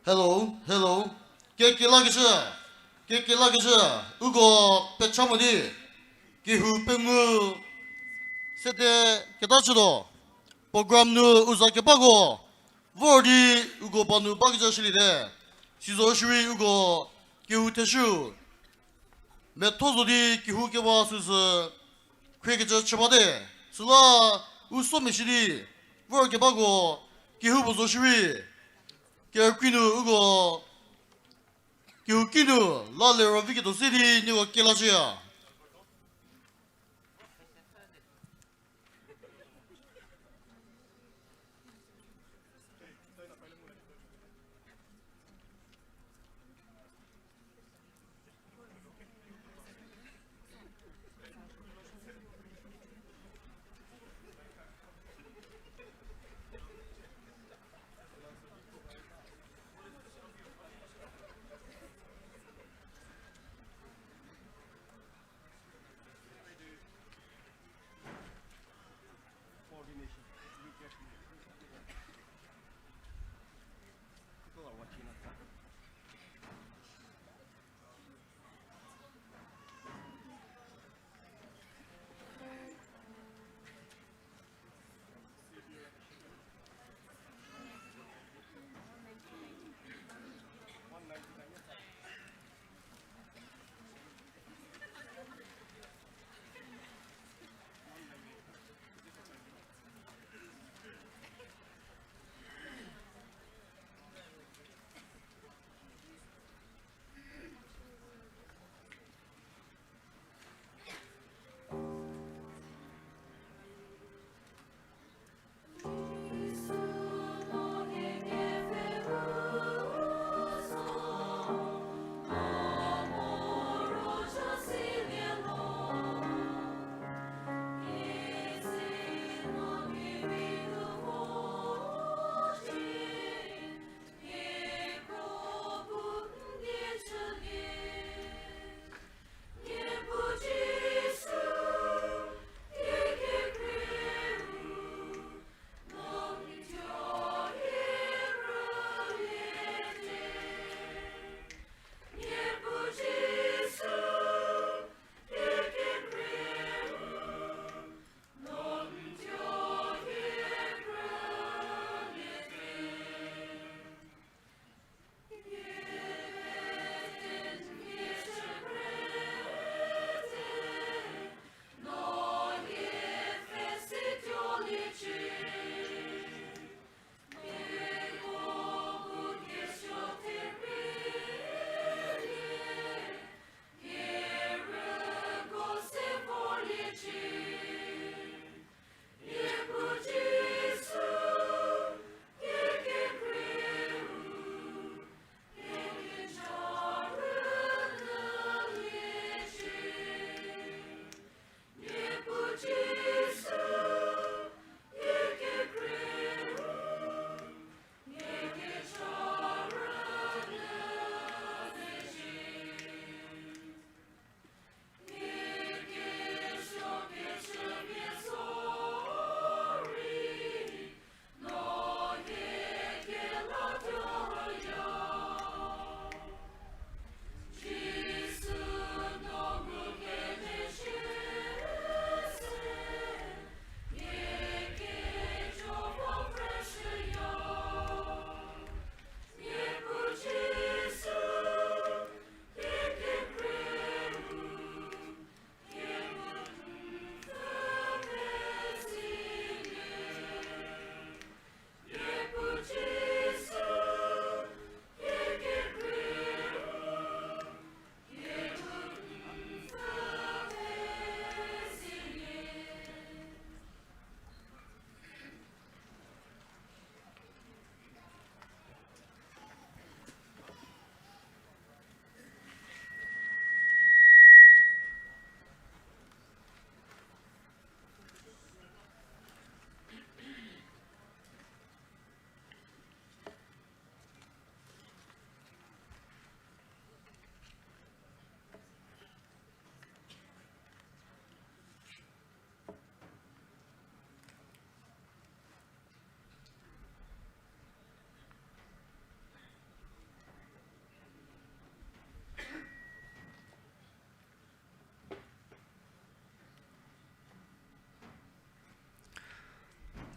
Hello, hello. Kehoukhriezonuo. Ugo Pechamodi. Kehou Pengouu. Sede Ketachiro. Program nu Uzakepago. Vordi Ugo Banu Bagajashilide. Sizoshri Ugo Kehou Teshu. Metozodi Kehou Kewasus. Krekaja Chabade. Sula Usomishiri. Vorkepago. Kehou Bozoshri. Kehoukhriezonuo Ugo Kehoukhriezonuo Lale Raviketo City Niwa Kelachia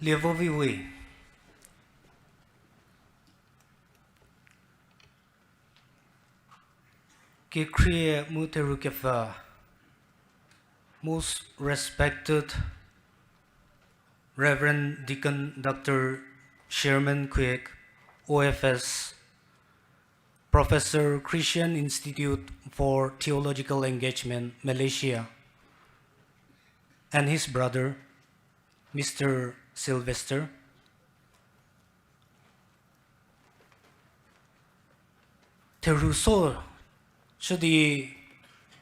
Levoviwe. Kekhrie Muterukefa, most respected Reverend Deacon Dr. Sherman Kuek, OFS, Professor, Christian Institute for Theological Engagement, Malaysia, and his brother, Mr. Sylvester, Therhusoko, Sede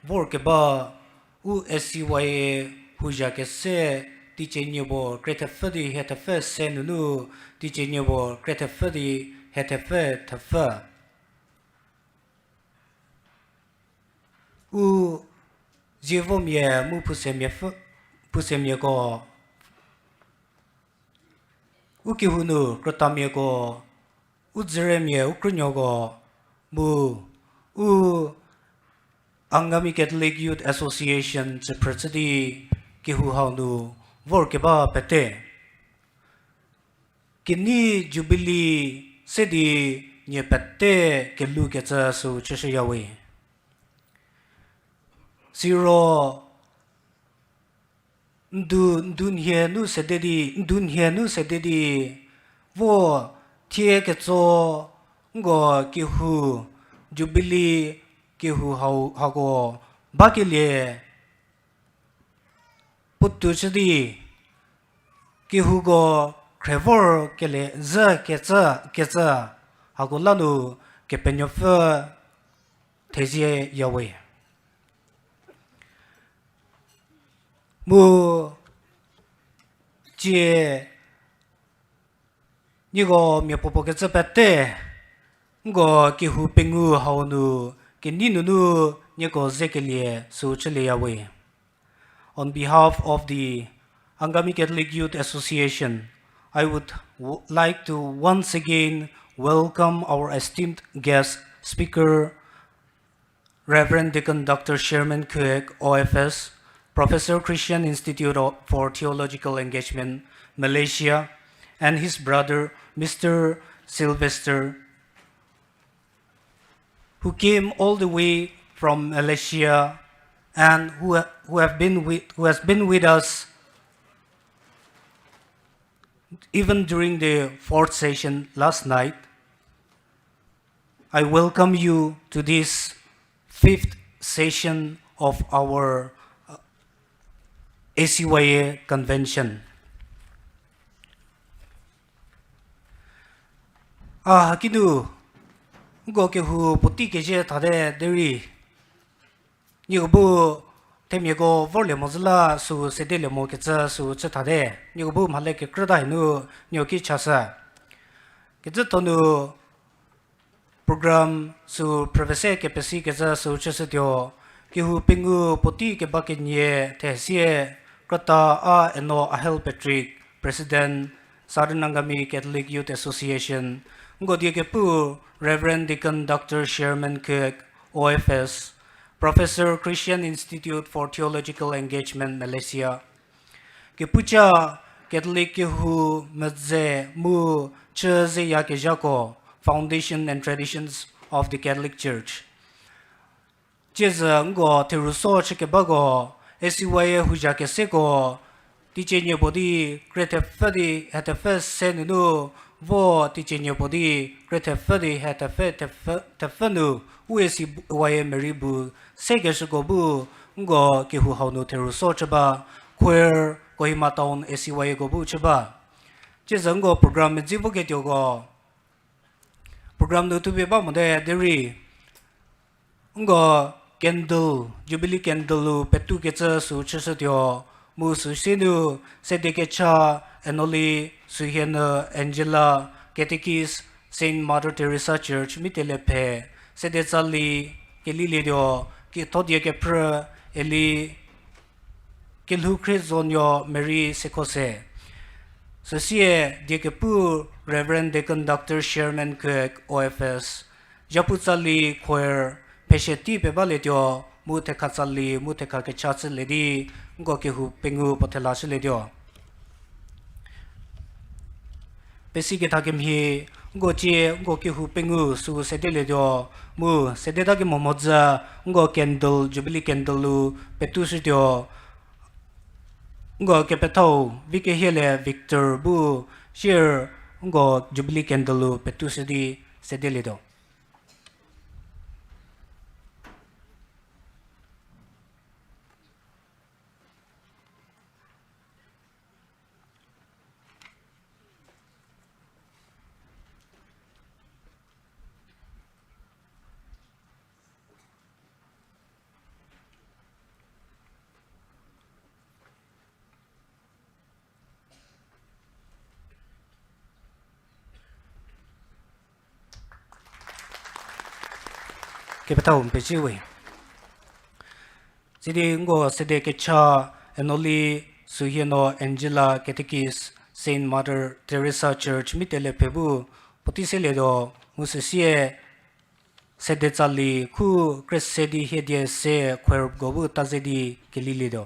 work about ACYA Houzha kese teaching about Kephru had first Suhienu teaching about Kephru had first Jevomye mu pusemye ko Kehunu Krüta ko Uzremye Ukrunyo ko mu Angami Catholic Youth Association CHRISTE Kehouu work about pete Kini Jubilee Sede nye pete Kehoukhriezonuo Chüüzeyakezhako Zero Suhienu Sede wo Diekepuu ngo Kehouu Jubilee Kehoukhriezonuo bakile putu Sede Kehouu Krevor kele Kecha hago lanu Kepenyofe Theological mu je nigo mi popo ke tsapate ngo Kehou Pengouu haunu ke ninunu nigo zekelie Suhienu. On behalf of the Angami Catholic Youth Association, I would like to once again welcome our esteemed guest speaker, Reverend Deacon Dr. Sherman Kuek, OFS, Professor, Christian Institute for Theological Engagement, Malaysia, and his brother, Mr. Sylvester, who came all the way from Malaysia and who has been with us even during the fourth session last night. I welcome you to this fifth session of our ACYA convention. Kinu go Kehou poti keje thade deri Nigobu temyego vorle mozla su Sede le mo kecha su chethade Nigobu male ke Krüta nu nyoki chasa ketonu program su professor ke pesi kecha su chesatyo Kehou Pengouu poti ke bakenye Thesia Krüta Ahel Patrick, President, Southern Angami Catholic Youth Association, Diekepuu, Reverend Deacon Dr. Sherman Kuek, OFS, Professor, Christian Institute for Theological Engagement, Malaysia, Kepuca, Catholic Kehouu, Mvüdze, Chüüzeyakezhako, Foundation and Traditions of the Catholic Church. Therhusoko chikebago ACYA Houzha Keseko teaching body Kephru had the first Suhienu vo teaching body Kephru had the first ACYA Meribu Sekhose bu ngo Kehouu Therhusoko chaba queer Kohima town ACYA go bu chaba jezango program jivoge tyogo program no to be ba mode deri ngo candle Jubilee candle petu kecha su chesatyo mu Suhienu Sede Kecha Enoli Suhienu Angela Catechist Saint Mother Teresa Church Mitelephe Sede Chali Kelilio Kethodie Kephrü Eli Kelhoukhriezonuo Mary Sekhose SACYA Diekepuu Reverend Deacon Dr. Sherman Kuek, OFS Japutsali Choir Pesheti Pebaletio Mutekhatsali Mutekhakechatsali Go Kehou Pengouu Potelashi Ledio basic takim hi ngo che ngo Kehou Pengouu su Sede le do mu Sede takim Mvüdze ngo candle Jubilee candle lu petu su do ngo Kepetou vike hele Victor bu share ngo Jubilee candle lu petu su di Sede le do Kepetou pejiwe Sede ngo Sede Kecha Enoli Suhienu Angela Catechist Saint Mother Teresa Church Mitelephe bu potise le do musie Sede chali khu CHRISTE hedie se khwer go bu tazedi kelili do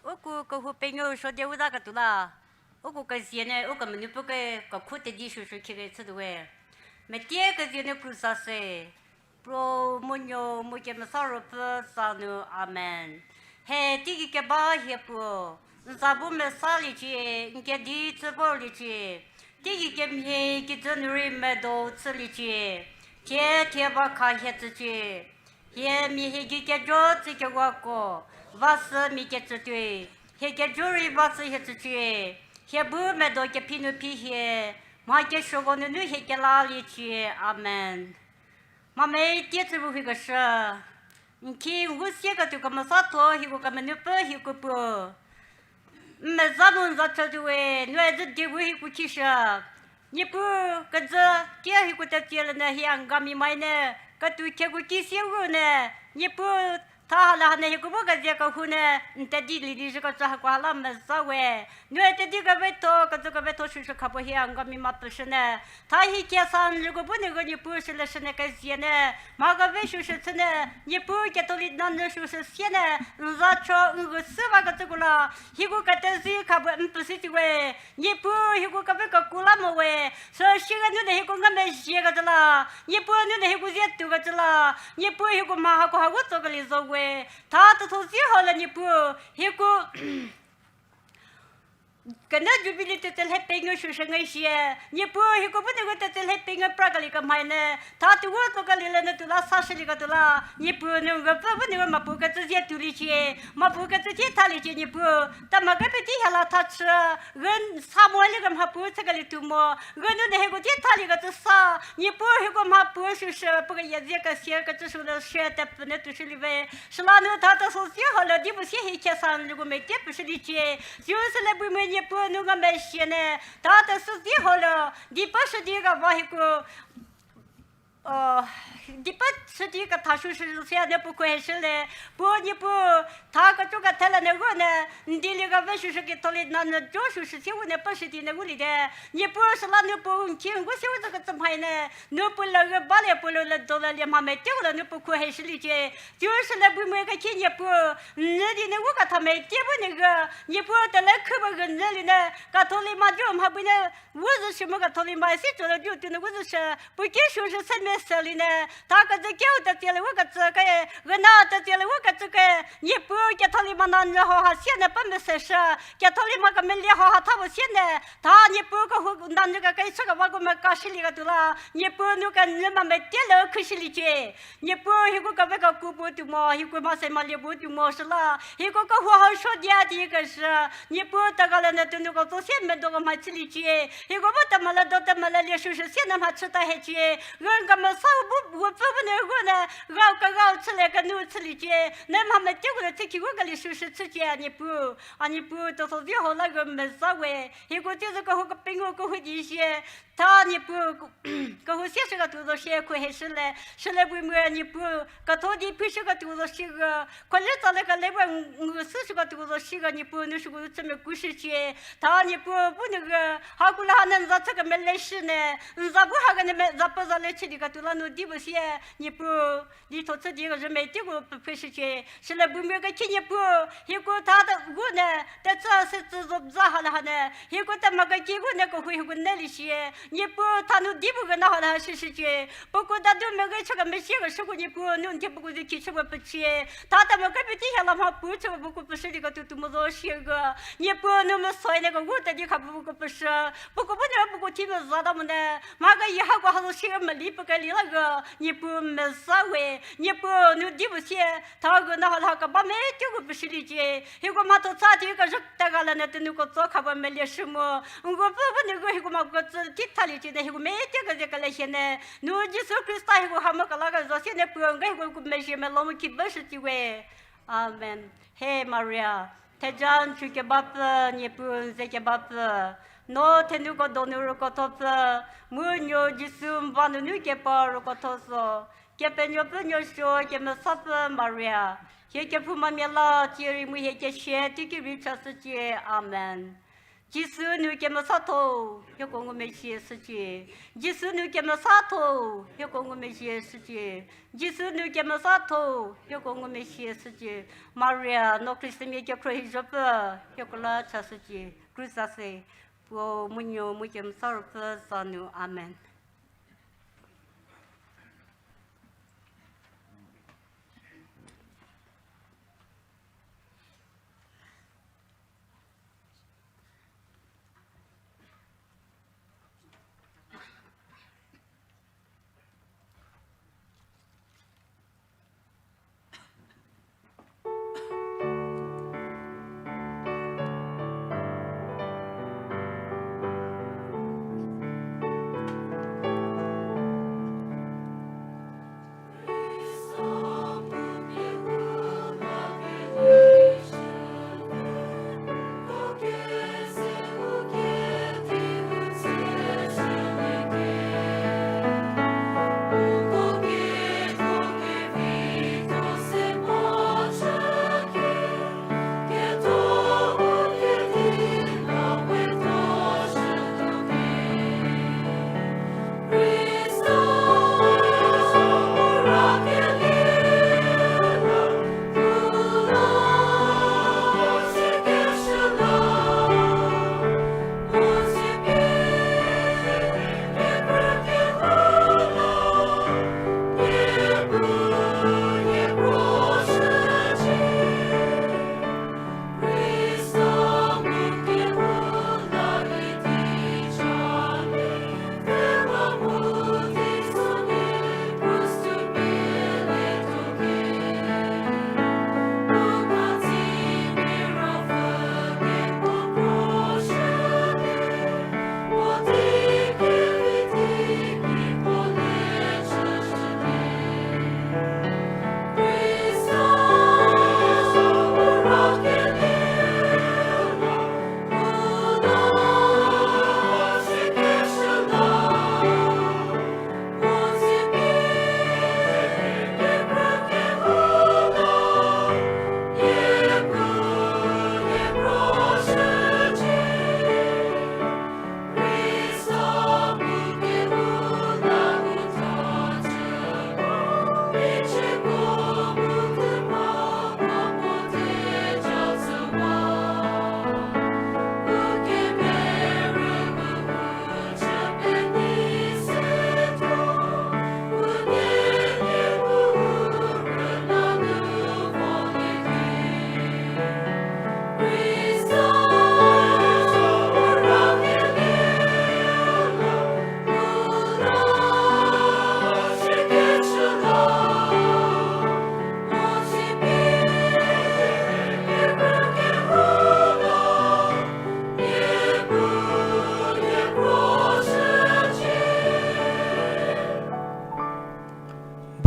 Oku Kehou Pengouu so de uda ka tula oku ka siene oku menu poke ka khote di shu shu kire tsudwe me tie ka siene Krüta se pro monyo mo ke masaro pe sanu amen he tigi ke ba he pro nzabu me sali chi nke di tsbo li chi tigi ke me ke zonri me do tsli chi tie ba ka he tsi chi he mi he ke jo tsi ke wa ko vas mi ke tsui he ke juri vas he tsui he bu me do ke pinu pi he ma ke shogo nu he ke la li chi amen ma me tie tsu bu ke sha ki wu sie ka tu ka ma sa to hi ko ka me nu pe hi ko po me za nu za tsu we nu e de bu hi ku chi sha ni pu ka za ke hi ku ta tie la na hi angami mai ne ka tu ke ku ki sie wu ne ni pu ta la ne ko ga je ka hu ne nta di li di ka cha kwa la me sa we nu e te di ka be to shu shu ka po hi angami ma to shne ta hi ke san lu ko bu ne go ni pu shi le shne ka sie ne ma ga be shu shu tsne ni pu ke to li nan shu shu sie ne za cho ngu su ba ka tu la hi ko ka te zi ka bu mpu si ti we ni pu hi ko ka be ka ku la mo we so shi ga nu ne hi ko ga me shi ga la ni pu nu ne hi ko je tu ga la ni pu hi ko ma ha ko ha go to ga li zo we ta to si ho la ni pu hi ko kana Jubilee te tel hepeng shu shangai shie ni pu hi ko bune go te tel hepeng pragali ka mai ne ta tu go to gali le tu la sa shili ka tu la ni pu ne go pa bune ma pu ka tu je tu li chie ma pu ka tu je ta li chie ni pu ta ma ga pe ti hala ta cha ren sa mo le ga ma pu ta gali tu mo ren ne he go je ta li ka tu sa ni pu hi ko ma pu shu she pu ga ye je ka sie ka tu shu le she ta ne tu shili ve shla ne ta ta so si hala di bu si hi ke san lu go me te pu shili chie ju se le bu me ni pu nu ga me shi ne ta ta su di hala di pa shi di ga va hi ko di pa shi di ka ta shu shi se ne pu ko he shi le pu ni pu ta ka chu ka tela ne go ne di li ga ve shu shi ke to li na ne jo shu shi wu ne pa shi di ne gu li de ni pu shi la ne pu chi gu si wu ka tsam hai ne nu pu la ga ba le pu le do la le ma me te la ne pu ko he shi li je ju shi le bu me ka chi ni pu ne di ne gu ka ta me te bu ne ga ni pu ta le khu ba ga ne li ne ka to li ma jo ma bu ne wu zi shi ma ka to li ma si zo le ju tu ne wu zi shi pu ki shu shi se me se li ne ta ka ze ke u ta te le wu ka tsa ka ye ga na ta te le wu ka tsa ka ni pu ke to li ma na ne ho ha si ne pa me se sha ke to li ma ka me le ho ha ta bu si ne ta ni pu ka hu na ne ka kai sa ka ba go me ka shi li ga tu la ni pu nu ka ne ma me te le khu shi li je ni pu hi ko ka be ka ku bu tu mo hi ko ma se ma le bu tu mo sha la hi ko ka hu ha sho dia di ka sha ni pu ta ga le ne tu nu ko to si me do ga ma chi li je hi ko ba ta ma la do ta ma la le shu shi si na ma cha ta he je ren ga ma sa bu bu bu ne go ne ga chi le ka nu chi li je ne ma me te go le ti ki go ga li shu shi chi je ni pu to so vi ho la go me sa we hi ko ti zo ko ho ka ping ko ho di xie 他你不个后些是个读到些可还是来不么你不个头的不是个读到些个，可能在那个那边我是个读到些个你不那是个这么故事些，他你不那个好过了还能在这个没来事呢，咋不还个那么咋不在来吃的个读了那地不些你不你头这几个人没地个不是些，是来不么个去你不，一个他的我呢，但这是这种咋好了哈呢，一个他妈个结果那个会个那里些。你不，他那地不跟那好了是的，不过他都没个这个没写个时候你不，弄天不过就去吃个不吃，他们隔壁底下那嘛不吃不过不是那个都么多写个，你不那么说那个我的你看不过不是，不过不能不过听们知道么呢，马个以后过好多写个没理不该理那个，你不没所谓，你不那地不写，他个那好他个把没丢个不是理解，一个嘛都咋的个是大概了那都那个做看不没理什么，我不那个一个嘛个这。他里头的那个没这个来些呢，侬就是Krista那个他们个那个说现在不用那个没什么，老么去不是的喂，阿门。嘿，Maria， 他讲去给爸爸，你不用再给爸爸，侬他那个到那个头子，没有就是把那个给爸那个头子，给朋友说给么啥子 Maria， 给父母面了，接么给学，这个为啥是这，阿门。即使你给么啥头，要讲我没些事情；即使你给么啥头，要讲我没些事情；即使你给么啥头，要讲我没些事情。Maria， 那克里斯米叫克里斯不，要讲了啥事情？克萨塞，我们有我给么啥不啥呢？阿门。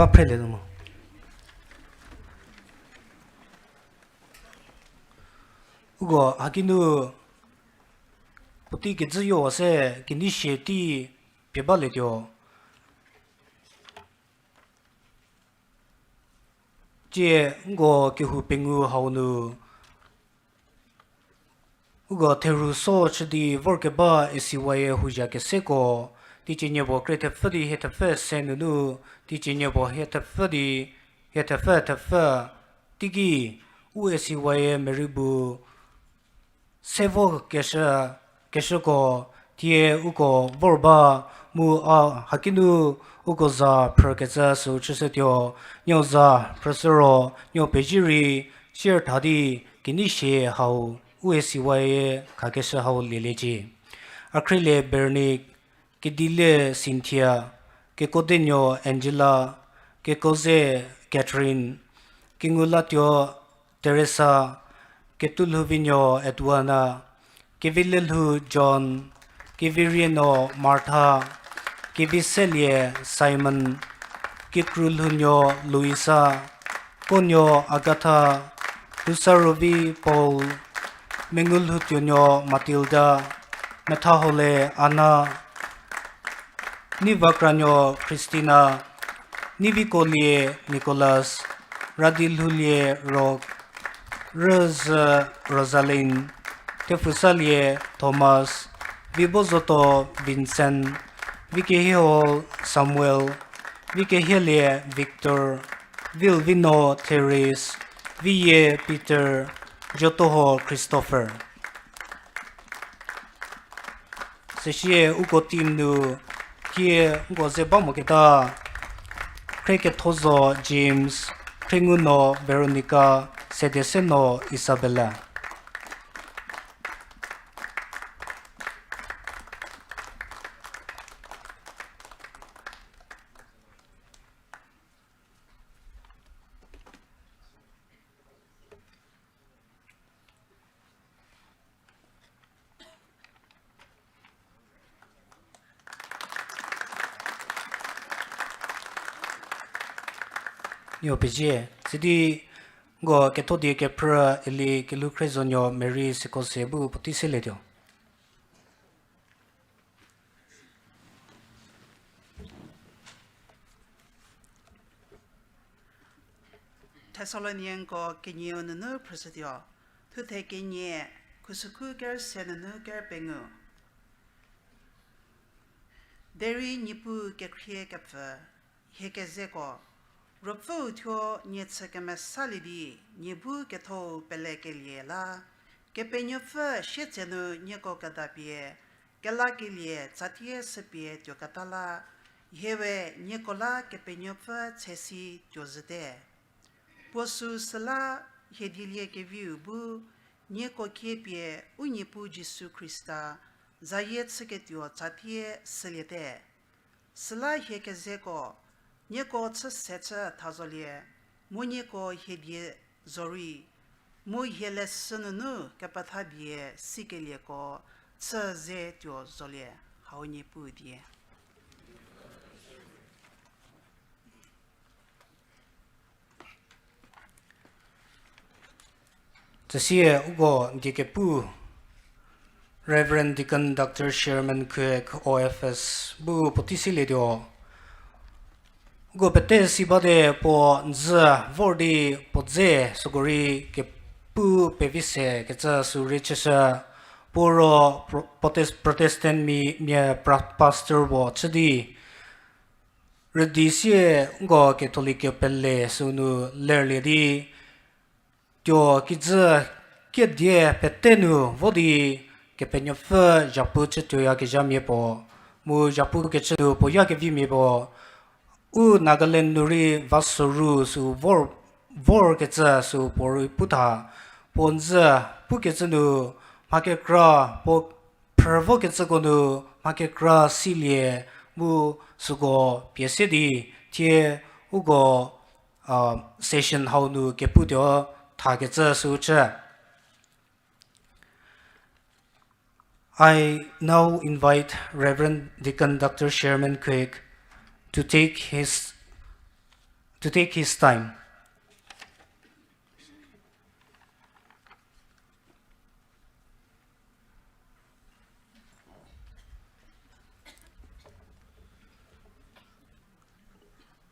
不配的吗？如果阿给侬不对个只要是给你写的 Pibalito Jie Go Kehou Pengouu Haunu Ugo Therhusoko di Vorkeba ACYA Houzha Keseko Diekepuu Krüta Hetafe Senunu Diekepuu Hetafe Hetafe Tigi ACYA Meribu Sevo Kecha Tie Ugo Vorba Mu Hakinu Ugo za Perkeza Su Chüüzeyakezhako Nyoza Prosero Nyo Pejiri Shertadi Kinishe Hau ACYA Kakesha Hau Leleji Akrile Bernik Kedile Cynthia Kekodinyo Angela Kekhose Catherine Kingulatyo Teresa Ketulhuvinyo Edwana Kevililhu John Kevirieno Martha Keviselie Simon Kikrulhunyo Luisa Konyo Agatha Dusarovi Paul Mengulhutyonyo Matilda Metahole Anna Nivakranyo Christina Nivikolie Nicholas Radilhulie Rock Rosalind Tefusalie Thomas Vibozoto Vincent Vikehio Samuel Vikehelie Victor Vilvino Teresa Vie Peter Jotoho Christopher Seshie Ugotimnu Kie Ngozebamoketa Kreketozo James Krenguno Veronica Sedeseno Isabella Nyo Pije Sede Go Kethodie Kephrü Eli Kelhoukhriezonuo Mary Sekhose Bu Potiseledio Thessalonian Go Kenyonunu Presidio Tute Kenye Kusuku Ger Senunu Ger Pengouu Deri Nipu Kephrü Hekezeko Rupfu Tio Nietsekeme Salidi Nibu Ketou Pelekelie La Kepenyofe Shetenu Nieko Kadapie Gelakilie Zatie Sepie Tiokatala Yewe Nikola Kepenyofe Tsesi Josede Posu Sela Hedilie Keviu Bu Nieko Kepie Unipu Jisu Krista Zayet Seketio Zatie Selete Sela Hekezeko Nieko Tsetsa Tazolie Munieko Hedie Zori Mu Hele Sununu Kapathabie Sikelieko Tse Tio Zolie Hauni Pudie Tsie Ugo Diekepuu Reverend Deacon Dr. Sherman Kuek OFS Bu Potiseledio Go Pete Sibade Po Nza Vordi Podze Sugori Kepu Pevise Kecha Surichesha Puro Protestant Mia Pastor Bo Chidi Redisie Go Catholic Pelle Sunu Lerledi Tio Kiza Kedie Petenu Vodi Kepenyofe Japu Chüüzeyakezhako Po Mu Japu Kechu Po Yakevi Po U Nagaland Nuri Vasoru Su Vor Kecha Su Por Puta Ponza Puketsunu Makekra Po Provoketsagonu Makekra Silie Mu Sugo Piesedi Tie Ugo Session Haunu Kepudio Tagetsa Sucha I now invite Reverend Deacon Dr. Sherman Kuek to take his time.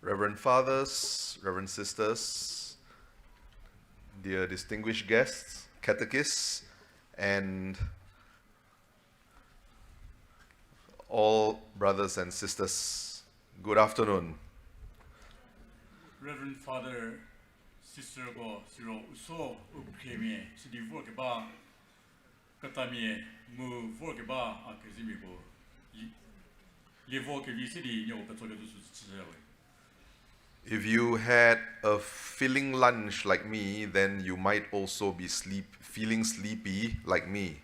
Reverend Fathers, Reverend Sisters, dear distinguished guests, catechists, and all brothers and sisters, good afternoon. Reverend Father, Sister Go, Siro Uso, Ukemi, Sidi Vorkeba, Katami, Mu Vorkeba, Akazimigo, Yevokevi City, Yo Patolus. If you had a filling lunch like me, then you might also be feeling sleepy like me.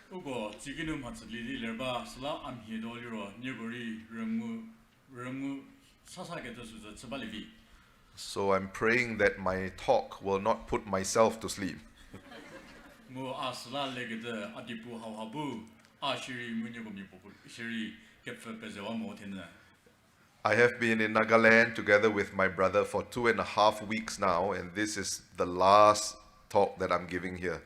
Ugo, Chiginum Hatsali, Lerba, Sla, Amhidoliro, Nuguri, Remu, Sasaketus, Sabalivi. So I'm praying that my talk will not put myself to sleep. Mu Asla Legate, Adipu Hawabu, Ashiri Munyomi, Shiri, Kephrü Pezewa Motina. I have been in Nagaland together with my brother for 2.5 weeks now, and this is the last talk that I'm giving here.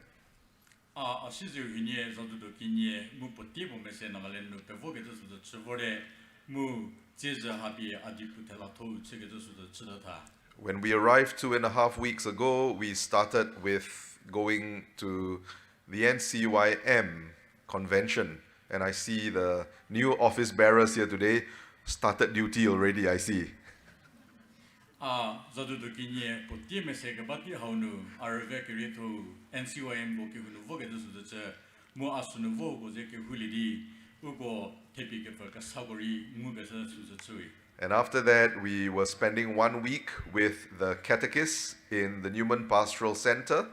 When we arrived 2.5 weeks ago, we started with going to the NCYM convention, and I see the new office bearers here today started duty already, I see. And after that, we were spending 1 week with the catechists in the Newman Pastoral Center,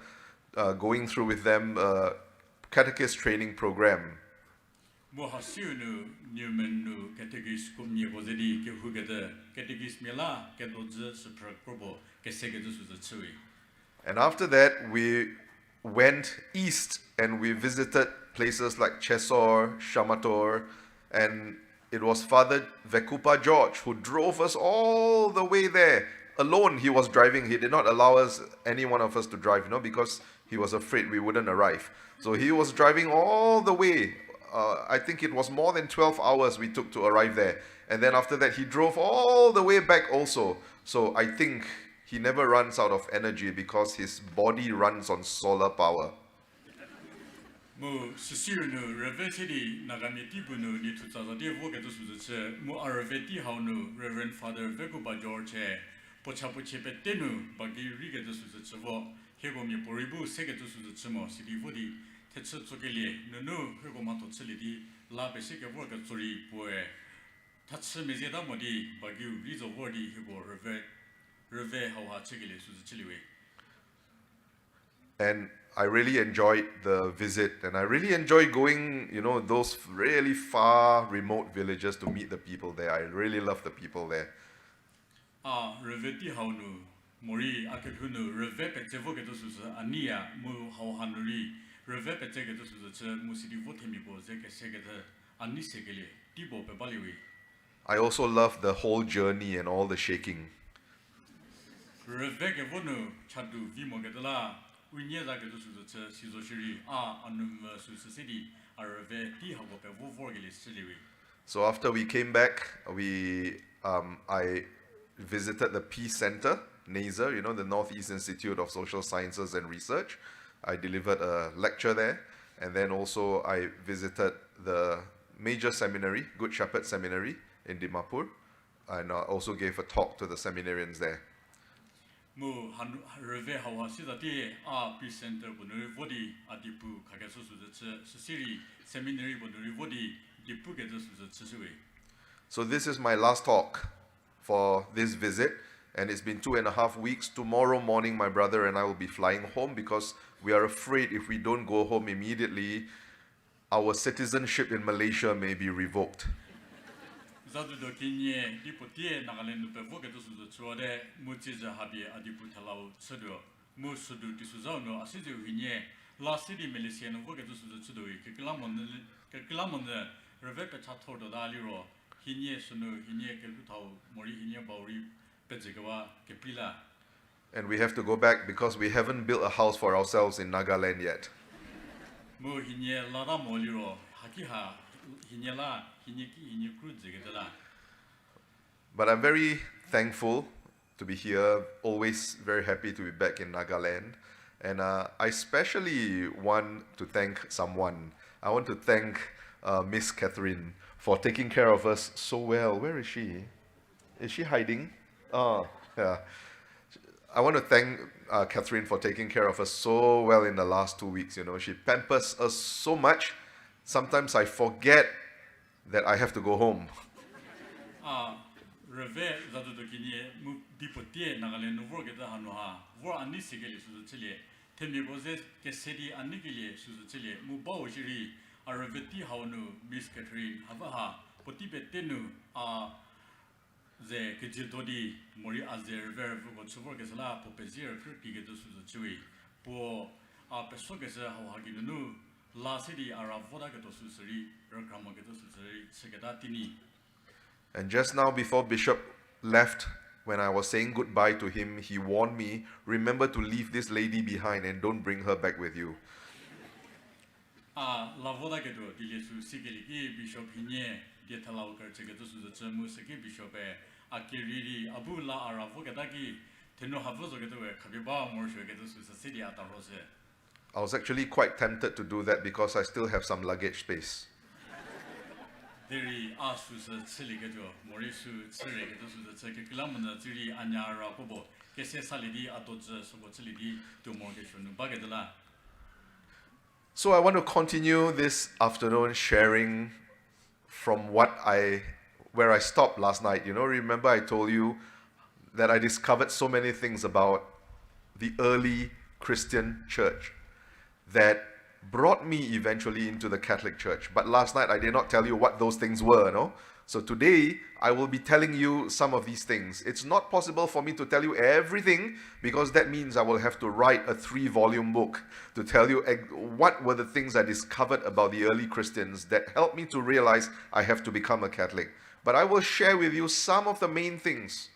going through with them a catechist training program. And after that, we went east and we visited places like Chesor, Shamator, and it was Father Vekupa George who drove us all the way there. Alone, he was driving. He did not allow us, any one of us, to drive, because he was afraid we wouldn't arrive. So he was driving all the way. I think it was more than 12 hours we took to arrive there. And then after that, he drove all the way back also. So I think he never runs out of energy because his body runs on solar power. Suhienu, Revesidi, Nagami Tibunu, Nituzadi Vogatus, Mu Araveti Haunu, Reverend Father Vekupa George, Pochapuchepetenu, Bagi Rigatus, Hegomi Poribu, Segatus, City Vodi. Tetsutsukeli, Nunu, Hugomato Cilidi, La Besica Workatori, Poe, Tatsimizeda Modi, Bagu, Rizo Wordi, Hugo, Reve, Hawa Chigili, Suzichiliwe. And I really enjoyed the visit, and I really enjoy going, those really far, remote villages to meet the people there. I really love the people there. Reveti Haunu, Mori, Akehunu, Reve Petsevogatus, Ania, Mu Hauhanuri. I also love the whole journey and all the shaking. So after we came back, I visited the Peace Center, NASER, the Northeast Institute of Social Sciences and Research. I delivered a lecture there, and then also I visited the major seminary, Good Shepherd Seminary in Dimapur, and I also gave a talk to the seminarians there. So this is my last talk for this visit, and it's been 2.5 weeks. Tomorrow morning, my brother and I will be flying home because we are afraid if we don't go home immediately, our citizenship in Malaysia may be revoked. And we have to go back because we haven't built a house for ourselves in Nagaland yet. But I'm very thankful to be here, always very happy to be back in Nagaland. And I especially want to thank someone. I want to thank Miss Catherine for taking care of us so well. Where is she? Is she hiding? Oh, yeah. I want to thank Catherine for taking care of us so well in the last 2 weeks. You know, she pampers us so much. Sometimes I forget that I have to go home. Reve zato to kini mu dipotie Nagaland no work eta hanoha war ani sigeli su chile temi bose ke sedi ani gili su chile mu bawo jiri a reveti hawnu Miss Catherine havaha potipe tenu ze Kethodie mori azer ver go chuvor ke sala popezir kriti ke to su chui po a peso ke sa hawa ginu la sedi ara voda ke to su seri rogramo ke to su seri segeda tini. And just now, before Bishop left, when I was saying goodbye to him, he warned me, remember to leave this lady behind and don't bring her back with you. La voda ke to dilesu sigeli ki Bishop hinye dia talau ke chege to su chemu segi Bishop akiriri abu la ara voga ki teno havozo ke to kabiba mor sho ke to su sedi atarose. I was actually quite tempted to do that because I still have some luggage space. Deri asu sili ke to morisu tsire ke to su tseke kilamna tsiri anyara kobo ke se salidi atotze so tsilidi to mo ke shunu bagedala. So I want to continue this afternoon sharing from where I stopped last night. You know, remember I told you that I discovered so many things about the early Christian church that brought me eventually into the Catholic Church. But last night I did not tell you what those things were, no? So today I will be telling you some of these things. It's not possible for me to tell you everything because that means I will have to write a 3-volume book to tell you what were the things I discovered about the early Christians that helped me to realize I have to become a Catholic. But I will share with you some of the main things.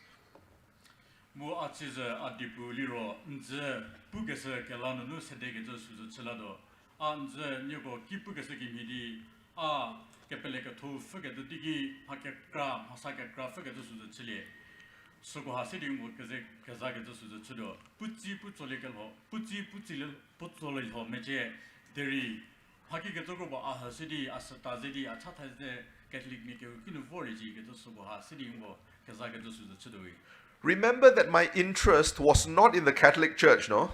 Mu achize adipu liro nze bugese kelano no Sede ke to su chelado anze nyoko kipuke se kimidi kepele ke to fuke de digi hakekra hasake gra fuke to su chile sugo hasidi ngo keze kaza ke to su chudo puchi puchole kelho puchi puchile puchole ho meje deri haki ke to go ba hasidi asata zedi achata de Catholic mike kinu voriji ke to sugo hasidi ngo kaza ke to su chudo. Remember that my interest was not in the Catholic Church, no?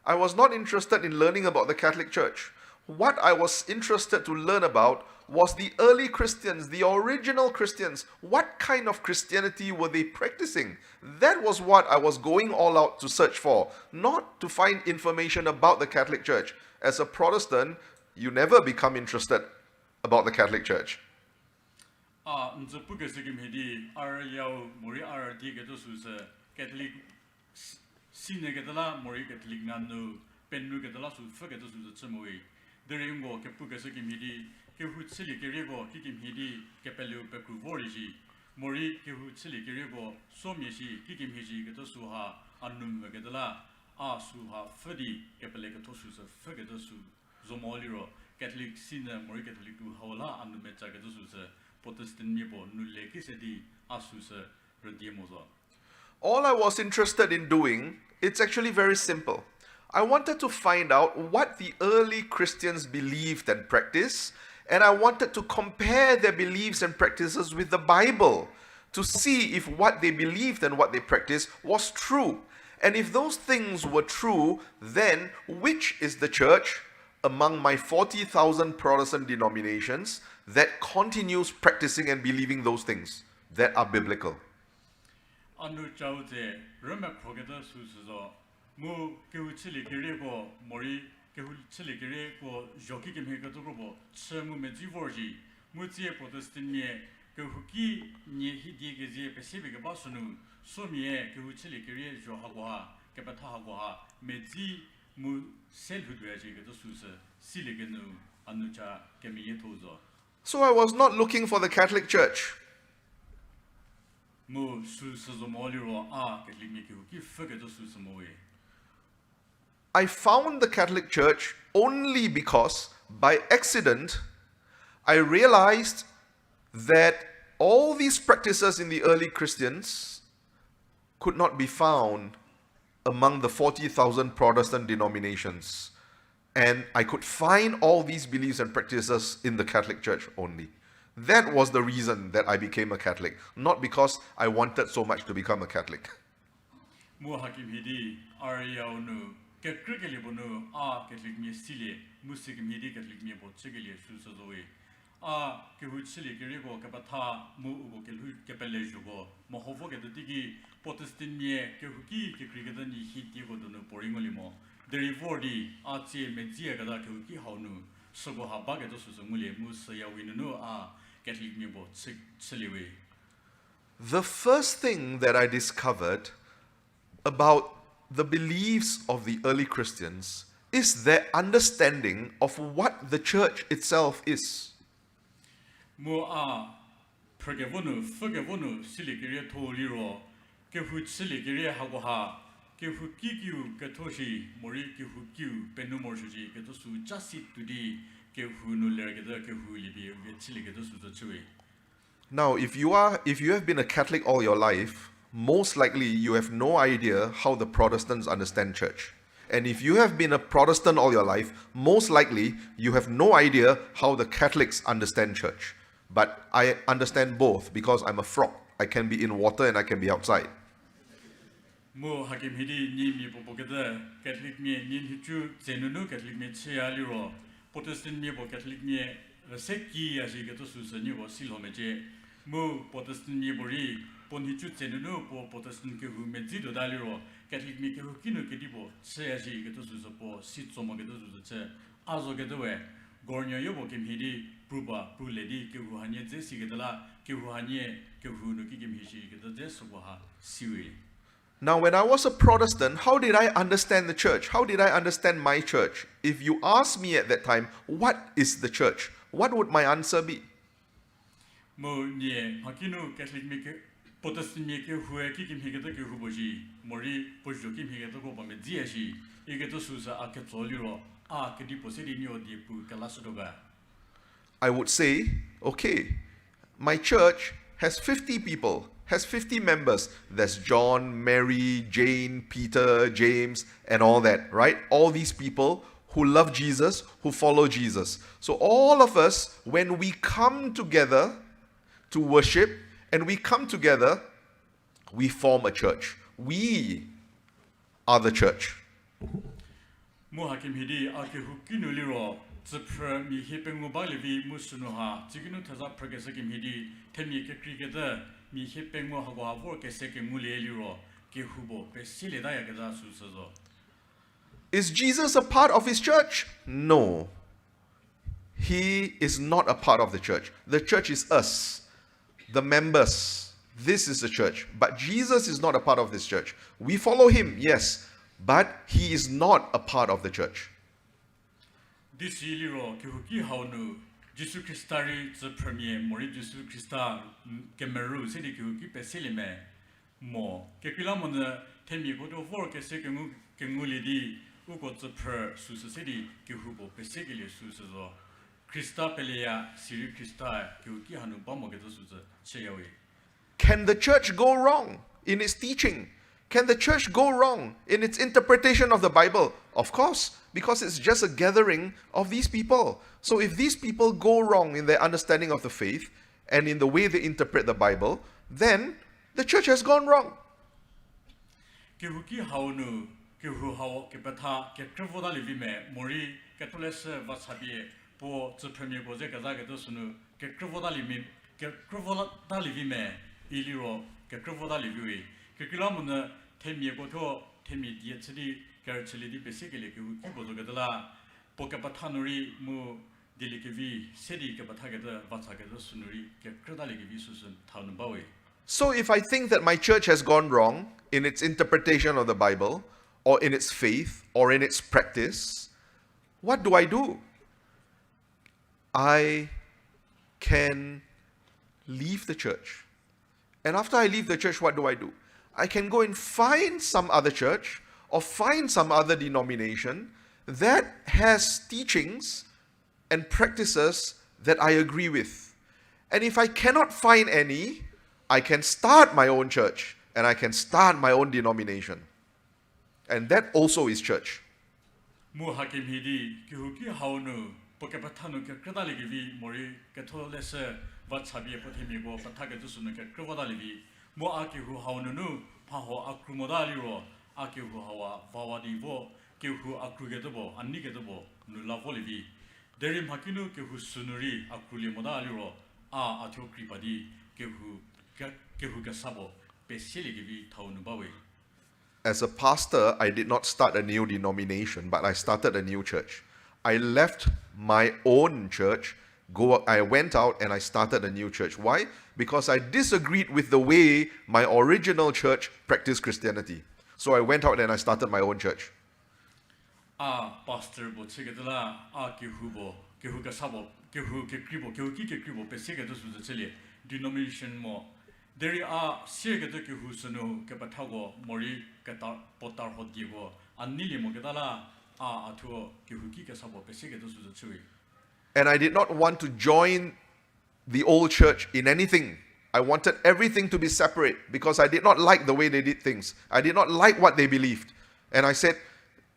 I was not interested in learning about the Catholic Church. What I was interested to learn about was the early Christians, the original Christians. What kind of Christianity were they practicing? That was what I was going all out to search for, not to find information about the Catholic Church. As a Protestant, you never become interested about the Catholic Church. Nze puke segim hedi yao mori di ke to su Catholic sine ke dala mori Catholic nanu pennu ke dala su fe ke to su chemoi dere ngo ke puke segim hedi ke hu chili ke rego ki kim hedi ke pelu pe ku voriji mori ke hu chili ke rego so mi shi ki kim hedi ke to su ha annum ke dala su ha fedi ke pele ke to su fe ke to su zomoliro Catholic sine mori Catholic tu hawla annum me cha ke to su All I was interested in doing, it's actually very simple. I wanted to find out what the early Christians believed and practiced, and I wanted to compare their beliefs and practices with the Bible to see if what they believed and what they practiced was true. And if those things were true, then which is the church among my 40,000 Protestant denominations that continues practicing and believing those things that are biblical? So I was not looking for the Catholic Church. I found the Catholic Church only because, by accident, I realized that all these practices in the early Christians could not be found among the 40,000 Protestant denominations. And I could find all these beliefs and practices in the Catholic Church only. That was the reason that I became a Catholic, not because I wanted so much to become a Catholic. The first thing that I discovered about the beliefs of the early Christians is their understanding of what the church itself is. Now, if you have been a Catholic all your life, most likely you have no idea how the Protestants understand church. And if you have been a Protestant all your life, most likely you have no idea how the Catholics understand church. But I understand both because I'm a frog. I can be in water and I can be outside. Now, when I was a Protestant, how did I understand the church? How did I understand my church? If you asked me at that time, what is the church? What would my answer be? I would say, okay, my church has 50 people, has 50 members. There's John, Mary, Jane, Peter, James, and all that, right? All these people who love Jesus, who follow Jesus. So all of us, when we come together to worship, and we come together, we form a church. We are the church. Is Jesus a part of his church? No. He is not a part of the church. The church is us, the members. This is the church. But Jesus is not a part of this church. We follow him, yes, but he is not a part of the church. This year, Jesus Christari the premier, Mori Jesus Christa, Kemeru, Sede Keselime, Mo, Kekilamon, Temi go to work a second Kemulidi, who got the per Susedi, Kehubo, Pesegili Susazo, Christa Pelea, Siri Christa, Kehanu Bomogatus, Cheyawi. Can the church go wrong in its teaching? Can the church go wrong in its interpretation of the Bible? Of course, because it's just a gathering of these people. So if these people go wrong in their understanding of the faith and in the way they interpret the Bible, then the church has gone wrong. So if I think that my church has gone wrong in its interpretation of the Bible, or in its faith, or in its practice, what do? I can leave the church. And after I leave the church, what do? I can go and find some other church or find some other denomination that has teachings and practices that I agree with. And if I cannot find any, I can start my own church and I can start my own denomination. And that also is church. Mu hakim hidi kihuki haunu pokepatanu ke kredaligivi mori ketholese vatsabi pothemigo pathagetusunu ke krovadalivi mu akihu haunu paho akrumodaliro akihu hawa vawadivo kihu akrugedebo annigedebo nulavolivi derim hakinu kihu sunuri akruli modaliro a atyo kripadi kihu gasabo peseligivi taunubawe. As a pastor, I did not start a new denomination, but I started a new church. I left my own church, I went out and I started a new church. Why? Because I disagreed with the way my original church practiced Christianity. So I went out and I started my own church. Pastor bo tsegedala kihubo kihu gasabo kihu kekribo kihu kekribo pesegedo suzachele denomination mo. There are Sekhose Kehouu Kepatago Mori Ketar Potar Hodigo and Nili Mogadala Atuo Kehuki Kasabo Pesegedo Suzachui. And I did not want to join the old church in anything. I wanted everything to be separate because I did not like the way they did things. I did not like what they believed. And I said,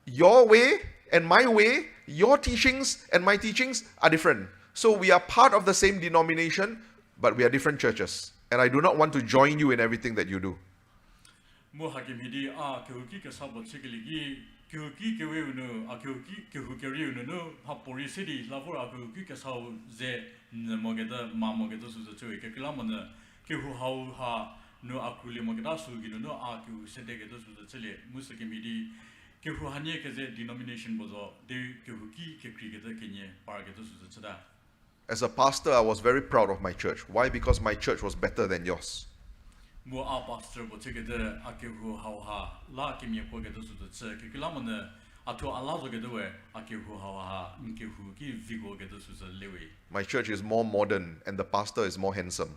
your way and my way, your teachings and my teachings are different. So we are part of the same denomination, but we are different churches. And I do not want to join you in everything that you do. As a pastor, I was very proud of my church. Why? Because my church was better than yours. My church is more modern and the pastor is more handsome.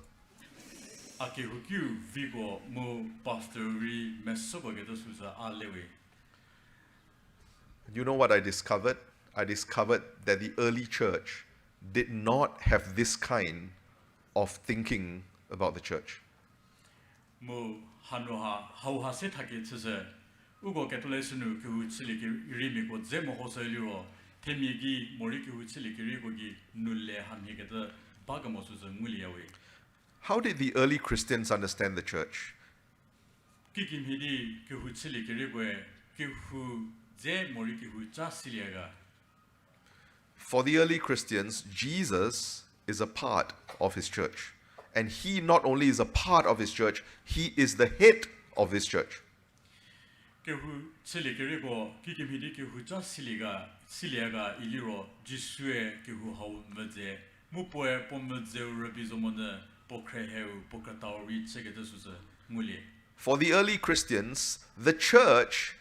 You know what I discovered? I discovered that the early church did not have this kind of thinking about the church. How did the early Christians understand the church? For the early Christians, Jesus is a part of his church. And he not only is a part of his church, he is the head of this church. For the early Christians, the church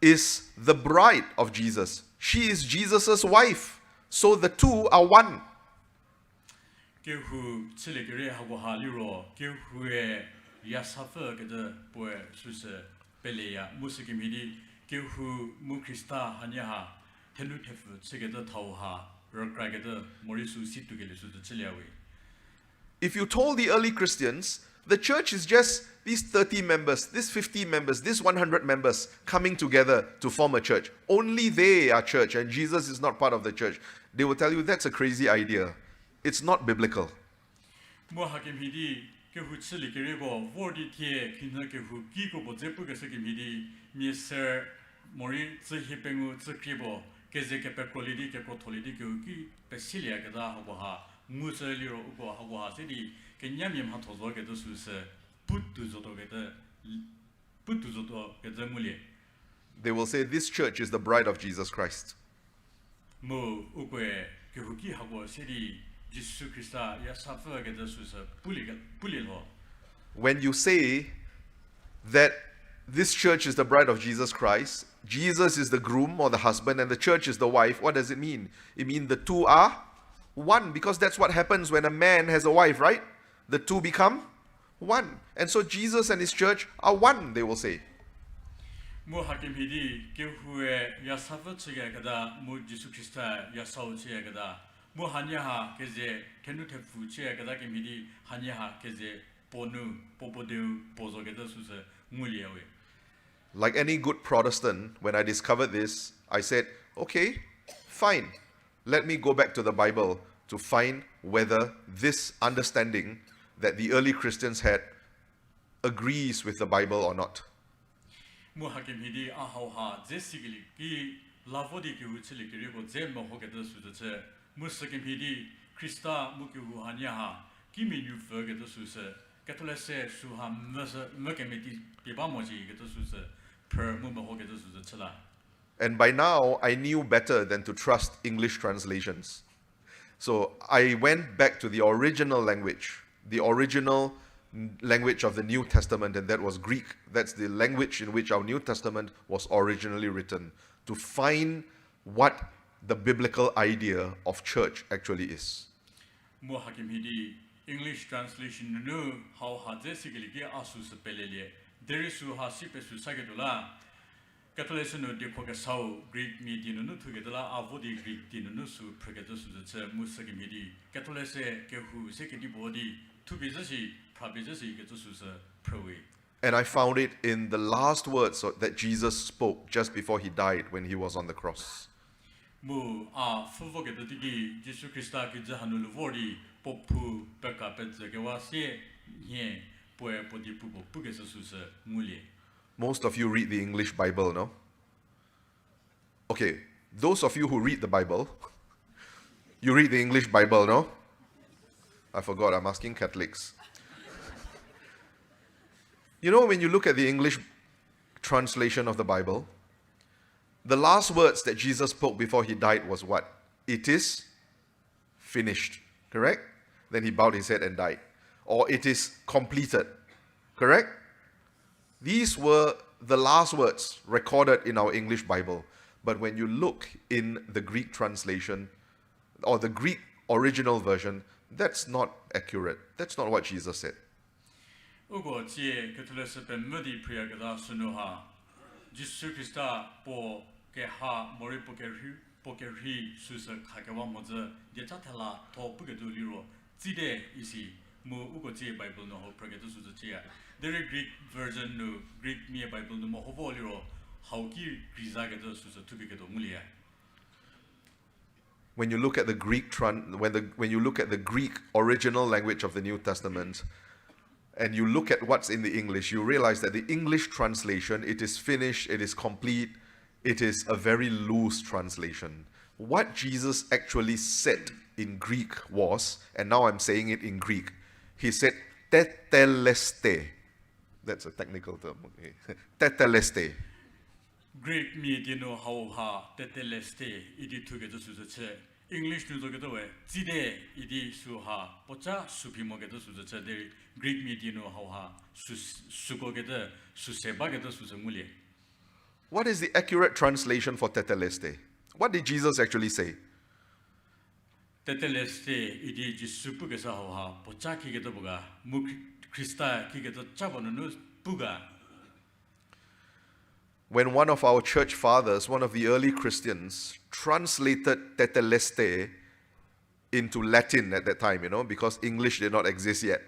is the bride of Jesus. She is Jesus' wife. So the two are one. If you told the early Christians, the church is just these 30 members, these 50 members, these 100 members coming together to form a church. Only they are church and Jesus is not part of the church. They will tell you that's a crazy idea. It's not biblical. They will say this church is the bride of Jesus Christ. When you say that this church is the bride of Jesus Christ, Jesus is the groom or the husband and the church is the wife, what does it mean? It means the two are one, because that's what happens when a man has a wife, right? The two become one. And so Jesus and his church are one, they will say. mu hanya ha keze tenu te fu che ga da ke mi di hanya ha keze ponu popodeu pozo ge da su se nguli we. Like any good Protestant, when I discovered this, I said, okay, fine. Let me go back to the Bible to find whether this understanding that the early Christians had agrees with the Bible or not. Mu hakim hidi ahau ha zesigili ki lavodi ki uchili ki rigo ze mo hoke da su ze mu sakim hidi Krista mu ki hu hanya ha ki mi nu verge da su se katolese su ha me ke me di bi ba mo ji ge da su se per mu mo hoke da su ze chla. And by now, I knew better than to trust English translations. So I went back to the original language of the New Testament, and that was Greek. That's the language in which our New Testament was originally written, to find what the biblical idea of church actually is. Mu hakim hidi English translation nu how ha zesigili ki asu se pelele there su ha sipe su sagedula Catholic no de ko sau Greek media no together avodi Greek din no su pregato su ze musaki midi Catholic Kehouu second body to be zesi probably get to su prowe. And I found it in the last words that Jesus spoke just before he died when he was on the cross. Mu fuvo get digi Jesus Christa ki jahanu vori popu peka petse ke wase ye poe podi pupo puke su muli. Most of you read the English Bible, no? Okay, those of you who read the Bible, you read the English Bible, no? I forgot, I'm asking Catholics. You know, when you look at the English translation of the Bible, the last words that Jesus spoke before he died was what? It is finished, correct? Then he bowed his head and died. Or it is completed, correct? These were the last words recorded in our English Bible. But when you look in the Greek translation, or the Greek original version, that's not accurate. That's not what Jesus said. Jesus Christa po keha mori po Kephry susa khakawa moza detatala to pugedu liro zide isi mu ugo je Bible no ho pregedu suza chia the Greek version no Greek me Bible no mo ho liro how ki grizaga do susa tubigedo mulia. When you look at the Greek when you look at the Greek original language of the New Testament, and you look at what's in the English, you realize that the English translation, it is finished, it is complete, it is a very loose translation. What Jesus actually said in Greek was, and now I'm saying it in Greek, he said, teteleste. That's a technical term. Okay. Teteleste. Greek me dino how ha teteleste idi together suza English no together we zide idi suha pocha supimo gedo suza de Greek me dino how ha suko gedo suseba gedo suza mulie. What is the accurate translation for teteleste? What did Jesus actually say? Teteleste idi jisupu gesa how ha pocha ki gedo buga mu Krista ki gedo chabono no buga. When one of our church fathers, one of the early Christians, translated teteleste into Latin at that time, because English did not exist yet.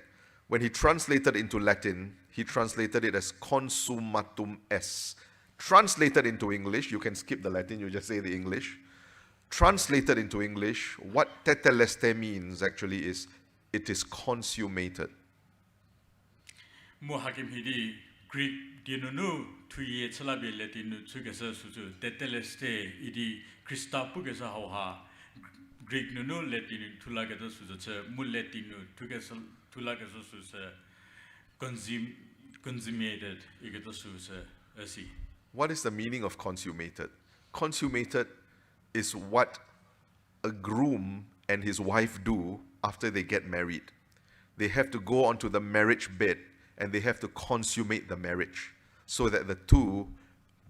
When he translated into Latin, he translated it as consummatum est. Translated into English, you can skip the Latin, you just say the English. Translated into English, what teteleste means actually is, it is consummated. Mu hakim hidi Greek dinunu tuye chalabe Latinu tsugesa suzu teteleste idi Krista pugesa hauha Greek nunu Latinu tulagada suzu mu Latinu tugesa tulagasa suzu consummated igata suzu asi. What is the meaning of consummated? Consummated is what a groom and his wife do after they get married. They have to go onto the marriage bed and they have to consummate the marriage so that the two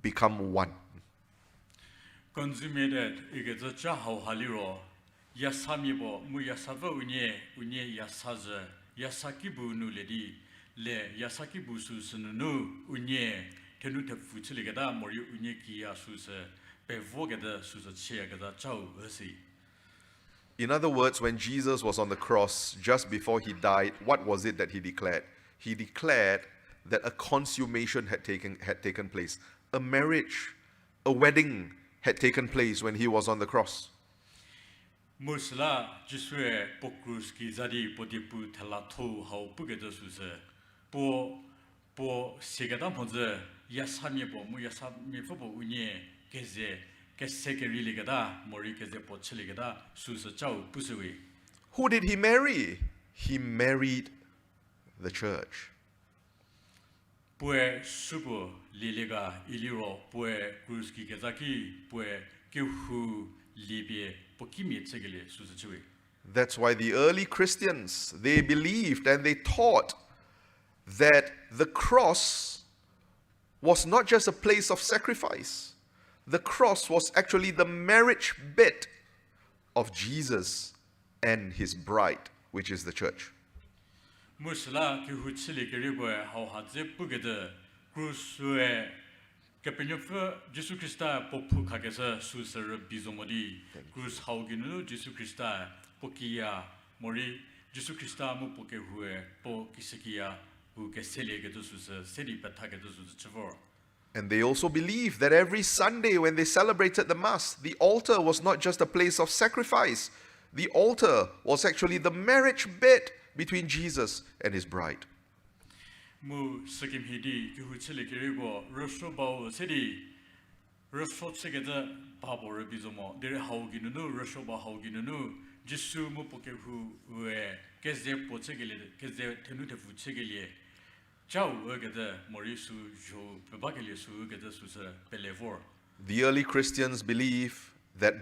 become one. Consummated igata chahau haliro yasamibo mu yasava unye yasaza yasakibu nu ledi le yasakibu susunu unye tenu te fuchiligada mori unye kia susa bevogada susa chia gada chau asi. In other words, when Jesus was on the cross, just before he died, what was it that he declared? He declared that a consummation had taken place. A marriage, a wedding had taken place when he was on the cross. Musla jiswe pokrus ki zadi podipu thalatho hau pugedo suse po sigada ponze yasami bo mu yasami fo bo unye keze keseke riligada mori keze po chiligada suse chau pusui. Who did he marry? He married the church. Pue supo lilega iliro pue kruski kezaki pue Kehouu libye pokimi tsegele suse chui. That's why the early Christians, they believed and they taught that the cross was not just a place of sacrifice. The cross was actually the marriage bed of Jesus and his bride, which is the church. Musla Kehouu chili keribwe hau hadze pugede krusue Kepenyofe Jesu Christa popu kagesa susere bizomodi krus hauginu Jesu Christa pokia mori Jesu Christa mu pokehue po kisekia u keselegedo suse sedi petagedo suse chevor. And they also believed that every Sunday when they celebrated the Mass, the altar was not just a place of sacrifice. The altar was actually the marriage bed between Jesus and his bride. Mu sekim hidi Kehouu chili keribo rosho bao sedi rosho chegede babo rebizomo dere hauginu rosho ba hauginu Jesu mu pokehu we keze po chegele keze tenute fu chegele chau egede morisu jo bebagele su egede suse belevor. The early Christians believe that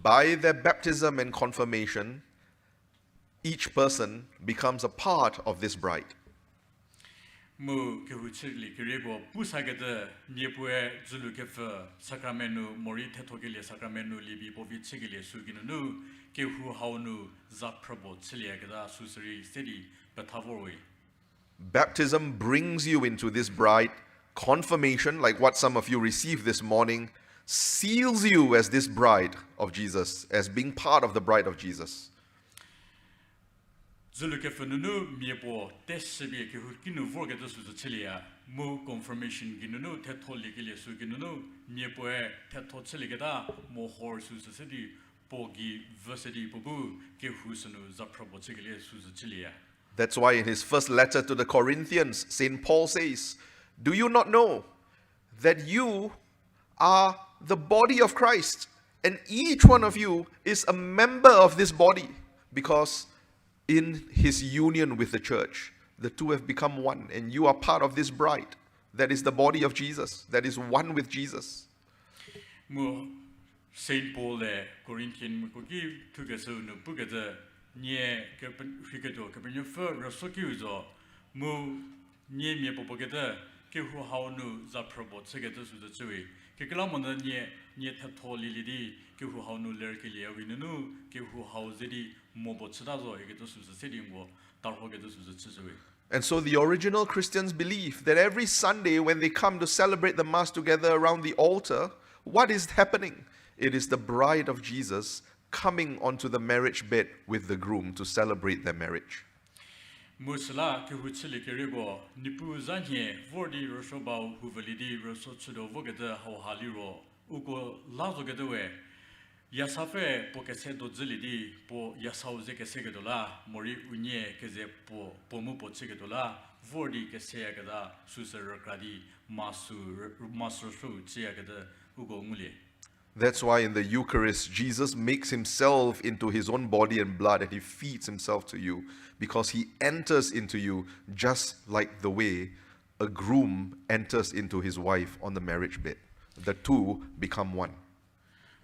by their baptism and confirmation, each person becomes a part of this bride. Mu Kehouu chili keribo pusagede niepue zulu kefe sakramenu mori tetogele sakramenu libi bovi chegele suginu Kehouu haunu zaprabo chiliagada suseri sedi betavorwe. Baptism brings you into this bride. Confirmation, like what some of you received this morning, seals you as this bride of Jesus, as being part of the bride of Jesus. Zulu kefenunu miepo tessebi Kehouu kinu vorgede suzu chilia mu confirmation ginunu tetholigele suginunu miepo tetho chiligada mo hor suzu sedi pogi versedi pobu Kehousunu zaprabo chigele suzu chilia. That's why in his first letter to the Corinthians, St. Paul says, "Do you not know that you are the body of Christ, and each one of you is a member of this body, because in his union with the church, the two have become one, and you are part of this bride, that is the body of Jesus, that is one with Jesus." Mu Saint Paul le Corinthian mukogi tugeso no bugede nye kepenhigedo kepenyofe rosokiuzo mu nye mie popogede Kehouu haunu zaprobo chegede suzu chui kekelamona nye tetoli lidi Kehouu haunu lerkelia winunu Kehouu hauzedi mobo chidazo egedo suzu sedingo tarhogedo suzu chisui. And so the original Christians believe that every Sunday when they come to celebrate the Mass together around the altar, what is happening? It is the bride of Jesus coming onto the marriage bed with the groom to celebrate their marriage. Musla Kehouu chili keribo nipu zanye vordi roshobao huvelidi rosochudo vogede hauhaliro ugo lazogedewe yasafe pokesedo zilidi po yasau zekesegedola mori unye keze po pomu po chegedola vordi keseyagada suserokradi masru cheyagada ugo ngule. That's why in the Eucharist, Jesus makes himself into his own body and blood, and he feeds himself to you, because he enters into you just like the way a groom enters into his wife on the marriage bed. The two become one.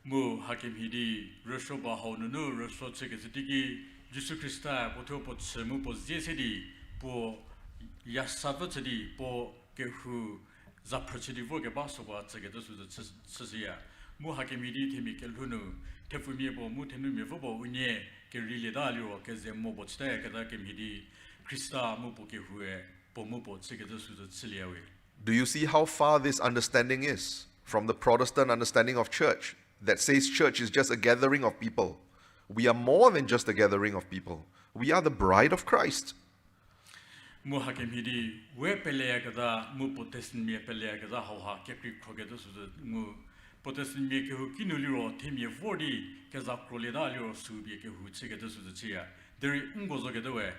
Mu hakim hidi roshoba haununu rosho chegezidigi Jesu Christa potopo chemu po zesedi po yasavachedi po Kehouu zaprochedi voge basoba chegedosu chisiya. Mu hakimidi temi kelhunu tefumi bo mu tenumi fobo unye ke rile dalio ke zemmo bo chta ka kemidi Christa mu po Kehouu po mu po chegedosu chiliawe. Do you see how far this understanding is from the Protestant understanding of church that says church is just a gathering of people? We are more than just a gathering of people. We are the bride of Christ. Mu hakim hidi we pelea kada mu Protestant me pelea kada hauha kekri krogedo suzu mu Protestant me ke hu kinuliro temie vordi kaza kroleda liro subi ke hu chegede suzu chia deri ngozo gedewe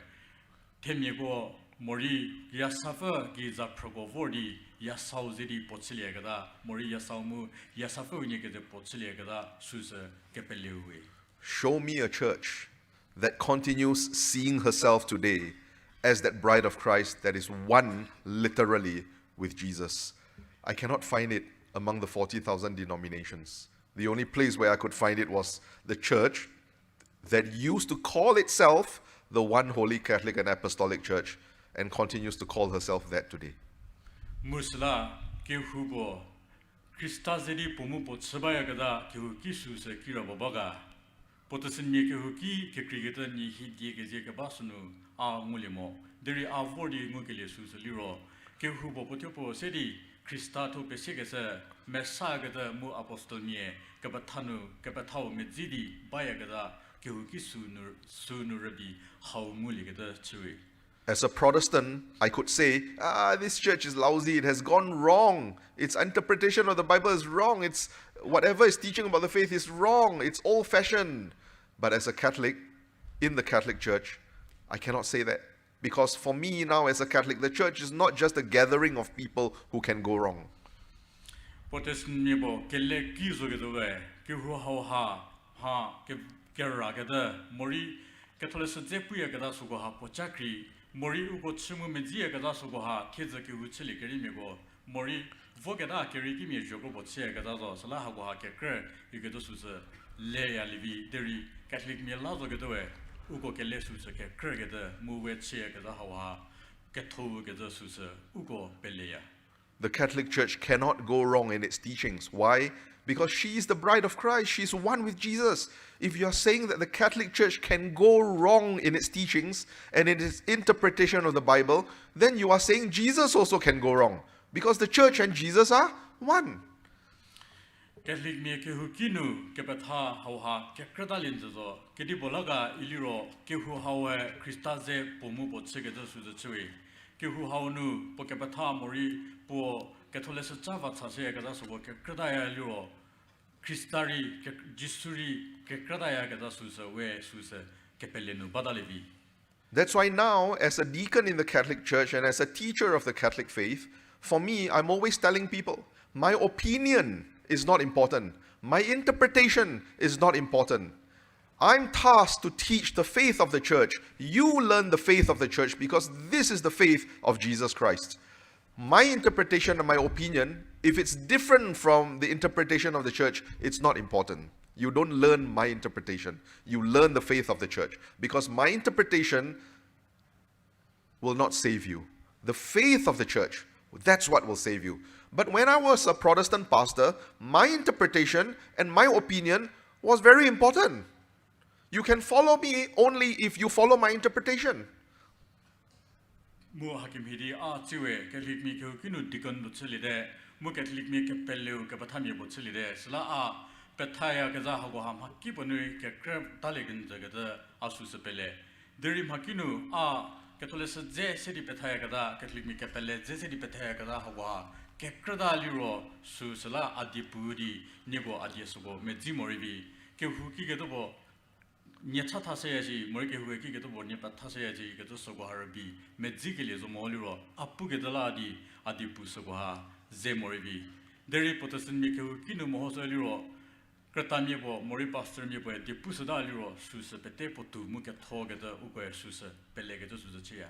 temie go mori yasafa ge za progo vordi yasauzidi pochilia kada mori yasaumu yasafa unyegede pochilia kada suzu kepelewe. Show me a church that continues seeing herself today as that bride of Christ that is one literally with Jesus. I cannot find it among the 40,000 denominations. The only place where I could find it was the church that used to call itself the one holy Catholic and Apostolic Church and continues to call herself that today. Musla Kehouu Krista zedi pomu po tsebaya kada Kehouu kisu se kira babaga Protestant me Kehouu ki kekrigeta ni hidie ke basunu a mulimo deri a vordi ngukele su se liro Kehouu bo potiopo sedi Krista to pesegese messaga da mu apostol mie kebatanu kebatau medzidi baya kada Kehouu kisu nu rabi how muligeda chui. As a Protestant, I could say, this church is lousy, it has gone wrong. Its interpretation of the Bible is wrong. It's whatever is teaching about the faith is wrong. It's old-fashioned. But as a Catholic, in the Catholic Church, I cannot say that. Because for me now as a Catholic, the church is not just a gathering of people who can go wrong. Protestant nibo kelle kizo gedowe Kehouu ha kera geda mori Catholic zepuya geda sugo ha pochakri Mori ugo chimu medzia gada sugo ha keza ke uchili keri mego mori vogeda keri kimi jogo botsia gada zo sala ha go ha ke kre igedo suza le ya livi deri Catholic mi la zo gedowe ugo ke le suza ke kre geda mu we chia gada ha Ketou gada suza ugo beleya. The Catholic Church cannot go wrong in its teachings. Why? Because she is the bride of Christ. She's one with Jesus. If you are saying that the Catholic Church can go wrong in its teachings and in its interpretation of the Bible, then you are saying Jesus also can go wrong. Because the church and Jesus are one. Catholic me Kehouu kinu kepatha hauha kekradalin zo kedi bolaga iliro Kehouu hawe Kristaze pomu botsegeda suza chui Kehouu haunu po kepatha mori po Catholic chava tsase gada sobo kekradaya liro Kristari jisuri kekradaya gada suza we suza kepelenu badalevi. That's why now, as a deacon in the Catholic Church and as a teacher of the Catholic faith, for me, I'm always telling people, my opinion is not important. My interpretation is not important. I'm tasked to teach the faith of the church. You learn the faith of the church because this is the faith of Jesus Christ. My interpretation and my opinion, if it's different from the interpretation of the church, it's not important. You don't learn my interpretation. You learn the faith of the church. Because my interpretation will not save you. The faith of the church, that's what will save you. But when I was a Protestant pastor, my interpretation and my opinion was very important. You can follow me only if you follow my interpretation. Mu hakim hidi a tiwe Catholic mi Kehouu kinu dikon botselide mu Catholic mi ke peleu ke pathami botselide sala a petaya gaza hago ham hakki bonu ke krab talegin jagada asu se pele deri makinu a Catholic je sedi petaya gada Catholic mi ke pele je sedi petaya gada hago ke krada liro su sala adipudi nigo adiesugo medzi moribi Kehouu ki gedo Nyecha tasayaji, Morike Hueki get over Nepa tasayaji, get a sogoharabi, Medzikili Zomoliro, Apu getala Adipu Sogoha, Zemoribi. Deri Protestant Miku Kinu Mohosaliro, Kratamibo, Mori Pastor Mibo, de Pusadaliro, Susa Petepotu, Mukatogeta, Ugue Susa, Pelegatus with the chair.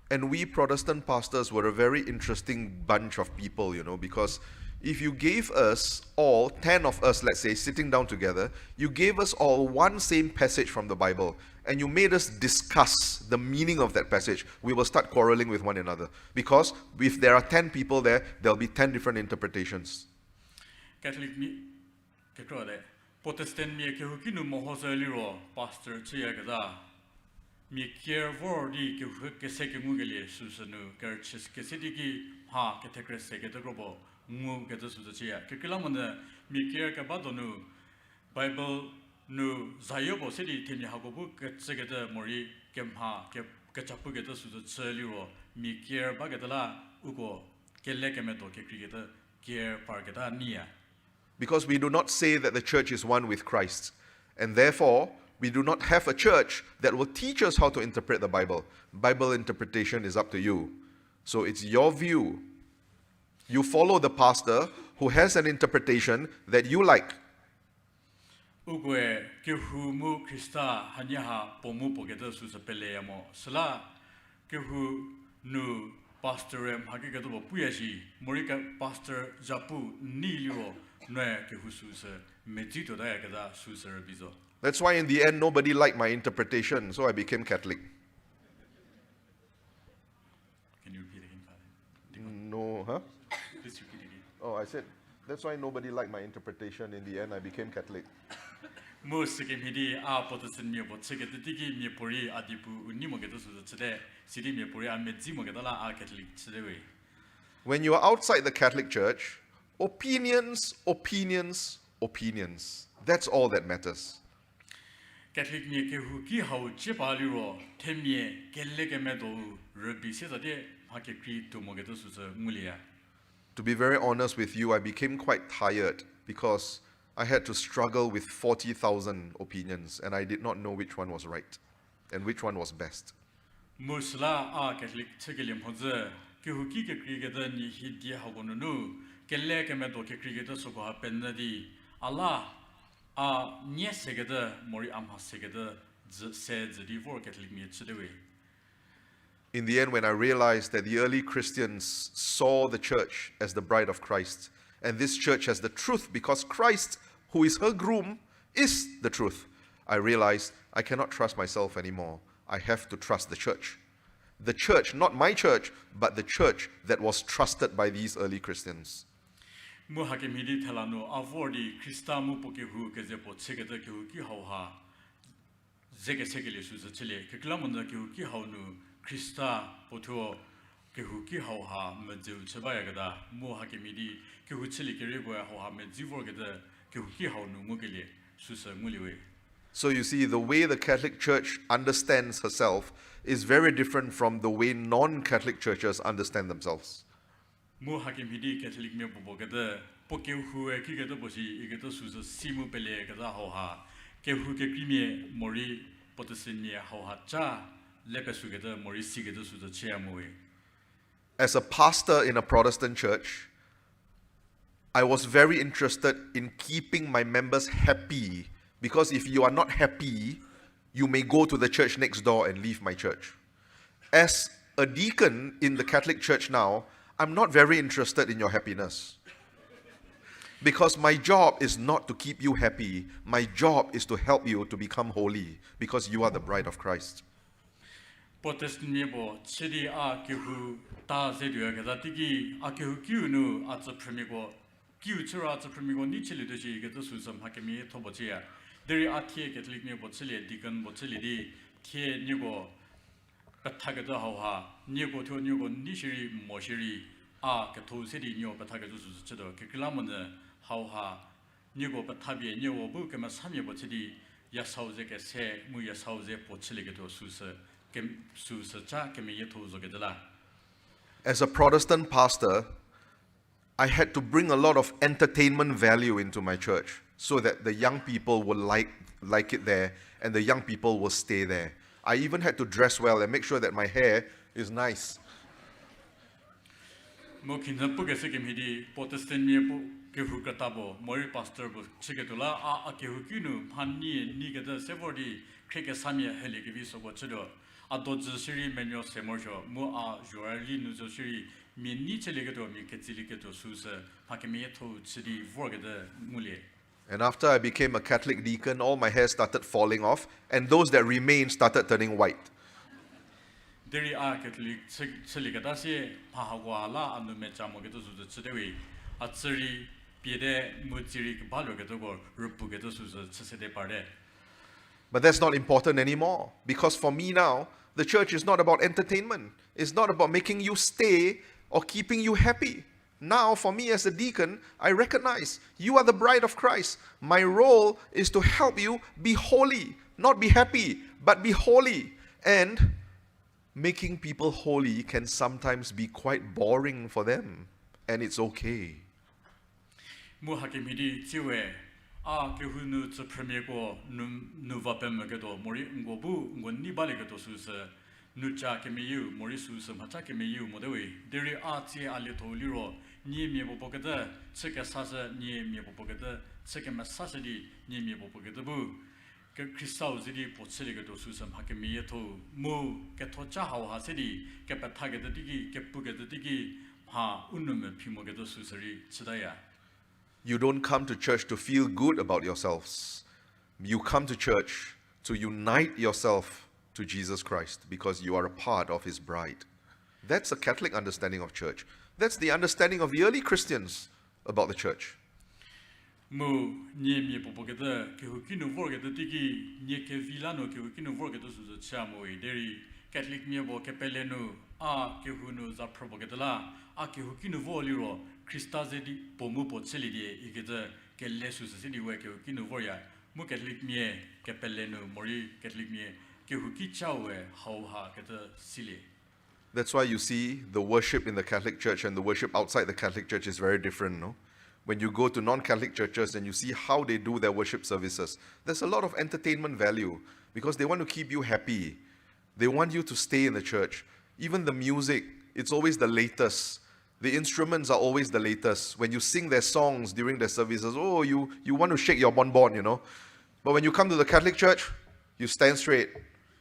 And we Protestant pastors were a very interesting bunch of people, because if you gave us all, 10 of us, let's say, sitting down together, you gave us all one same passage from the Bible, and you made us discuss the meaning of that passage, we will start quarreling with one another. Because if there are 10 people there, there'll be 10 different interpretations. Catholic me, Protestant me, Kehukinu Mohosaliro, Pastor Chüüzeyakezhako, me care for the Keseko Mugeli, Susanu, Kerchis, Kesidiki, Ha, Ketechist, Mu get us with the chair. Kikilamon, me care Kabadonu, Bible nu zayobo sedi temi hagobu ketsegede mori kemha kechapugede suzu cheliro mi care bagadala ugo kellekemeto kekrigede care pargeda nia. Because we do not say that the church is one with Christ. And therefore, we do not have a church that will teach us how to interpret the Bible. Bible interpretation is up to you. So it's your view. You follow the pastor who has an interpretation that you like. Ugue Kehouu mu Krista hanyaha pomu pogeda susapeleamo. Sala Kehouu nu pastor hagigedo puyashi morika pastor japu nilio noe Kehouu susa mejito dayakada susa bizo. That's why in the end nobody liked my interpretation, so I became Catholic. Can you repeat again, Father? No, huh? Please repeat again. Oh, I said, that's why nobody liked my interpretation. In the end, I became Catholic. Most hidi a Protestant me but check the digi me pori adipu unimogedo susa today, city me pori a medzimogedala a Catholic today. When you are outside the Catholic Church, opinions. That's all that matters. Catholic me Kehouu ki hau chepaliro temie kellekemedo rubi sesade hakekri to mogedo susa mulia. To be very honest with you, I became quite tired because I had to struggle with 40,000 opinions and I did not know which one was right and which one was best. Musla a Catholic chegelim hoze Kehouu ki kekrigeda ni hidi hagonunu kellekemedo kekrigeda soko hapenadi Allah a nyesegede mori amhasegede said the for Catholic me today. In the end, when I realized that the early Christians saw the church as the bride of Christ, and this church as the truth because Christ, who is her groom, is the truth, I realized I cannot trust myself anymore. I have to trust the church. The church, not my church, but the church that was trusted by these early Christians. Mu hakim hidi thalano avordi Krista mu pokehu kezepo chegede Kehouu ki hauha zege segele suza chile keklamunda Kehouu ki haunu Krista potho Kehouu ki hauha medzeu chebayagada mu hakim hidi Kehouu chile kerego hauha medzivorgede Kehouu ki haunu mugele susa muliwe. So you see, the way the Catholic Church understands herself is very different from the way non-Catholic churches understand themselves. Mu hakim hidi Catholic me bobogede pokehu ekigede bosi igede suza simu pele gada hauha Kehouu ke krimi mori potesinia hauha cha lepesugede mori sigede suza cheamoe. As a pastor in a Protestant church, I was very interested in keeping my members happy because if you are not happy, you may go to the church next door and leave my church. As a deacon in the Catholic Church now, I'm not very interested in your happiness. Because my job is not to keep you happy. My job is to help you to become holy because you are the bride of Christ. Protestant mebo chedi a Kehouu ta zedu gada tigi a Kehouu kiunu at the premigo kiu chura at the premigo ni chili doji gada susam hakemi tobochia. There are tie Catholic mebo chili deacon bochili di tie nigo Patagada hauha nigo to nigo nishiri moshiri a Ketou city nyo patagadu suchedo keklamone hauha nigo patabi nyo bukema samye bochidi yasauze ke se mu yasauze pochiligedo susa kem susa cha kemi yetozogedela. As a Protestant pastor, I had to bring a lot of entertainment value into my church so that the young people will like it there and the young people will stay there. I even had to dress well and make sure that my hair is nice. Mo kinza puge sekem hidi Protestant mebo Kehouu katabo mori pastor bo chigetola a Kehouu kinu panni nigeda sevordi kreke samye helegevi sobo chedo a dodze siri menyo semorjo mo a joali nuzo siri mi ni chelegedo mi ketziligedo susa hakemi to chidi vorgede mule. And after I became a Catholic deacon, all my hair started falling off, and those that remained started turning white. Deri a Catholic cheligada se pahawala anu mechamogedo suza chedewi a chiri piede mujiri balogedo go rupugedo suza chesede parde. But that's not important anymore, because for me now, the church is not about entertainment. It's not about making you stay or keeping you happy. Now, for me as a deacon, I recognize you are the bride of Christ. My role is to help you be holy, not be happy, but be holy. And making people holy can sometimes be quite boring for them, and it's okay. Kehouu the premier go nu vapem gedo mori ngobu ngoni bale gedo sus nucha kemiu mori sus macha kemiu modewi deri ACYA alito liro ni mi bopogada cheke sasa ni mi bopogada cheke masasa di ni mi bopogada bu ke kristau zidi potseli gedo sus hakemi to mu Kethocha hau hasedi ke pathage digi ke puge digi ha unnume pimo gedo susari chidaya. You don't come to church to feel good about yourselves. You come to church to unite yourself to Jesus Christ because you are a part of his bride. That's a Catholic understanding of church. That's the understanding of the early Christians about the church. Catholic miabo kepelenu a Kehouu za propaganda a Kehouu voliro Christa zedi pomu potselidi igede kelesu sidi we Kehouu voya mu Catholic mie kepelenu mori Catholic mie Kehouu chawe hauha kete sile. That's why you see the worship in the Catholic Church and the worship outside the Catholic Church is very different, no? When you go to non-Catholic churches and you see how they do their worship services, there's a lot of entertainment value because they want to keep you happy. They want you to stay in the church. Even the music, it's always the latest. The instruments are always the latest. When you sing their songs during their services, oh, you want to shake your bonbon, you know. But when you come to the Catholic Church, you stand straight.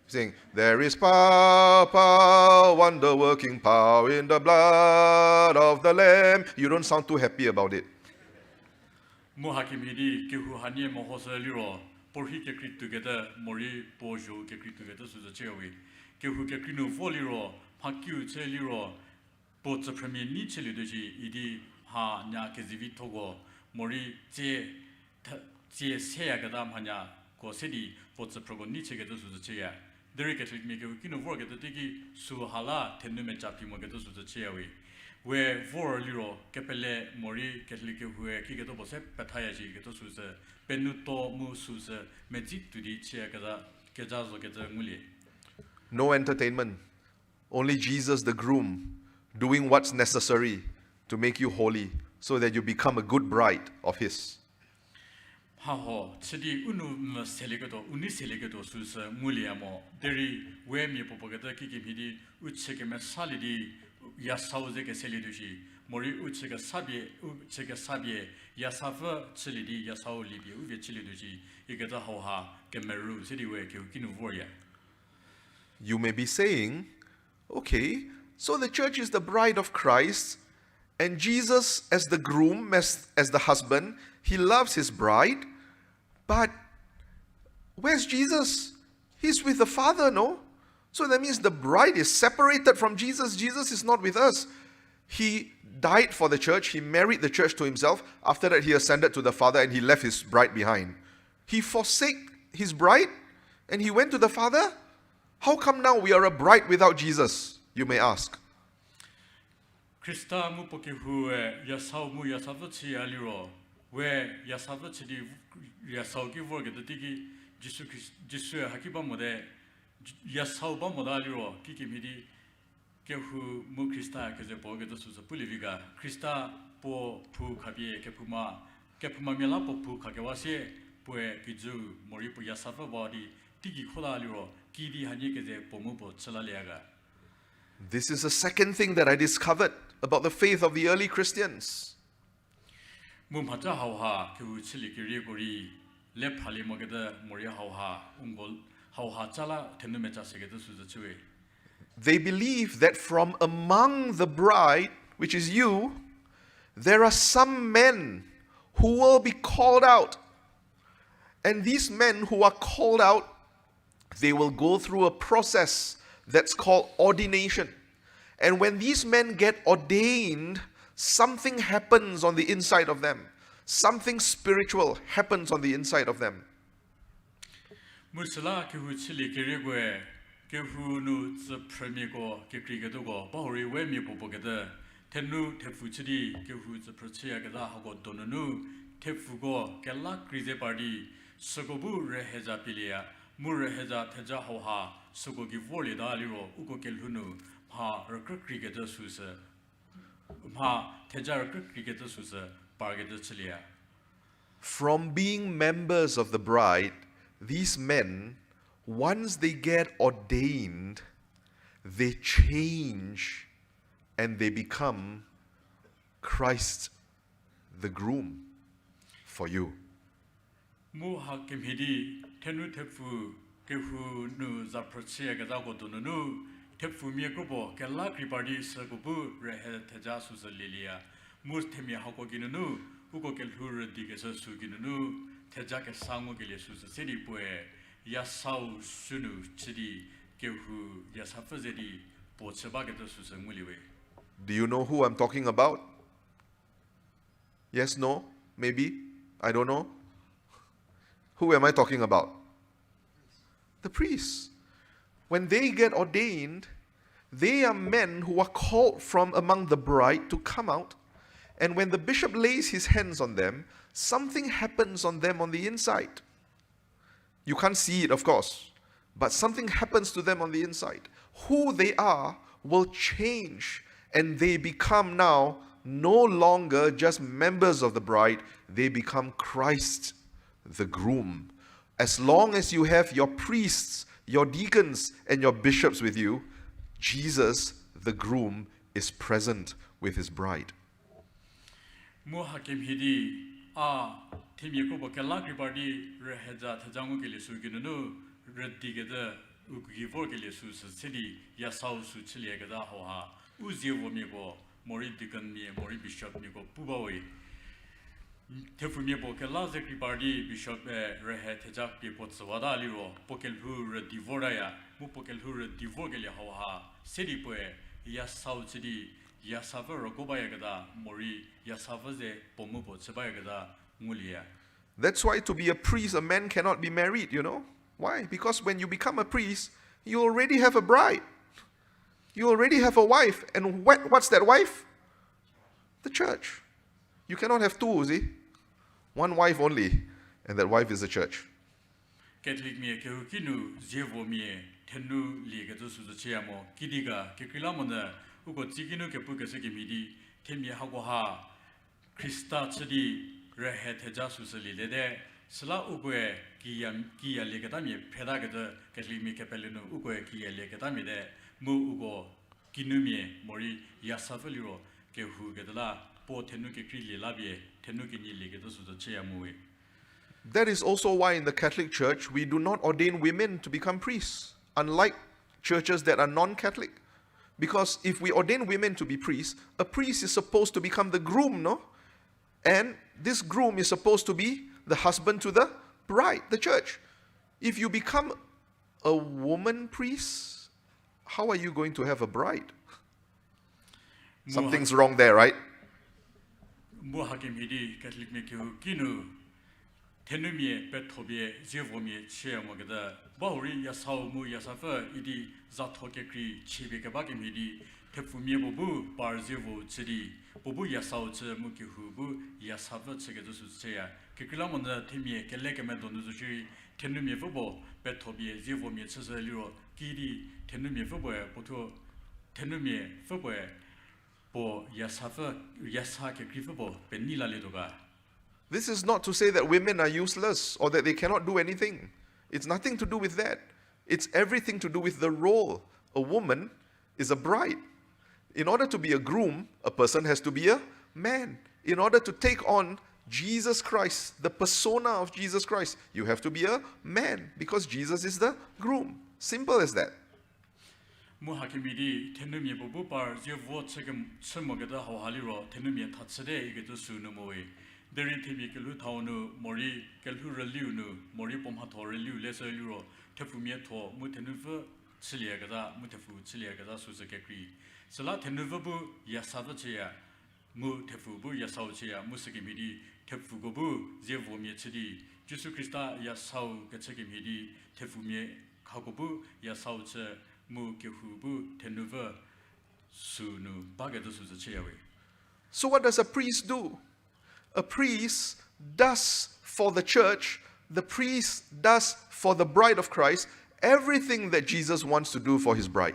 Saying, there is power, power, wonder-working power in the blood of the Lamb. You don't sound too happy about it. Porhi ke Krüta together, Mori Bojo ke Krüta together, so the Chewi. Kehouu ke Krüta voliro, Pakiu Cheliro, both the premier Nicheli doji, Idi Ha Nya Kezivi Togo, Mori Seyagadam Hanya, Kosedi, both the Progo Nichega to the chair. Derek at me Kehouu work at the Tigi, Suhala, Tenumechapi Mogato to the Chewi. Where for Liro, Kepele, Mori, Catholic who Kigatobo Patayaji, Getosus, Benuto Musus, Mejit to the CHRISTE. No entertainment. Only Jesus, the groom, doing what's necessary to make you holy so that you become a good bride of his. Haho, Sede Unu Selegato, Uniselegato Sus Muliamo, Deri, where me Popogata Kikimidi, Uchekema Salidi. Yasauze ke seliduji mori uchega sabie yasava chilidi yasau libi uve chiliduji igata hoha kemeru sidiwe ke kinuvoya. You may be saying, okay, so the church is the bride of Christ and Jesus as the groom, as the husband, he loves his bride, but where's Jesus? He's with the Father, no? So that means the bride is separated from Jesus. Jesus is not with us. He died for the church. He married the church to himself. After that, he ascended to the Father and he left his bride behind. He forsake his bride and he went to the Father. How come now we are a bride without Jesus? You may ask. Krista mu pokehu yasau mu yasavachi aliro where yasavachi di yasau ki vorge the tigi Jesu hakiba mode Yasau Bamodaliro, Kikimidi, Kehouu Mu Krista, Kezepo, the Susapuliviga, Krista, Po, Pu, Kabie, Kepuma, Kepuma Milapo, Pu, Kakawase, Pue, Kizu, Moripu Yasafa body, Tiki Kolaliro, Kidi Hanikeze, Pomupo, Chalaliaga. This is the second thing that I discovered about the faith of the early Christians. Mumpata Hauha, Kehouu Chilikiri, Lep Halimogada, Moria Hauha, Ungol. They believe that from among the bride, which is you, there are some men who will be called out. And these men who are called out, they will go through a process that's called ordination. And when these men get ordained, something happens on the inside of them. Something spiritual happens on the inside of them. Musala Kehouu chili Kirigwe, Kehouu no the premier go, Kekrigadogo, Bahori Wemi Popogada, Tenu Therhusoko Kehouu CHRISTE Donunu Therhugo Kelhoukhriezonuo party Sogobu Reheza Pilia Mureheza Tejahoha Sogogi Voli Daliro Ugo Kelhunu Ha Kehoukhriezonuo Ha Kehoukhriezonuo Pargeta Chilia. From being members of the bride, these men, once they get ordained, they change and they become Christ the groom for you. Mu hakim hidi tenu tefu kehu nu zaprochia gadago donunu tefu miekobo kelakri party sagubu rehe teja susalilia mus temia hakoginunu ugo kelhur digesa suginunu teja ke sangu gele susasedi poe yasau sunu chidi kehu yasafazedi pochebageta susanguliwe. Do you know who I'm talking about? Yes, no, maybe, I don't know. Who am I talking about? The priests. When they get ordained, they are men who are called from among the bride to come out. And when the bishop lays his hands on them, something happens on them on the inside. You can't see it, of course, but something happens to them on the inside. Who they are will change, and they become now no longer just members of the bride, they become Christ the groom. As long as you have your priests, your deacons, and your bishops with you, Jesus the groom is present with his bride. Muhakim hidi timyeko kelakri party reheja tajangu kele suginunu redigeda ukivor kele susedi yasau su chiliegada hoha uzievo migo mori dikan mi mori bishop migo pubawi tefu migo kelazekri party bishop rehe tajak pi potswada liro pokelhu redivoraya mu pokelhu redivorgele hoha sedi poe yasau chidi yasava gada mori yasavaze pomupo chebayagada mulia. That's why to be a priest, a man cannot be married, you know. Why? Because when you become a priest, you already have a bride. You already have a wife. And what's that wife? The church. You cannot have two, see? One wife only, and that wife is the church. Catholic me kehukinu zevo me tenu ligato suzachiamo kidiga kekilamona ugo ziginu kepuca segimidi temye hagoha Krista chidi rehe teja susalide sla ugue kia legatami pedagada Catholic me capellino ugue kia legatami de mu ugo kinumie mori yasafeliro kehu gedala po tenu ke krili labie tenu ke ni legato suzachiamo. That is also why in the Catholic Church we do not ordain women to become priests, unlike churches that are non-Catholic. Because if we ordain women to be priests, a priest is supposed to become the groom, no? And this groom is supposed to be the husband to the bride, the church. If you become a woman priest, how are you going to have a bride? Something's wrong there, right? Tenumie petobie zevomie cheamogada bauri yasau mu yasafa idi zatokekri chibekabaki midi tefumie bobu bar zevo chidi bobu yasau che mukihubu yasafa chegedusu cheya kekilamona temie kelekeme donuzuji tenumie fobo petobie zevomie cheseliro kidi tenumie fobo poto tenumie fobo bo yasafa yasake krifobo benila ledoga. This is not to say that women are useless or that they cannot do anything. It's nothing to do with that. It's everything to do with the role. A woman is a bride. In order to be a groom, a person has to be a man. In order to take on Jesus Christ, the persona of Jesus Christ, you have to be a man because Jesus is the groom. Simple as that. Muhakimidi tenumi bobu par zevo chegem chemogada hawhaliro tenumi tatsede igetu sunumoe. Derin temi kelu taunu mori kelhu reliunu mori pomhato reliu lesser luro tefumieto mutenuva chiliagada mutefu chiliagada susakekri sala tenuvabu yasavachia mu tefubu yasauchia musikimidi tefugobu zevomie chidi Jesu Christa yasau gachekimidi tefumie kagobu yasauche mu kehubu tenuva sunu baga de su ze yawe. So what does a priest do? A priest does for the church, the priest does for the bride of Christ, everything that Jesus wants to do for his bride.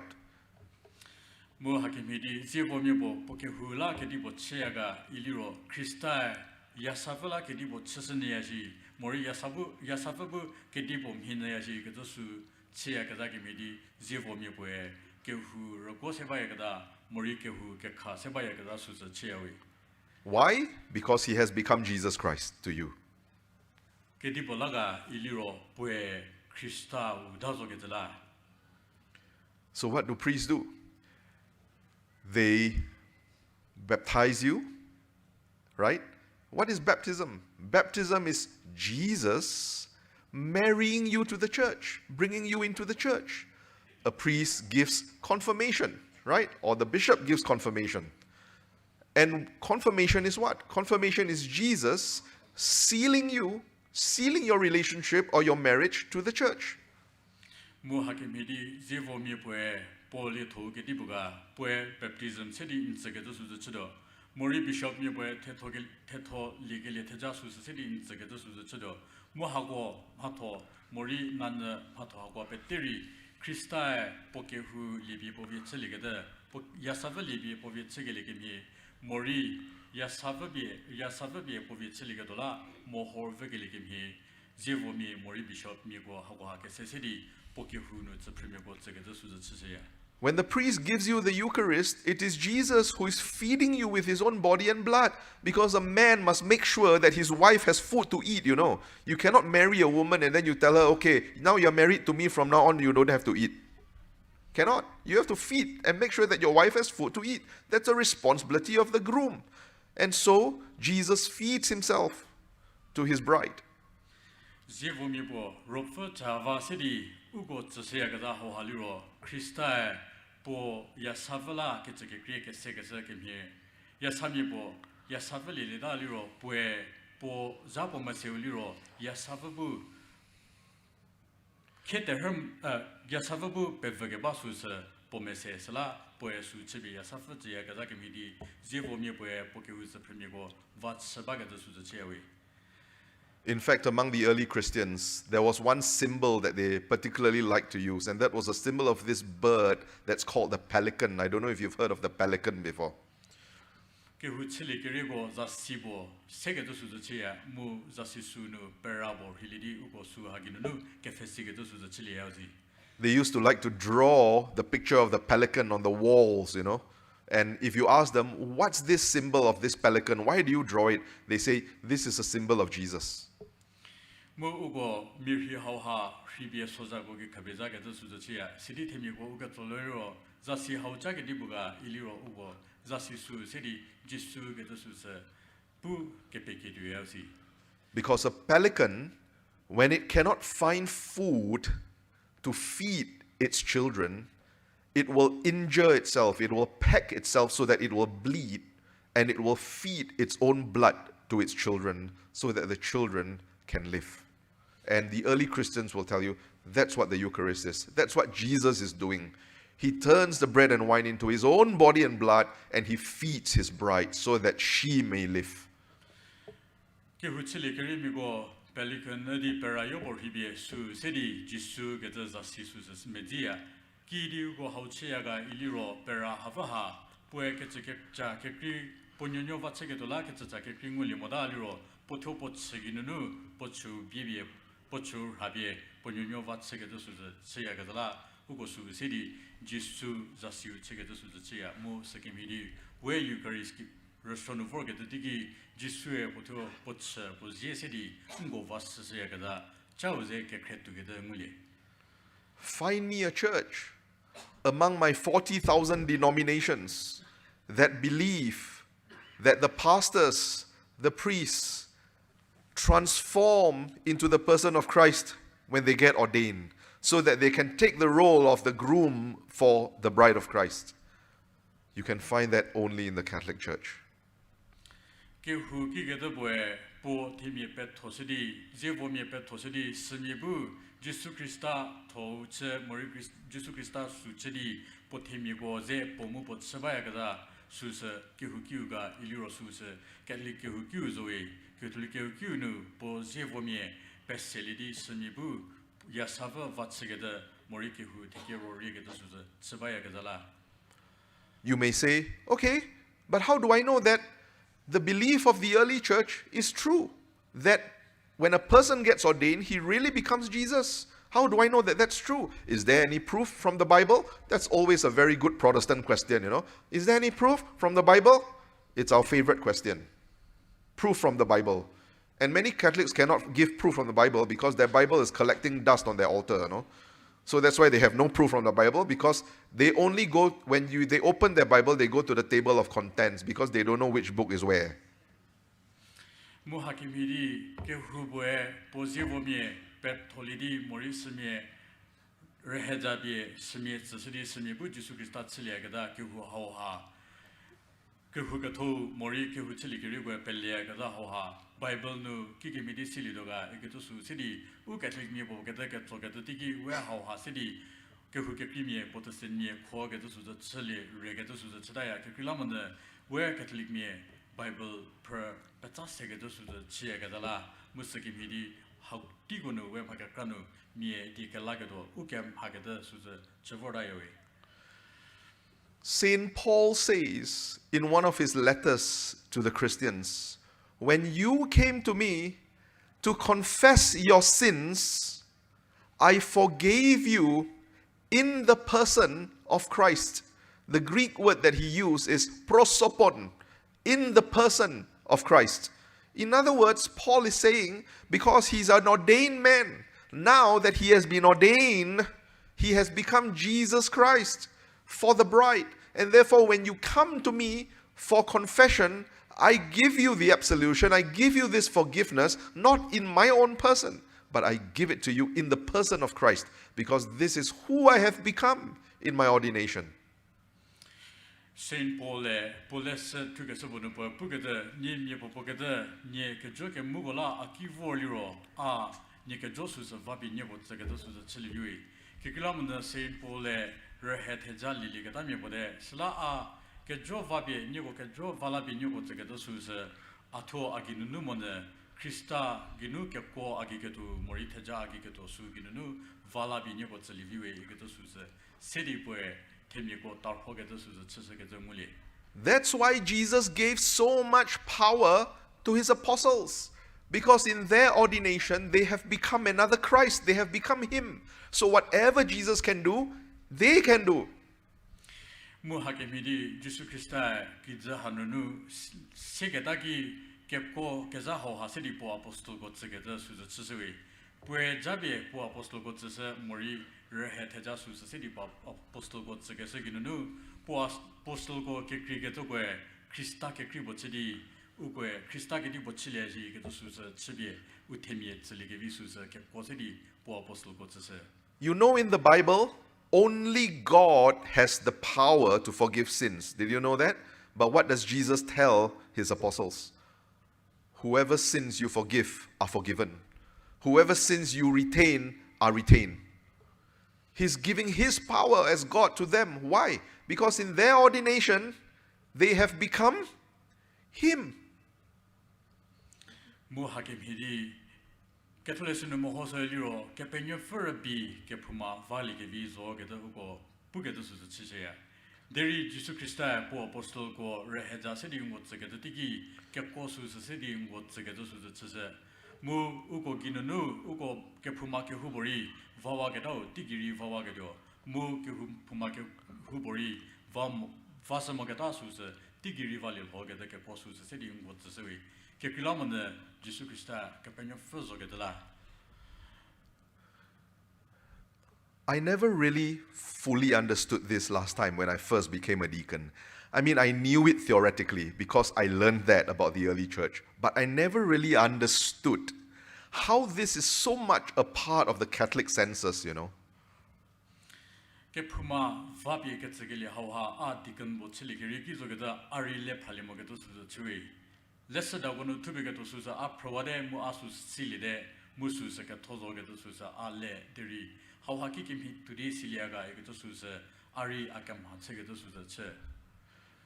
Mo hakimidi zebo mibo poke hula ke dibo cheaga iliro Krista yasavala ke dibo chesneyaji mori yasabu ke dibo mhinayaji ke dosu cheaga zakimidi zebo mibo e kehu rogo sebaya kada mori kehu ke kha sebaya kada su ze cheawe. Why? Because he has become Jesus Christ to you. Ke dibo laga iliro poe Krista udazo ke dela. So what do priests do? They baptize you, right? What is baptism? Baptism is Jesus marrying you to the church, bringing you into the church. A priest gives confirmation, right? Or the bishop gives confirmation. And confirmation is what? Confirmation is Jesus sealing you, sealing your relationship or your marriage to the church. Poli to get dibuga, poe baptism city in Sekhose Chido, Mori Bishop Miboe, Teto legally Tejasus city in Sekhose Chido, Mohago, Hato, Mori Nana Hato Peteri, Krista, Pokehu, Libi Poviet Seligada, Yasava Libi Poviet Segeligami, Mori, Yasavi Poviet Seligadola, Mohor Vegeligami, Zevomi, Mori Bishop Migo, Hawaka City, Pokehu, no Supreme Court Sekhose Chiseya. When the priest gives you the Eucharist, it is Jesus who is feeding you with his own body and blood, because a man must make sure that his wife has food to eat, you know. You cannot marry a woman and then you tell her, okay, now you're married to me, from now on you don't have to eat. Cannot. You have to feed and make sure that your wife has food to eat. That's a responsibility of the groom. And so, Jesus feeds himself to his bride. Po yasavala ke ke Sekhose ke mie yasami po yasavali le daliro po zapo maseuliro yasavabu ke term yasavabu bevege basus po mesesla po su chibi yasafati ya kaza ke midi zevo mie po ke us premier go vat sabaga de su chewe. In fact, among the early Christians, there was one symbol that they particularly liked to use, and that was a symbol of this bird that's called the pelican. I don't know if you've heard of the pelican before. They used to like to draw the picture of the pelican on the walls, you know. And if you ask them, what's this symbol of this pelican? Why do you draw it? They say, this is a symbol of Jesus. Because a pelican, when it cannot find food to feed its children, it will injure itself, it will peck itself so that it will bleed, and it will feed its own blood to its children so that the children can live. And the early Christians will tell you, that's what the Eucharist is. That's what Jesus is doing. He turns the bread and wine into his own body and blood, and he feeds his bride so that she may live. Kiri go haucheaga iliro pera havaha poe kecha kekri ponyo vatsegedola kecha kekri nguli modaliro potho potseginunu pochu bibi pochu habie ponyo vatsegedosu cheyagadala ugosu sedi jisu zasiu chegedosu cheya mo sekimidi where Eucharist restaurant forget digi jisu potho poch pozie sedi ngo vas cheyagada chauze kekret together nguli. Find me a church among my 40,000 denominations that believe that the pastors, the priests, transform into the person of Christ when they get ordained, so that they can take the role of the groom for the bride of Christ. You can find that only in the Catholic Church. Jesu Christa to che mori Jesu Christa su chedi potemigo ze pomu pot sabaya kada susa Kehoukhriezonuo iliro susa Catholic Kehoukhriezonuo Catholic Kehoukhriezonuo po zevomie pesselidi semibu yasava vatsegada mori Kehouu tekero rigada susa sabaya kada. You may say, okay, but how do I know that the belief of the early church is true? That when a person gets ordained, he really becomes Jesus? How do I know that that's true? Is there any proof from the Bible? That's always a very good Protestant question, you know. Is there any proof from the Bible? It's our favorite question. Proof from the Bible. And many Catholics cannot give proof from the Bible because their Bible is collecting dust on their altar, you know. So that's why they have no proof from the Bible, because they only go, they open their Bible, they go to the table of contents because they don't know which book is where. Muhakimidi Kehouu pozevomie petolidi morismie rehejabi smie tsidi smie bu Jesu Christa tsiliagada Kehouu hoha Kehouu gato mori Kehouu tsiligirigo peliagada hoha Bible nu kikimidi silidoga egeto su sidi u Catholic mi bo gada gatso gada tigi we hoha sidi Kehouu kekrimie potesmie kho gada su tsili regada su tsidaya kekilamone we Catholic mi Bible per petasegado su chiagadala musikimidi how tigono we magakano mie dikelagado ukem hagada su chevodayoe. Saint Paul says in one of his letters to the Christians, when you came to me to confess your sins, I forgave you in the person of Christ. The Greek word that he used is prosopon, in the person of Christ. In other words, Paul is saying, because he's an ordained man, now that he has been ordained, he has become Jesus Christ for the bride. And therefore, when you come to me for confession, I give you the absolution, I give you this forgiveness, not in my own person, but I give it to you in the person of Christ, because this is who I have become in my ordination. Saint Paul Paules tugesobono po pugada ni popogada ni kejoke mugola akivoliro a ni kejosu sa vabi ni bot sagada su chiliui kikilamna Saint Paul rehet hejali ligada mi bode sla a kejo vabi ni go kejo valabi ni bot sagada su ato aginunu mona Krista ginu kepko agigetu moriteja agigetu su ginunu valabi ni bot chiliui getu su Sede po That's why Jesus gave so much power to his apostles, because in their ordination they have become another Christ, they have become him. So whatever Jesus can do, they can do. Muhakimidi Jesu Christa kizahanunu segetagi kepko kezaho hasidi po apostol gotsegeda suza tsui pue jabe po apostol gotsese mori reheteja suza sidi po apostol gotsegese ginunu po apostol go kekrigeto go Krista kekri botsidi ugo Krista gedi botsileji geto suza tsibie utemie tsilige visuza kepko sidi po apostol gotsese. You know, in the Bible, only God has the power to forgive sins. Did you know that? But what does Jesus tell his apostles? Whoever sins you forgive are forgiven. Whoever sins you retain are retained. He's giving his power as God to them. Why? Because in their ordination, they have become him. Kephlesu no mohoso eliro kepenyo furabi kepuma vali ke vizo ke ugo bugedo su chiseya deri Jesu Christa po apostol ko reheja sedi ngot segede tigi kepko su sedi ngot segede su chise mu ugo ginunu ugo kepuma ke hubori vawa ke do tigiri vawa ke do mu ke puma ke hubori vam fasamo ke ta su tigiri vali ho ke ke po su sedi ngot chisewe ke kilamone Jesu Christa kepenyo fuzo ke la. I never really fully understood this last time when I first became a deacon. I mean, I knew it theoretically because I learned that about the early church, but I never really understood how this is so much a part of the Catholic census, you know. Kepuma vabi ketsegeli hauha a deacon botsili kiriki zogeda ari le phalimo geto suzo chui. Lessa da gonu tubigeto suza a provade mu asus silide musu se ke tozo geto suza a le deri hauha ki kimi tudi siliaga egeto suza ari akam hatse ke to suze che.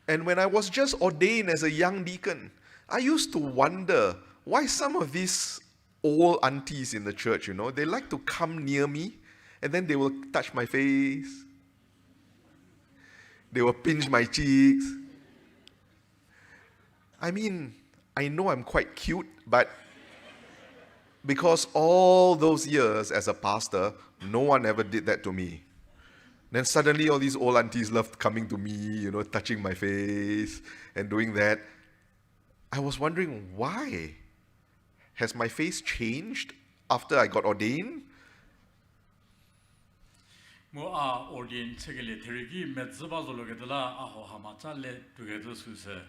And when I was just ordained as a young deacon, I used to wonder why some of these old aunties in the church, they like to come near me and then they will touch my face. They will pinch my cheeks. I mean, I know I'm quite cute, but because all those years as a pastor, no one ever did that to me. Then suddenly all these old aunties loved coming to me, touching my face and doing that. I was wondering, why? Has my face changed after I got ordained? Mo ordain chegele therigi mezba zologedala aho hamacha le together suse.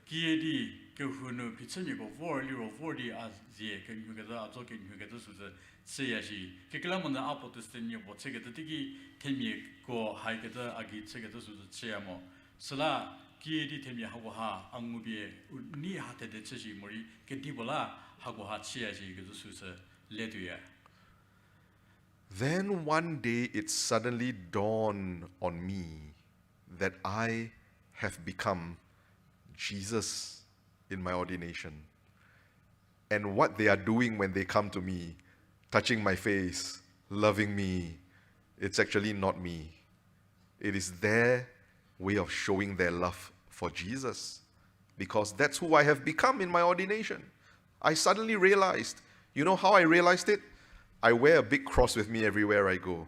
Kiedi Kehouu no pichemi go vorli az je ken hugeda azo ken hugeda suse. Seyashi kekelamona apotesteni bo chegede tigi temi go haigeda agi chegede suse cheamo. Sala kiedi temi hago ha angmubie ni hatede cheshi mori kedibola hago ha cheyashi gedo suse leduya. Then one day it suddenly dawned on me that I have become Jesus in my ordination. And what they are doing when they come to me, touching my face, loving me, it's actually not me. It is their way of showing their love for Jesus, because that's who I have become in my ordination. I suddenly realized, you know how I realized it? I wear a big cross with me everywhere I go.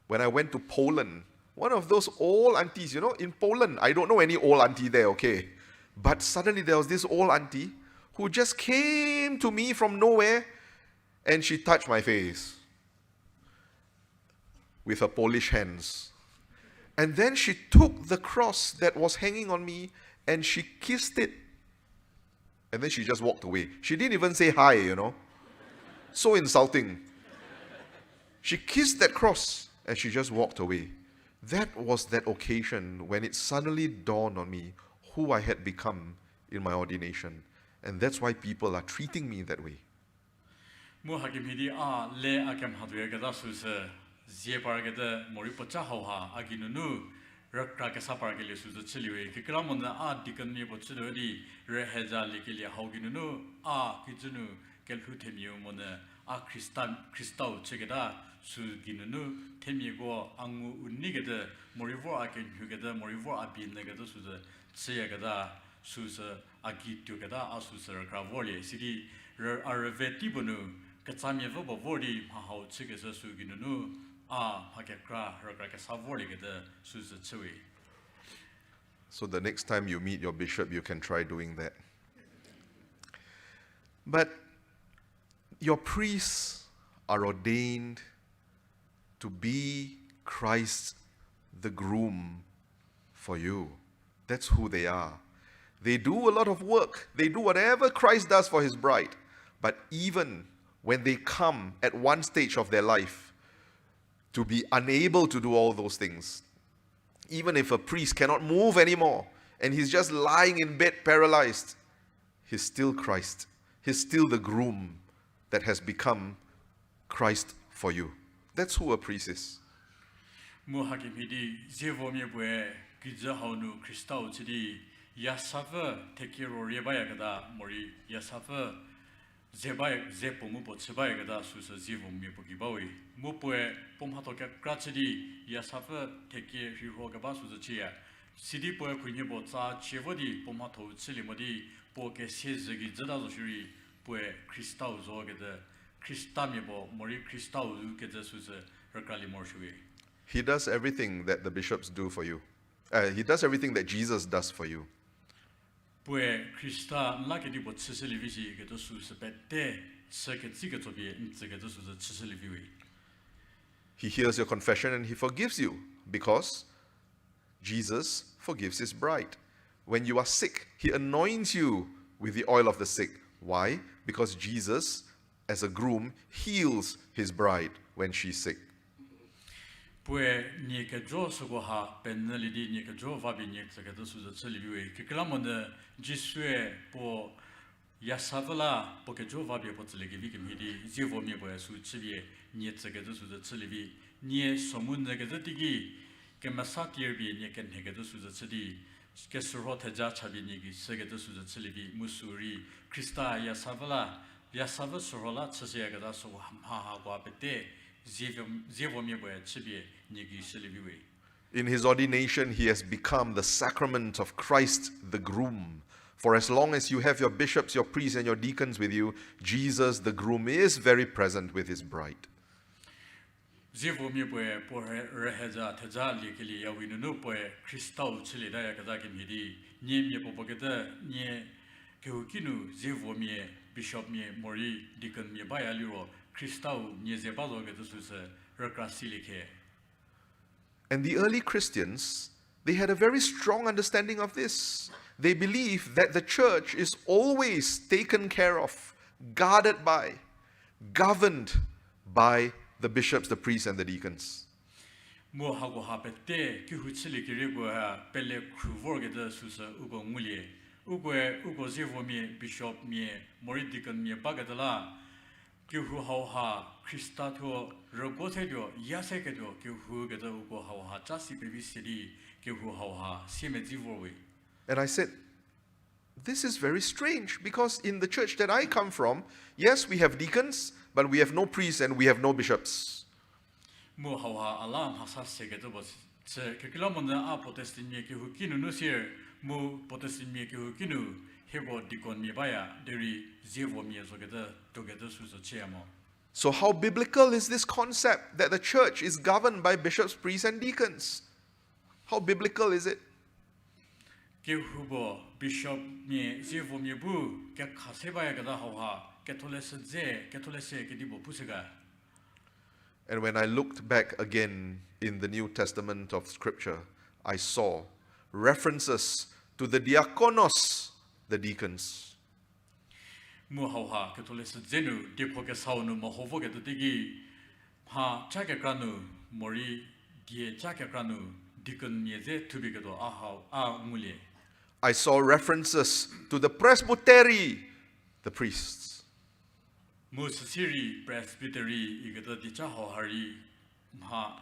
When I went to Poland, one of those old aunties, in Poland, I don't know any old auntie there, okay? But suddenly there was this old auntie who just came to me from nowhere and she touched my face with her Polish hands. And then she took the cross that was hanging on me and she kissed it. And then she just walked away. She didn't even say hi, So insulting. She kissed that cross and she just walked away. That was that occasion when it suddenly dawned on me who I had become in my ordination. And that's why people are treating me that way. Muhakimidi le akam hadwe gada suse ziepargede moripocha hoha aginunu rakra kasapargele suse chiliwe kikramona dikanni bochidodi reheja likili hauginunu kijunu kelhu temiu mona Kristau chegeda suginunu temigo angu unigede morivo aken hugeda morivo abin negeda suse chegeda suse agitugeda asusera gravoli sidi arveti bunu katsami vobo vodi mahau chegesa suginunu hakekra rakra savoli geda suse chewe. So the next time you meet your bishop, you can try doing that. But your priests are ordained to be Christ the groom for you. That's who they are. They do a lot of work. They do whatever Christ does for his bride. But even when they come at one stage of their life to be unable to do all those things, even if a priest cannot move anymore and he's just lying in bed paralyzed, he's still Christ. He's still the groom that has become Christ for you. That's who a priest is. Muhakimidi zevomyebwe gizahaunu Kristau chidi yasafa tekiro rebayagada mori yasafa zepomu bochebayagada susa zevomyebugibawi mupwe pomhatoka krachidi yasafa teke hirogaba susa chia sidi poe kunyebo tsa chevodi pomhato chilimodi poke sezegi zadazo shiri poe Kristau zogede Kristamyebo mori Kristau ukede susa rakali morshuwi. He does everything that the bishops do for you. He does everything that Jesus does for you. He hears your confession and he forgives you because Jesus forgives his bride. When you are sick, he anoints you with the oil of the sick. Why? Because Jesus, as a groom, heals his bride when she's sick. Pue Diekepuu sogoha penalidi Diekepuu vabi Diekepuu suza cheliwe kiklamone jisue po yasavala Diekepuu vabi po chelegi vikimhidi zivomi po yasu chivie Diekepuu suza cheliwi nie somun Diekepuu Kemasatirbi Nikan Hegedo Suzachidi, Kesurota Chabinigi, Segedo Suzachilibi, Musuri, Krista Yasavala, Yasava Sorola, Chüüzeyakezhako, Haha Guapete, Zivomibwe, Chibi, Nigi Silibi. In his ordination, he has become the sacrament of Christ the groom. For as long as you have your bishops, your priests, and your deacons with you, Jesus the groom is very present with his bride. Zivomibwe, Reheja, Taja, Likili, Yawinupwe, Christau, Chili, Diekepuu, Nye Popogeta, Nye Kehoukinu, Zivomie, Bishop Mie, Mori, Deacon Mie Bayaliro, Christau, Nye Zebazo, Getusus, Rekrasilike. And the early Christians, they had a very strong understanding of this. They believe that the church is always taken care of, guarded by, governed by the bishops, the priests, and the deacons. And I said, this is very strange, because in the church that I come from, yes, we have deacons, but we have no priests and we have no bishops. So how biblical is this concept that the church is governed by bishops, priests, and deacons? How biblical is it? Kehouu Bishop me Zivo me bu Kekasebaya Hauha Ketolese Kedibo Pusega. And when I looked back again in the New Testament of Scripture, I saw references to the diakonos, the deacons. Muhauha Ketolese Zenu, Dipokesauno, Mahovo Ketodigi, Ha Chakakranu, Mori, Die Chakakranu, Deacon Mieze, Tubigado, Ahel, Muli. I saw references to the presbytery, the priests. Musiri presbytery, Igata Dichaho Hari, Ha,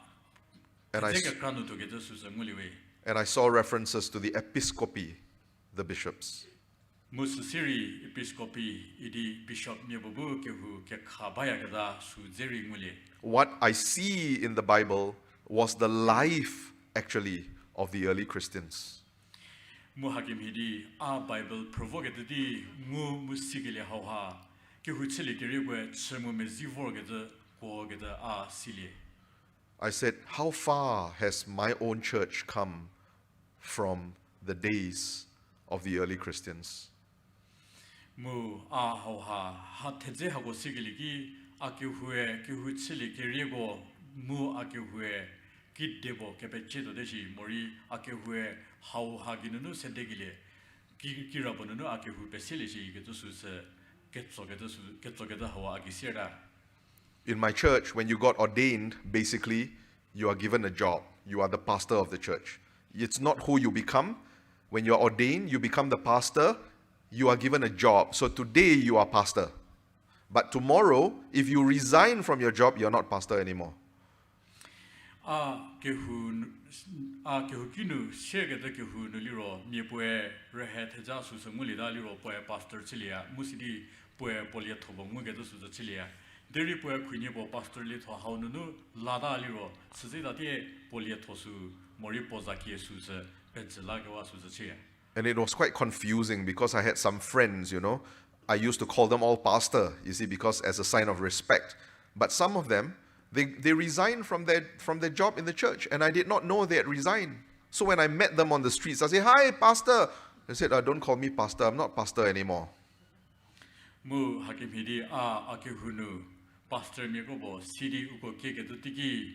And I saw references to the episcopi, the bishops. Musiri episcopi, Idi Bishop Miabubu, Kehu, Kekhabaya Gada, Suzeri Muli. What I see in the Bible was the life, actually, of the early Christians. Muhakim Hidi, our Bible provoked the Mu Musigili Hauha, Kehuchili Kiriwe, Chemu Mezivorgada, Gorgada, Ah Sili. I said, how far has my own church come from the days of the early Christians? Mu Ah Hauha, Hatezehago Sigiligi, Akihue, Kehuchili Kirigo, Mu Akihue. Kidebo Kepecheto Deshi Mori Akehue How Haginu Sendegile Kirabono Akehu Pesilishi Getusus Ketogeta Hoa Agisera. In my church, when you got ordained, basically, you are given a job. You are the pastor of the church. It's not who you become. When you're ordained, you become the pastor. You are given a job. So today, you are pastor. But tomorrow, if you resign from your job, you're not pastor anymore. Kehunu, Shega the Kehouu Liro, Niepue, Rehet Jasus, Mulida Liro, Poe Pastor Chilia, Musidi, Poe Poliatobo, Mugetus the Chilia, Deripue Quinibo Pastor Lito Haunu, Lada Liro, Sizida de Poliatosu, Moripozaki Susa, Pensilagawa Susa. And it was quite confusing because I had some friends, I used to call them all pastor, you see, because as a sign of respect. But some of them, they resigned from their job in the church, and I did not know they had resigned. So when I met them on the streets, I said, "Hi, pastor." They said, "Don't call me pastor. I'm not pastor anymore." Mu hakim hidi akehunu pastor migobo sidi ugo kegetutiki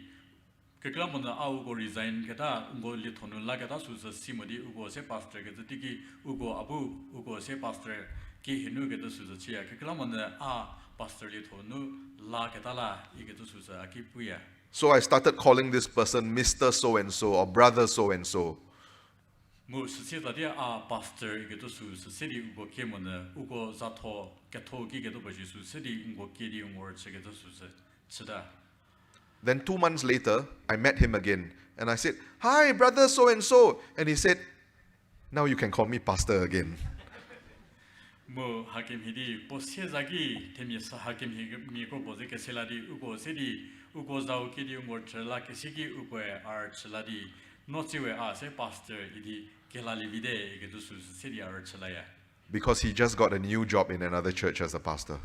keklamona ugo resign keta ugo litonu lagata susa simodi ugo se pastor getutiki ugo abu ugo se pastor ki hinu getu susa chia keklamona pastor litonu la ketala igetu susa akipuya. So I started calling this person Mr. So-and-so or Brother So-and-so. Mu sisi dia pastor igetu susa sidi ugo kemona ugo zato Kethodie getu baji su sidi ugo kedi umor chegetu susa chida. Then 2 months later, I met him again. And I said, "Hi, brother so-and-so." And he said, "Now you can call me pastor again." 뭐 하kim 히디 보세자기 테미스 하kim 히미고 보제케 셀라디 우고 세디 우고 자우키디 웅고 첼라케 시기 우고에 아르첼라디 노치웨 아세 파스터 히디 겔라리비데 이게 두수 세디 아르첼라야. Because he just got a new job in another church as a pastor.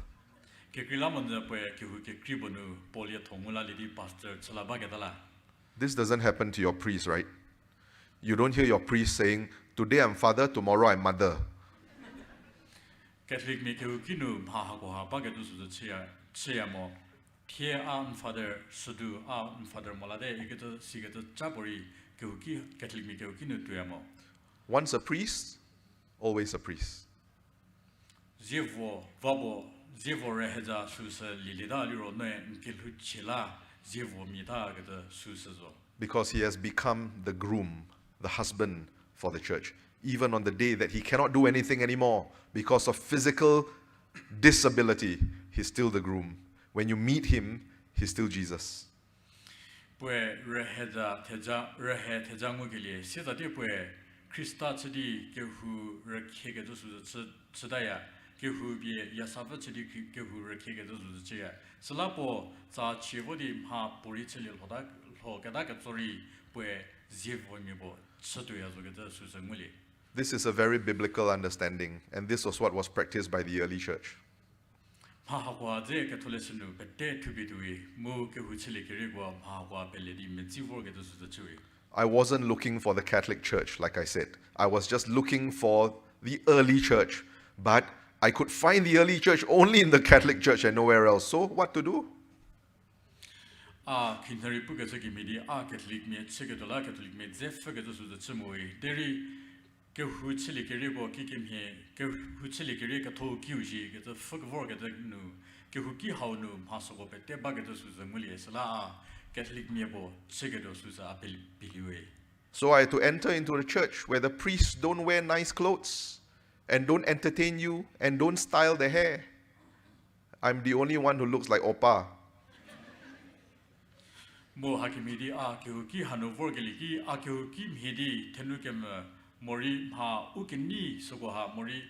케클라몬데 포에 키후케 크리보누 폴리아 통물라리디 파스터 첼라바게달라. This doesn't happen to your priest, right? You don't hear your priest saying, "Today I'm father, tomorrow I'm mother." Catholic me kinu hahago ha bagedu su chia mo pie an father sudu an father molade igeto sigeto chabori kuki Catholic me kinu tuamo. Once a priest, always a priest. Jevo vabo jevo reheza susa lilida liro ne nkelu chila jevo mita gedo susazo. Because he has become the groom, the husband for the church. Even on the day that he cannot do anything anymore because of physical disability, he's still the groom. When you meet him, he's still Jesus. Pue reheza teja ngogili sida de pue Krista chidi Kehouu rekege do su chidaya Kehouu bi yasava chidi Kehouu rekege do su chia slapo za chivodi ha puri chili hoda ho kada ka tsori pue jevo mibo chdoya zo geda su sangmuli. This is a very biblical understanding, and this was what was practiced by the early church. I wasn't looking for the Catholic Church, like I said. I was just looking for the early church. But I could find the early church only in the Catholic Church and nowhere else. So what to do? Kehouu chili kiribo kikimhe Kehouu chili kiri kato kiuji get the fuck work at the nu Kehouu Kehouu nu pasoko pete bageto suza mulie sala Catholic miebo chigedo suza biliwe. So I had to enter into a church where the priests don't wear nice clothes and don't entertain you and don't style their hair. I'm the only one who looks like Opa. Mo hakimidi Kehouu Kehouu vorgeliki Kehouu kimhidi tenukem Mori ha ukini sogo ha mori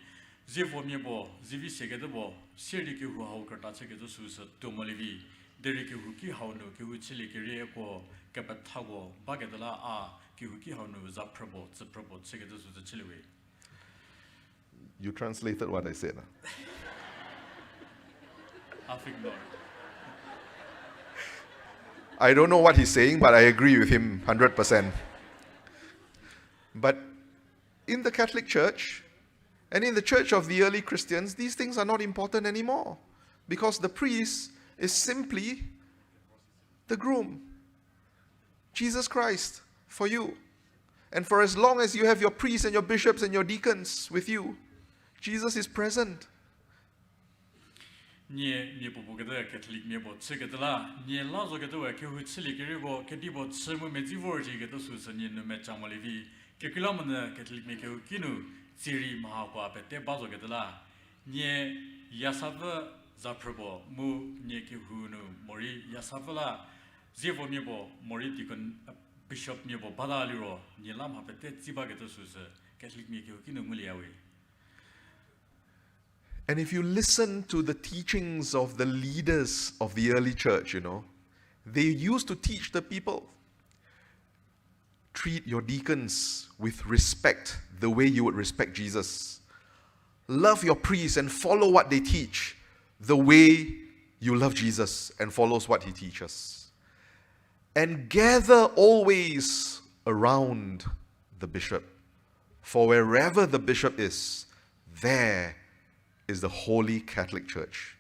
zevo miebo zivi segedebo seri Kehouu ha ukata chegedo susa tomolivi deri Kehouu Kehouu no Kehouu chili kiri ko kapatago bagedala Kehouu Kehouu no zaprabo chegedo susa chiliwe. You translated what I said. I think not. I don't know what he's saying, but I agree with him 100%. But in the Catholic Church and in the church of the early Christians, these things are not important anymore because the priest is simply the groom. Jesus Christ for you. And for as long as you have your priests and your bishops and your deacons with you, Jesus is present. Ni popo gada Catholic miebo chegedala ni lazo gada Kehouu chili kiribo kedibo chemu mejivorji gada susa ni no mechamolivi Kekilamana Catholic me Kehouu kinu ziri mahakwa pete bazo gedala nye yasava zaprabo mu nye Kehouu no mori yasavala zevo miebo mori dikon bishop miebo badaliro nye lam hapete ziba geda susa Catholic me Kehouu kinu muliawe. And if you listen to the teachings of the leaders of the early church, they used to teach the people, treat your deacons with respect, the way you would respect Jesus. Love your priests and follow what they teach, the way you love Jesus and follows what he teaches. And gather always around the bishop. For wherever the bishop is, there is the Holy Catholic Church.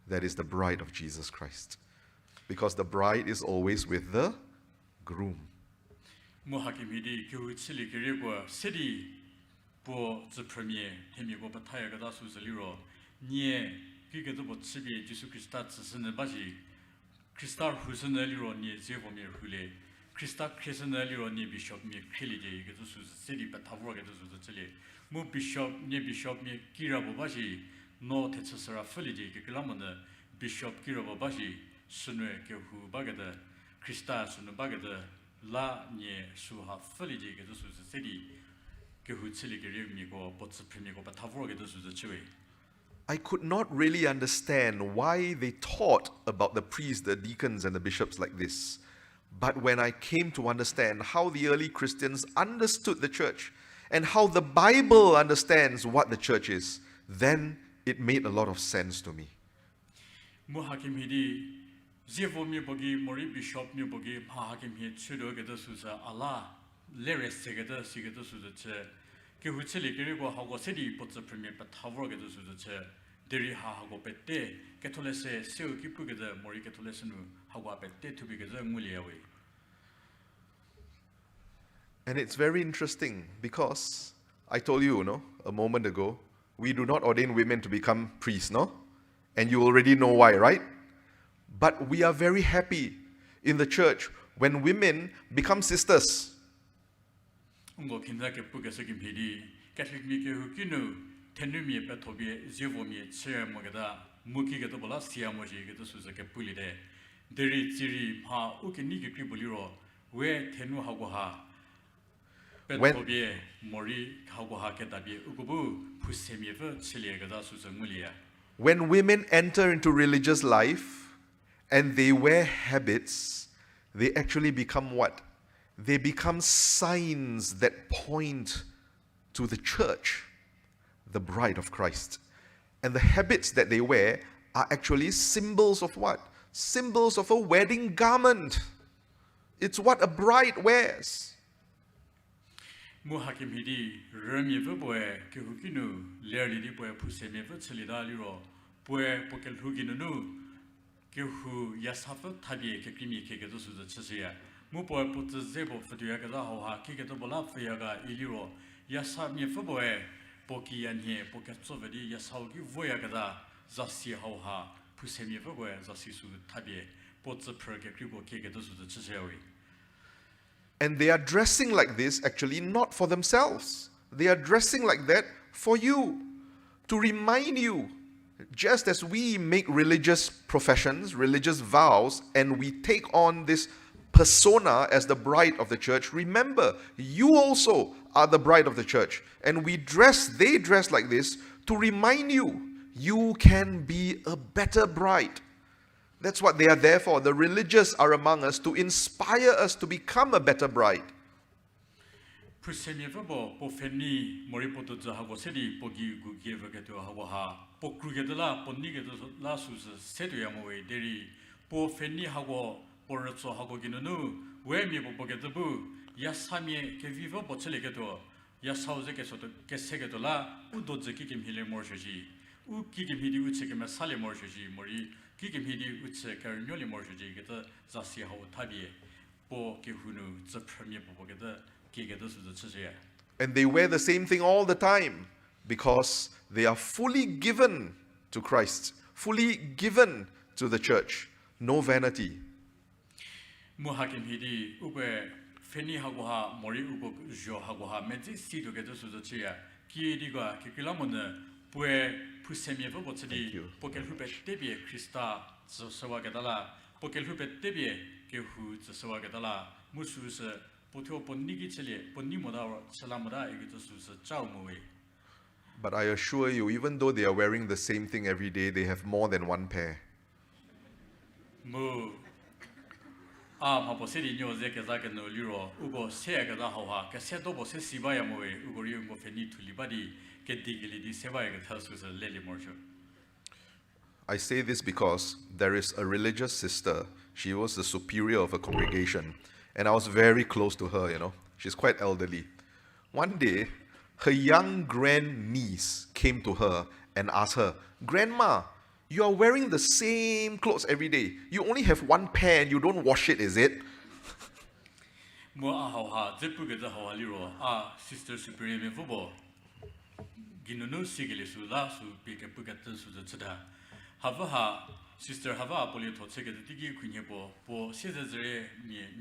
That is the bride of Jesus Christ. Because the bride is always with the groom. Mohakimidi Kehouu chili kiribo Sede bo the premier hemigo bataya gada su zaliro nie gigedo bo chibi Jesus Christa tsene baji Christa huseneliro nie zevo mir hule Christa kreseneliro nie bishop mir khilije gedo su Sede batavro gedo su chili mu bishop nie bishop mir kirabo baji no tetsara fulije gelamone bishop kirabo baji sunwe Kehouu bagada CHRISTE sunu bagada la nye shuha fully get us the city Kehouu chili give me go but supreme go but have get us the chewy. I could not really understand why they taught about the priests, the deacons, and the bishops like this. But when I came to understand how the early Christians understood the church and how the Bible understands what the church is, then it made a lot of sense to me. Muhakim hidi Zevo mi bogi mori bishop mi bogi Mahakim hid chudo get us Allah leres segata sigata suza Kehouu chili go hago city but supreme but have get us the Deri hago pette Ketolese seu kipu get the mori ketolesenu hago pette to be get the muliawi. And it's very interesting because I told you, a moment ago, we do not ordain women to become priests, no? And you already know why, right? But we are very happy in the church when women become sisters. Ungo kinda kepuca sekim hidi, Catholic mi Kehouu kinu, tenumi petobie, zevomi, chair mogada, muki getobola, siamoji getusuza kepulide, Deri tiri ha ukiniki kribuliro, where tenu hagoha. When women enter into religious life and they wear habits, they actually become what? They become signs that point to the church, the bride of Christ. And the habits that they wear are actually symbols of what? Symbols of a wedding garment. It's what a bride wears. Muhakim hidi remi boy Kehouu kinu lerli di boy puseme chilida liro boy pokel huginu Kehouu yasafa tabi kekrimi kegedo suza chisiya mu boy put zebo futuya gaza ha kegedo bola fuyaga iliro yasami boy poki anye poketsovedi yasaugi voya gaza zasi ha puseme boy zasi su tabi potz per kekrigo kegedo suza chisiyawi. And they are dressing like this actually not for themselves. They are dressing like that for you, to remind you, just as we make religious professions, religious vows, and we take on this persona as the bride of the church, remember, you also are the bride of the church. And they dress like this to remind you, you can be a better bride. That's what they are there for. The religious are among us to inspire us to become a better bride. And they wear the same thing all the time because they are fully given to Christ, fully given to the church. No vanity. Thank you. But I assure you, even though they are wearing the same thing every day, they have more than one pair. I say this because there is a religious sister. She was the superior of a congregation, and I was very close to her, She's quite elderly. One day, her young grandniece came to her and asked her, "Grandma, you are wearing the same clothes every day. You only have one pair and you don't wash it, is it?" Sister superior Ginunu sigili su la su pike pugata su zada. Hava sister hava poli to take the digi kunyebo po sizere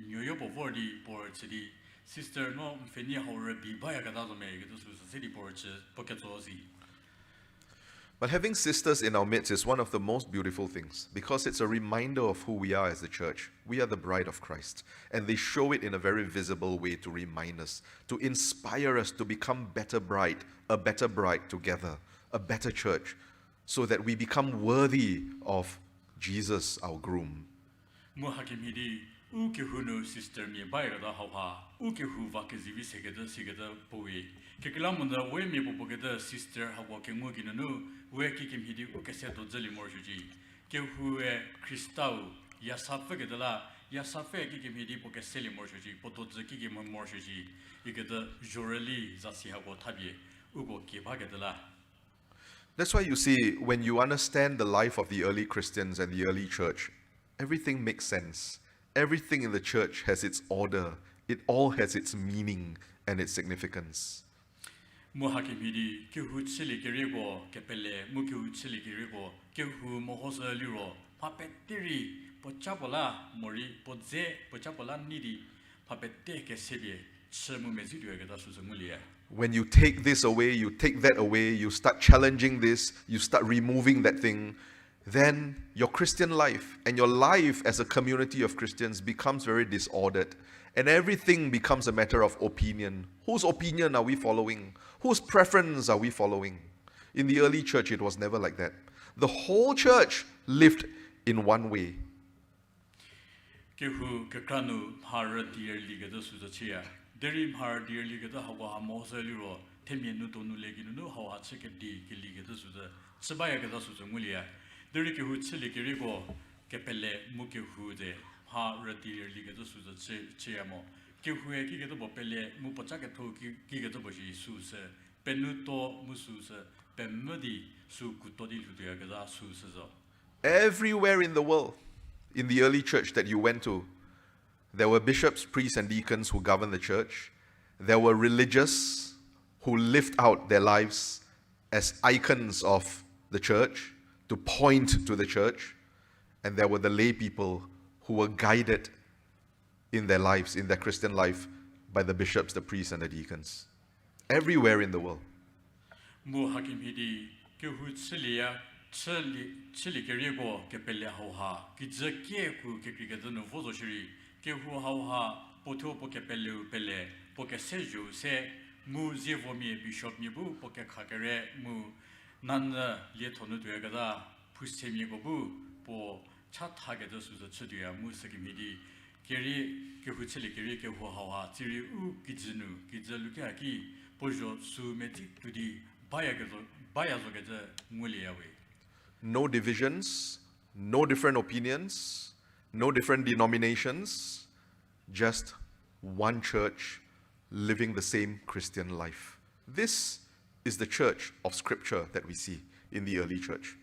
nyoyo po vordi por chidi sister no feni hore bi baya gada me to su city por pocket ozi. But having sisters in our midst is one of the most beautiful things because it's a reminder of who we are as the church. We are the bride of Christ. And they show it in a very visible way to remind us, to inspire us to become a better bride together, a better church, so that we become worthy of Jesus, our groom. Kehouu sister mi bai ga hawa Kehouu va ke zivi segeda poe kekilamunda we mi popogeda sister hawa ke ngoginu we ki hidi ke seto jeli morjuji Kehouu Kristau ya safe gedala ya safe ki hidi poke seli morjuji poto zeki ki morjuji igeda joreli zasi hawa tabie ugo ke bagedala. That's why you see, when you understand the life of the early Christians and the early church, everything makes sense. Everything in the church has its order. It all has its meaning and its significance. Mohakimidi, Kehouu chili kerego, kepele, Kehouu chili kerego, Kehouu mohosa liro, papetiri, pochapola, mori, podze, pochapola nidi, papete ke sebie, chemu mezidu egada suzamulia. When you take this away, you take that away, you start challenging this, you start removing that thing, then your Christian life and your life as a community of Christians becomes very disordered. And everything becomes a matter of opinion. Whose opinion are we following? Whose preference are we following? In the early church, it was never like that. The whole church lived in one way. Kehouu kekranu har dearly gada suzachia. Derim har dearly gada hawa moseliro, temienu tonu leginu hawa chekedi kiligada suza, sabaya gada suzamulia. Deri Kehouu chili kerego, kepele Kehouu de ha dearly gada suza cheamo. Kehouu kigada bopele mupochakato kigada boshi suse, penuto mususe, pemudi su kutodi gada susa. Everywhere in the world, in the early church that you went to, there were bishops, priests, and deacons who governed the church. There were religious who lived out their lives as icons of the church, to point to the church. And there were the lay people who were guided in their lives, in their Christian life, by the bishops, the priests, and the deacons. Everywhere in the world. Chili kerego kepele hauha, Kehouu kekrigazanu vozoshiri, Kehouu hauha, poto pokepele pele, pokeseju se, mu zevomi bishop mibu, pokekakere mu nana lietonu duegada, pusemi gobu, po chatagada suza chudia, musakimidi, Kehouu chili keri Kehouu hauha, tiri u gizinu, gizalukiaki, pojo su metik tudi, bayazogada muliawe. No divisions, no different opinions, no different denominations, just one church living the same Christian life. This is the church of Scripture that we see in the early church.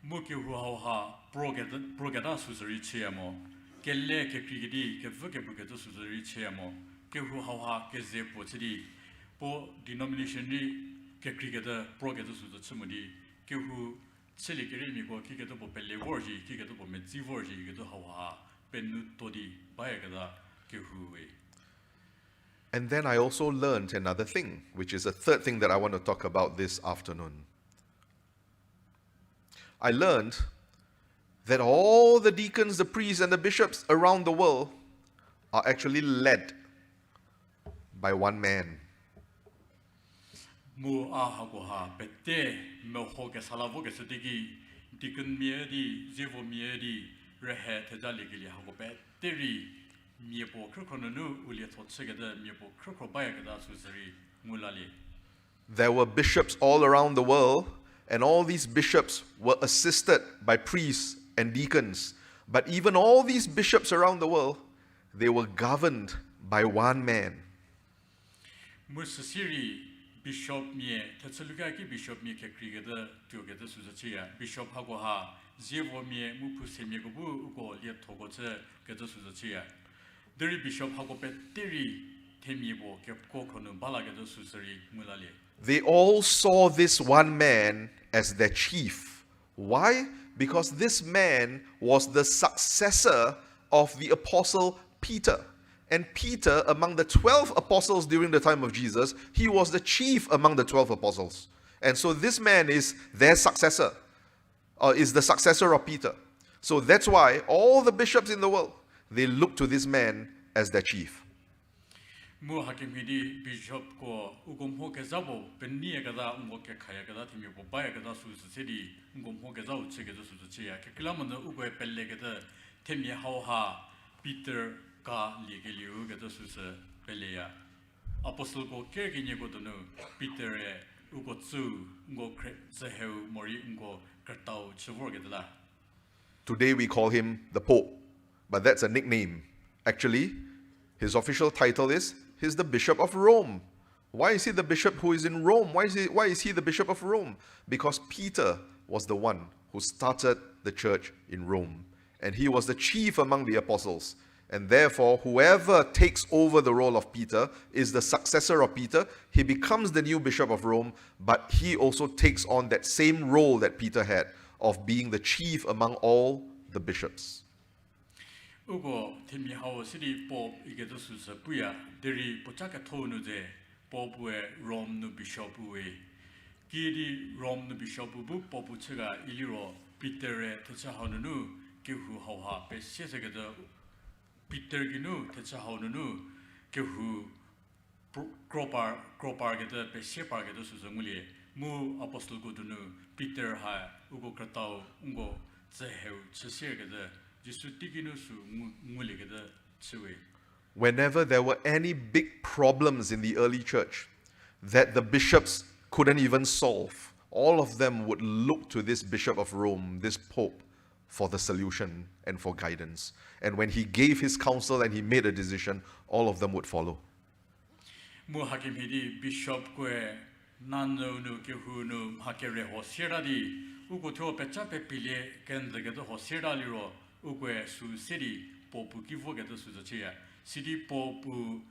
Kehouu hauha progada suzari cheamo, kelle kekrigidi kevukebuketo suzari cheamo, Kehouu hauha keze potidi, po denominationi kekrigada progada suzachumudi, Kehouu chili keremi ko kigado po pelle vorji, kigado po medzi vorji, kigado hauha penu todi bayagada Kehouu. And then I also learned another thing, which is a third thing that I want to talk about this afternoon. I learned that all the deacons, the priests, and the bishops around the world are actually led by one man. Mu ahagoha pete mo hoke salavoke sedigi dikun miedi zevo miedi rehe tedaligili hago peteri miepo krokononu uliatot segada miepo krokobayagada suzari mulali. There were bishops all around the world, and all these bishops were assisted by priests and deacons. But even all these bishops around the world, they were governed by one man. Musasiri Bishop Mie, Tatsalugaki Bishop Mie Kekrigada, Tugada Suzachia, Bishop Hagoha, Zevo Mie, Mupusemigobu, Ugo, Liet Togote, Gada Suzachia. Deri Bishop Hagopet, Deri, Temibo, Kepkokonu, Balagada Susari, Mulali. They all saw this one man as their chief. Why? Because this man was the successor of the apostle Peter. And Peter, among the 12 apostles during the time of Jesus, he was the chief among the 12 apostles. And so this man is their successor, or is the successor of Peter. So that's why all the bishops in the world, they look to this man as their chief. Mu hakim hidi bishop ko ugom ho kezabo pennie kada ungo ke khaya kada thimi bo baya kada su sedi ugom ho kezao che ke su che ya ke kilamon ugo pelle kada themi how ha Peter ka ligeliu kada su se pelle ya apostle ko ke ginye ko no Peter e ugo tsu ungo Kehouu mori ungo kartao chevor kada. Today we call him the Pope, but that's a nickname. Actually, his official title is he's the Bishop of Rome. Why is he the bishop who is in Rome? Why is he the Bishop of Rome? Because Peter was the one who started the church in Rome. And he was the chief among the apostles. And therefore, whoever takes over the role of Peter is the successor of Peter. He becomes the new Bishop of Rome, but he also takes on that same role that Peter had of being the chief among all the bishops. Ugo temi how city pop igeto susa puya deri pochaka tonu de popwe Rome no bishop we kiri Rome no bishop bu popu chega iliro Peter techa hanunu Kehouu ha pe sesegeda Peter ginu techa hanunu Kehouu kropar geda pe separ geda susa nguli mu apostle godunu Peter ha ugo kratao ungo zeheu chesegeda. Whenever there were any big problems in the early church that the bishops couldn't even solve, all of them would look to this Bishop of Rome, this Pope, for the solution and for guidance. And when he gave his counsel and he made a decision, all of them would follow. Bishop Nano no Kehouu no Hakere Hosiradi, Ugo Pecha Pepile, Kendegado Hosiradiro. Ugue su city popu kivo get su chia city popu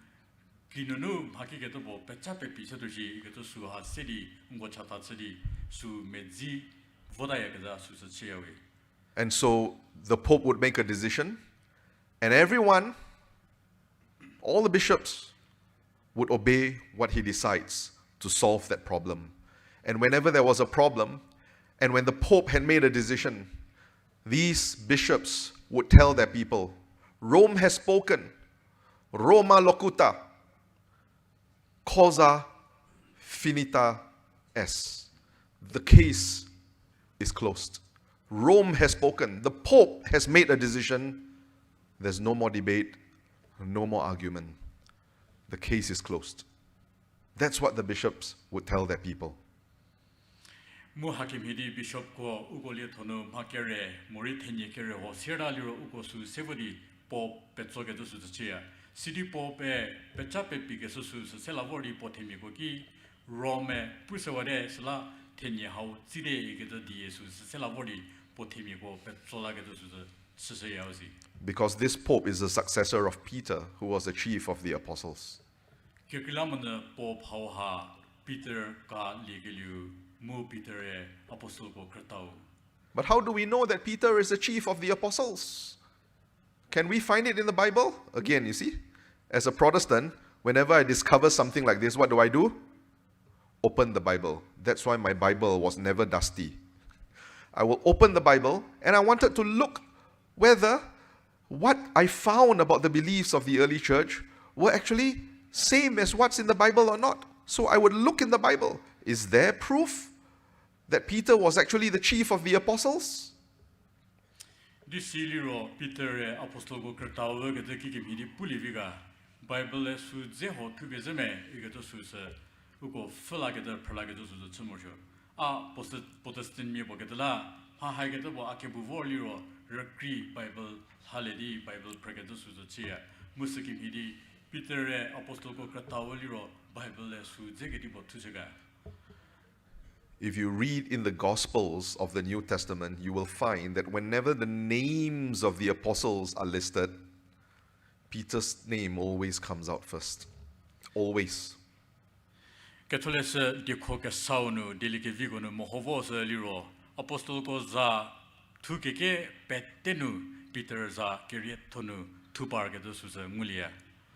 kinunu haki get bo pecha pepi sedoji get su ha city ngo chata city su medzi vodaya get su chia we. And so the Pope would make a decision, and everyone, all the bishops, would obey what he decides to solve that problem. And whenever there was a problem, and when the Pope had made a decision, these bishops would tell their people, Rome has spoken, Roma locuta, causa finita est. The case is closed. Rome has spoken. The Pope has made a decision. There's no more debate, no more argument. The case is closed. That's what the bishops would tell their people. Mu hakim hidi bishop ko ugolia tono makere morithenye kere ho seraliro ugo su sevodi pop petsoge to su chia city pop e pechape pige su selavori potemi ko ki Rome pusawade sala tenye how zide ige to die su selavori potemi ko petsola ge to su seseyausi. Because this Pope is the successor of Peter, who was the chief of the apostles. Kirkilamana pop how ha Peter ka ligelu. But how do we know that Peter is the chief of the apostles? Can we find it in the Bible? Again, you see, as a Protestant, whenever I discover something like this, what do? Open the Bible. That's why my Bible was never dusty. I will open the Bible, and I wanted to look whether what I found about the beliefs of the early church were actually same as what's in the Bible or not. So I would look in the Bible. Is there proof that Peter was actually the chief of the apostles? This Siliro Peter apostle go Krüta get the kikim hidi puliviga Bible su zeho pubezeme igeto su se ugo flageter pralageto su tsumojo a Protestant mi bogetla ha hageto bo akebu voliro rekri Bible haledi Bible pregeto su chia musikim hidi Peter apostle go Krüta voliro Bible su zegeti bo tusega. If you read in the Gospels of the New Testament, you will find that whenever the names of the apostles are listed, Peter's name always comes out first. Always. Catholic Diekepuu saunu delike vigonu mohovos liro apostol ko za tukeke petenu Peter za kerietonu tupargedo suza mulia.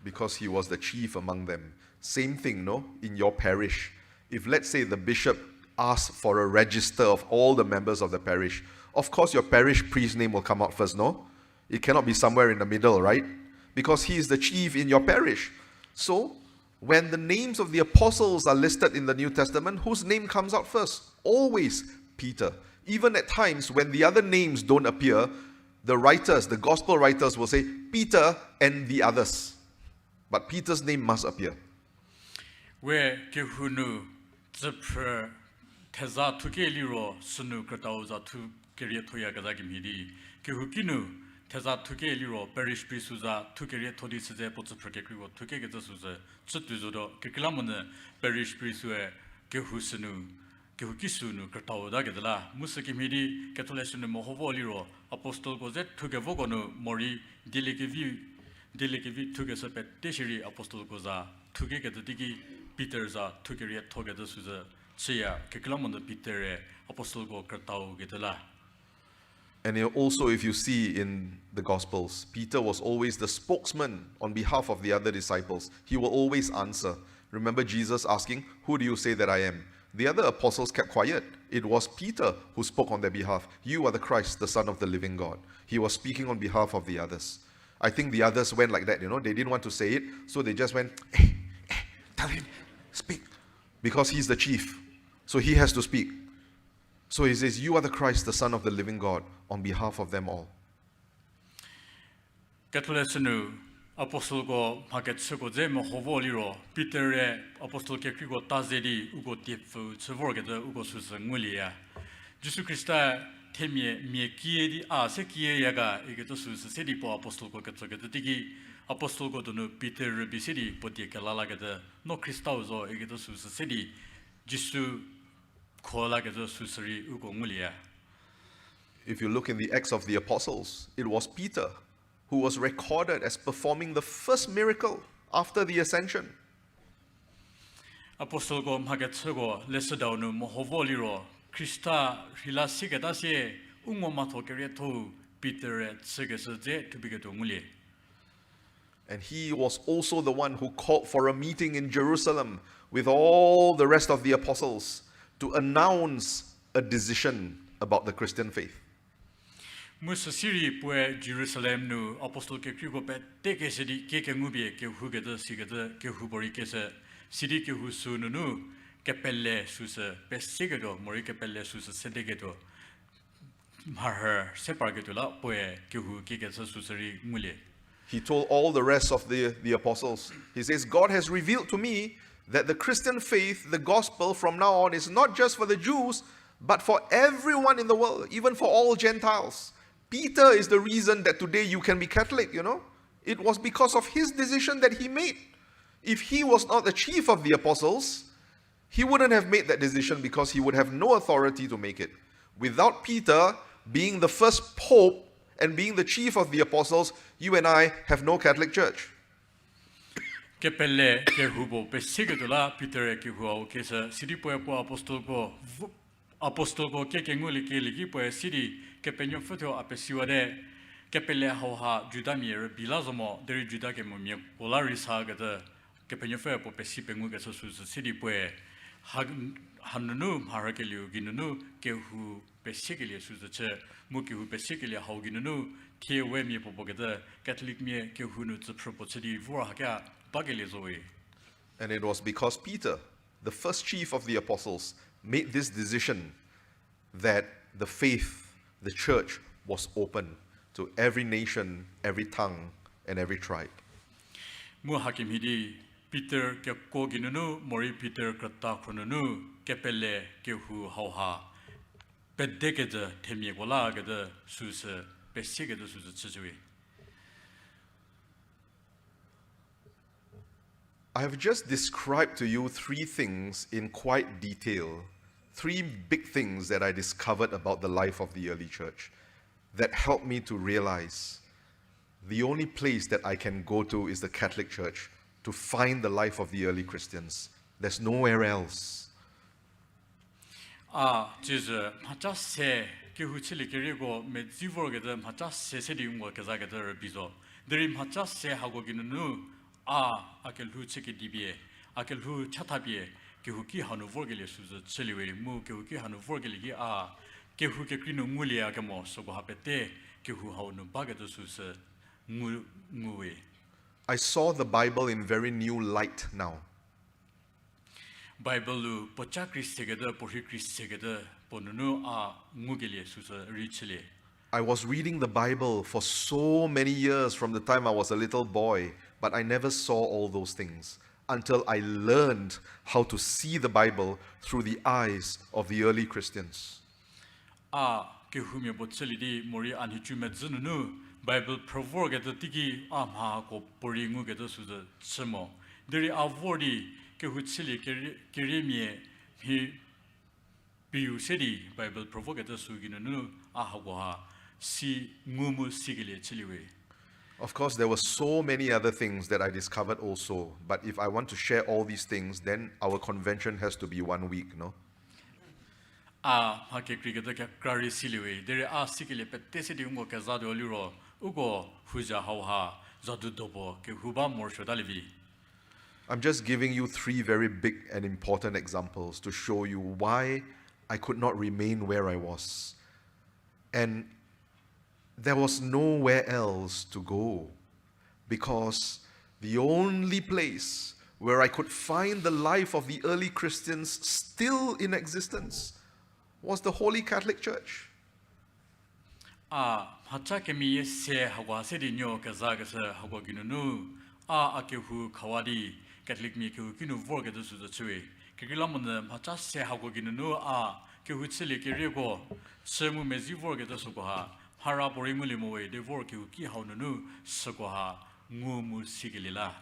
Because he was the chief among them. Same thing, no? In your parish. If let's say the bishop ask for a register of all the members of the parish, of course your parish priest name will come out first, no? It cannot be somewhere in the middle, right? Because he is the chief in your parish. So, when the names of the apostles are listed in the New Testament, whose name comes out first? Always Peter. Even at times when the other names don't appear, the writers, the gospel writers will say Peter and the others. But Peter's name must appear. Where Kehouu zipre teza tuke liro sunu krtauza tu kerie toya gazagi midi Kehouu teza tuke liro parish prisuza tukerie todi size potspre kekriwo tuke gezuze chutduzo kekilamone parish prisue Kehouu sunu Kehoukisunu krtauda gedla musaki midi ketolesunu mohovo liro apostol gozet tugevogono mori Diekepuu tugesepet deshiri apostol goza tuge gedigi Peter za tukerie together suza CHRISTE kekilamone Peter apostol go krtau gedla. And also, if you see in the Gospels, Peter was always the spokesman on behalf of the other disciples. He will always answer. Remember Jesus asking, "Who do you say that I am?" The other apostles kept quiet. It was Peter who spoke on their behalf. "You are the Christ, the Son of the living God." He was speaking on behalf of the others. I think the others went like that, they didn't want to say it, so they just went, hey, tell him, speak. Because he's the chief, so he has to speak. So he says, "You are the Christ, the Son of the living God," on behalf of them all. Ketolesunu apostol go paketseko zemo hovoliro Peter apostol kekrigo tazedi ugo tifu tsevorgede ugo susengmulia. Jesus Christa temie miekiedi ACYA igeto sus sedipo apostol go ketsogede digi apostol go donu Peter bisidi podiekelalagede no Christauzo igeto sus sedi Jesus If you look in the Acts of the Apostles, it was Peter who was recorded as performing the first miracle after the ascension. Apostol go magetsego lesedaunu mohovoliro Christa hilasigedase ungomato kereto Peter tsegese to bigeto mulie. And he was also the one who called for a meeting in Jerusalem with all the rest of the apostles to announce a decision about the Christian faith. Musa siri pue Jerusalem nu apostol ke krigo pe teke sedi ke ngubie ke hugede sigede ke hubori kese sidi ke husunu nu ke pelle suse pe sigedo mori ke pelle suse sedegedo mar separgedo la pue ke hu ke kese suseri mulie. He told all the rest of the apostles, he says, "God has revealed to me that the Christian faith, the gospel from now on, is not just for the Jews, but for everyone in the world, even for all Gentiles." Peter is the reason that today you can be Catholic, It was because of his decision that he made. If he was not the chief of the apostles, he wouldn't have made that decision because he would have no authority to make it. Without Peter being the first pope and being the chief of the apostles, you and I have no Catholic Church. Kepelle ke hubo pe sigedola Peter ke huo kesa sidi po apostol go ke nguli ke ligi po sidi ke penyo foto apesiwade kepelle hoha judamier bilazomo deri juda ke momie polaris hagada ke penyo fe po pesi pengu ke so sidi po hanunu harakeliu ginunu ke hu pesikeli suze muki hu pesikeli hauginunu ke we mi po bogada Catholic mi ke hu nu tsupropotsidi vorhaga. And it was because Peter, the first chief of the apostles, made this decision that the faith, the church, was open to every nation, every tongue, and every tribe. Muhakim hidi Peter ke koginunu mori Peter krata khununu kepelle ke hu hauha pedegede temie gola gede suse besigede suse tsujui. I have just described to you three things in quite detail, three big things that I discovered about the life of the early church that helped me to realize the only place that I can go to is the Catholic Church to find the life of the early Christians. There's nowhere else. Jesus, macha se ke huchili kerigo me zivorgede macha se sedi ungo kezagede bizo. Deri macha se hagoginunu akelhu cheki dibie akelhu chatabie Kehouu ki hanu vorgele suza chiliwe mu Kehouu ki hanu vorgele ki a Kehouu ke krinu ngulia ke mo so go hapete Kehouu hau nu baga to suza nguwe. I saw the Bible in very new light now. Bible lu pocha CHRISTE geda pohi CHRISTE geda ponunu a ngugele suza richile. I was reading the Bible for so many years from the time I was a little boy, but I never saw all those things until I learned how to see the Bible through the eyes of the early Christians. Kehouu me bocheli di mori anhichu me zununu Bible provoke geda tigi amha ko pori ngu geda suza chemo. Deri avori Kehouu chili keremie hi biu sedi Bible provoke geda suginunu ahwa si ngumu sigile chiliwe. Of course, there were so many other things that I discovered also, but if I want to share all these things, then our convention has to be 1 week, no? Hake krigeda ka kari siliwe dere sigile petese di ungo ka zado liro ugo Houzha hauha zadu dobo ke huba morsho dalivi. I'm just giving you 3 very big and important examples to show you why I could not remain where I was. And there was nowhere else to go, because the only place where I could find the life of the early Christians still in existence was the Holy Catholic Church. Hacha kemi se hawa se di nyo ka zaga se hawa ginunu Kehouu kawadi Catholic mi Kehouu kinu vorga de su de chwe kegilamon hacha se hawa ginunu Kehouu chile ke rego semu mezi vorga de su ha hara porimuli mowe de vor Kehouu ki haununu sokoha ngumu sigilila.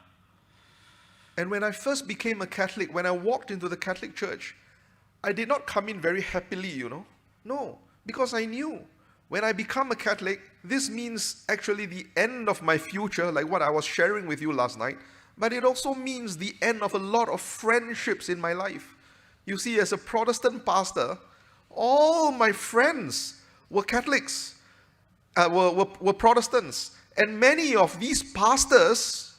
And when I first became a Catholic, when I walked into the Catholic Church, I did not come in very happily, you know. No, because I knew when I become a Catholic, this means actually the end of my future, like what I was sharing with you last night, but it also means the end of a lot of friendships in my life. You see, as a Protestant pastor, all my friends were Catholics, were Protestants, and many of these pastors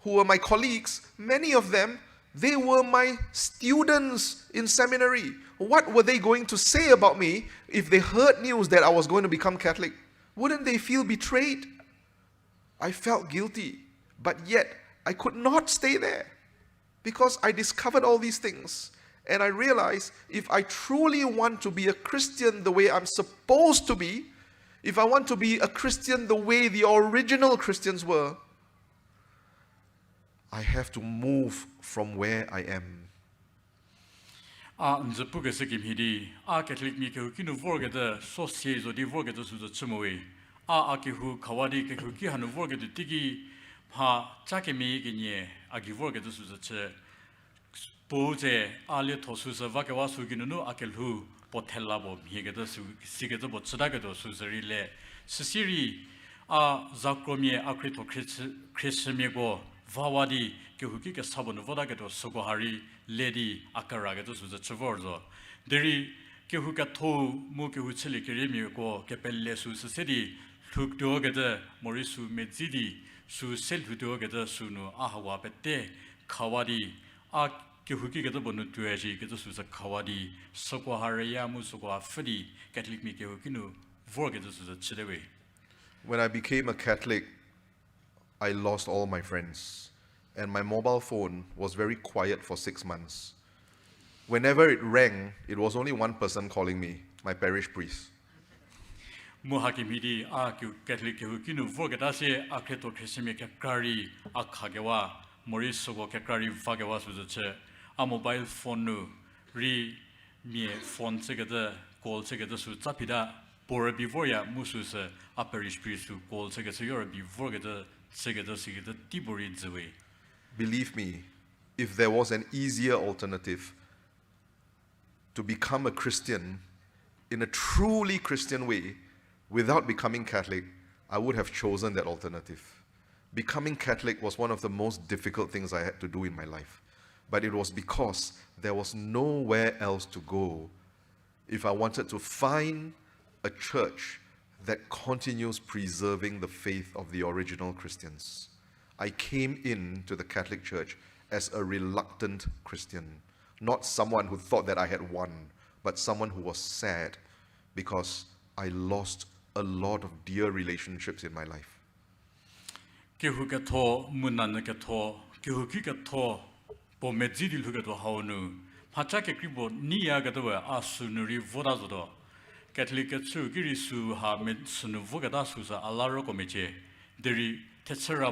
who were my colleagues, many of them, they were my students in seminary. What were they going to say about me if they heard news that I was going to become Catholic? Wouldn't they feel betrayed? I felt guilty, but yet I could not stay there because I discovered all these things. And I realized if I truly want to be a Christian the way I'm supposed to be, if I want to be a Christian the way the original Christians were, I have to move from where I am. Nzepuga sekim hidi Catholic mi Kehouu kinu vorga de sosiezo di vorga de su de chmowe Kehouu kawadi Kehouu ki hanu vorga de tigi chake mi ginye agi vorga de su de che Mvüdze ale tosu se vakawa su ginunu Kehouu potella bo hige de su sige de bo chdaga do su zerile sisiri zakromie akrito Christmego Vawadi Kehouu ki sabonu vodaga do sogohari lady akaraga to suza chavorzo deri Kehouu ka tho mu Kehouu chili keremi ko kepelle su sedi thuk doga de morisu medzidi su sel doga de sunu ahwa pette khawadi Kehouu ki ga bonu tueji ga suza khawadi sogohariya mu sogo fadi Catholic mi Kehouu kinu vorga de suza chidewe. When I became a Catholic, I lost all my friends, and my mobile phone was very quiet for 6 months. Whenever it rang, it was only one person calling me, my parish priest. Muhakimidi Catholic Kehouu kinu vorga se akreto Christme kakari akhagewa morisogo kakari vagewa suze mobile phone nu ri mi phone segada call segada su tapida por bivoya musus parish priest call segada yor bivorga segada tibori zwe. Believe me, if there was an easier alternative to become a Christian in a truly Christian way without becoming Catholic, I would have chosen that alternative. Becoming Catholic was one of the most difficult things I had to do in my life, but it was because there was nowhere else to go if I wanted to find a church that continues preserving the faith of the original Christians. I came into the Catholic Church as a reluctant Christian, not someone who thought that I had won, but someone who was sad because I lost a lot of dear relationships in my life. Kehou ke tho munan ke tho Kehou ki ke tho po medzidil hu ke to haunu phacha ke kribo niya ke to asunuri voda zodo Catholic ke chu kiri su ha med sunu voga da su sa alaro ko meche deri tetchera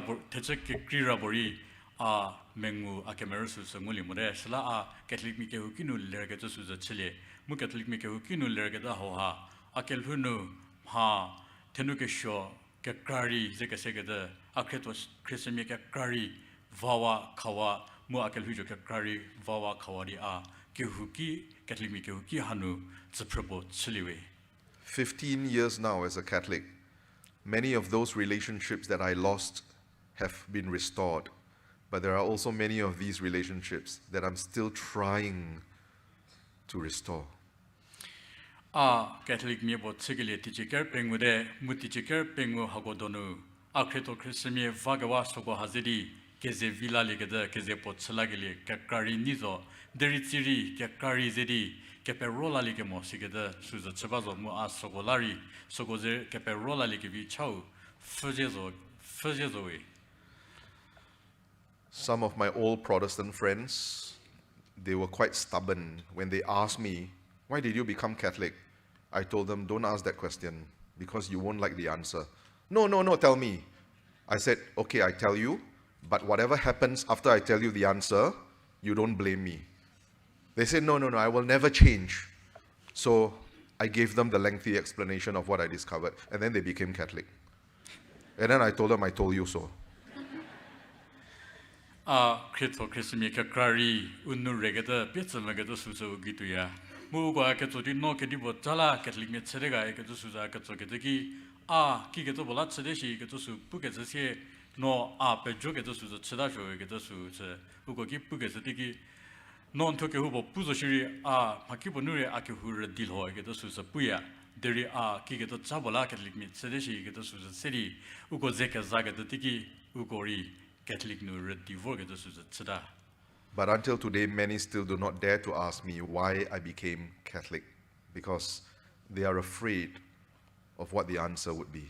ke krirabori a mengu akemeru su nguli mure sala a Catholic mi Kehou kinu ler ke su za chile mu Catholic mi Kehou kinu ler ke da ho ha akel hunu ha tenu ke sho ke kari ze ke de akreto Christian mi ke kari vawa khawa mu akel hu jo ke kari vawa khawari a Kehou ki Catholic mi Kehou ki hanu zprebo chiliwe 15 years now as a Catholic, many of those relationships that I lost have been restored. But there are also many of these relationships that I'm still trying to restore. Catholic mi bo chigile Diekepuu Pengouu de mu Diekepuu Pengouu hagodonu akreto Christmi vagawa sogo hazidi keze villa ligede keze po chlagile ke kari nizo deritsiri ke kari zedi ke perola lige mo sigede suza chbazo mu asogolari sogoze ke perola lige vi chau fujezo we. Some of my old Protestant friends, they were quite stubborn when they asked me, why did you become Catholic? I told them, don't ask that question because you won't like the answer. No, tell me. I said, okay, I tell you, but whatever happens after I tell you the answer, you don't blame me. They said, no, I will never change. So I gave them the lengthy explanation of what I discovered, and then they became Catholic. And then I told them, I told you so. Krito Christmi ke kari unnu regeda pietsmageda suzo gituya. Mugwa ke to dinno ke dibo tala Catholic me cherega ke to suza ke to ke ki ki ke to bola chedeshi ke to su pu ke se no pe jo ke to suza cheda sho ke to su che ugo ki pu ke se ki non to ke hubo puzo shiri phaki bonure ke hu re dil ho ke to suza puya deri ki ke to chabola Catholic me chedeshi ke to suza seri ugo ze ke zaga de ki ugo ri Catholic no re divo ke to suza cheda. But until today, many still do not dare to ask me why I became Catholic because they are afraid of what the answer would be.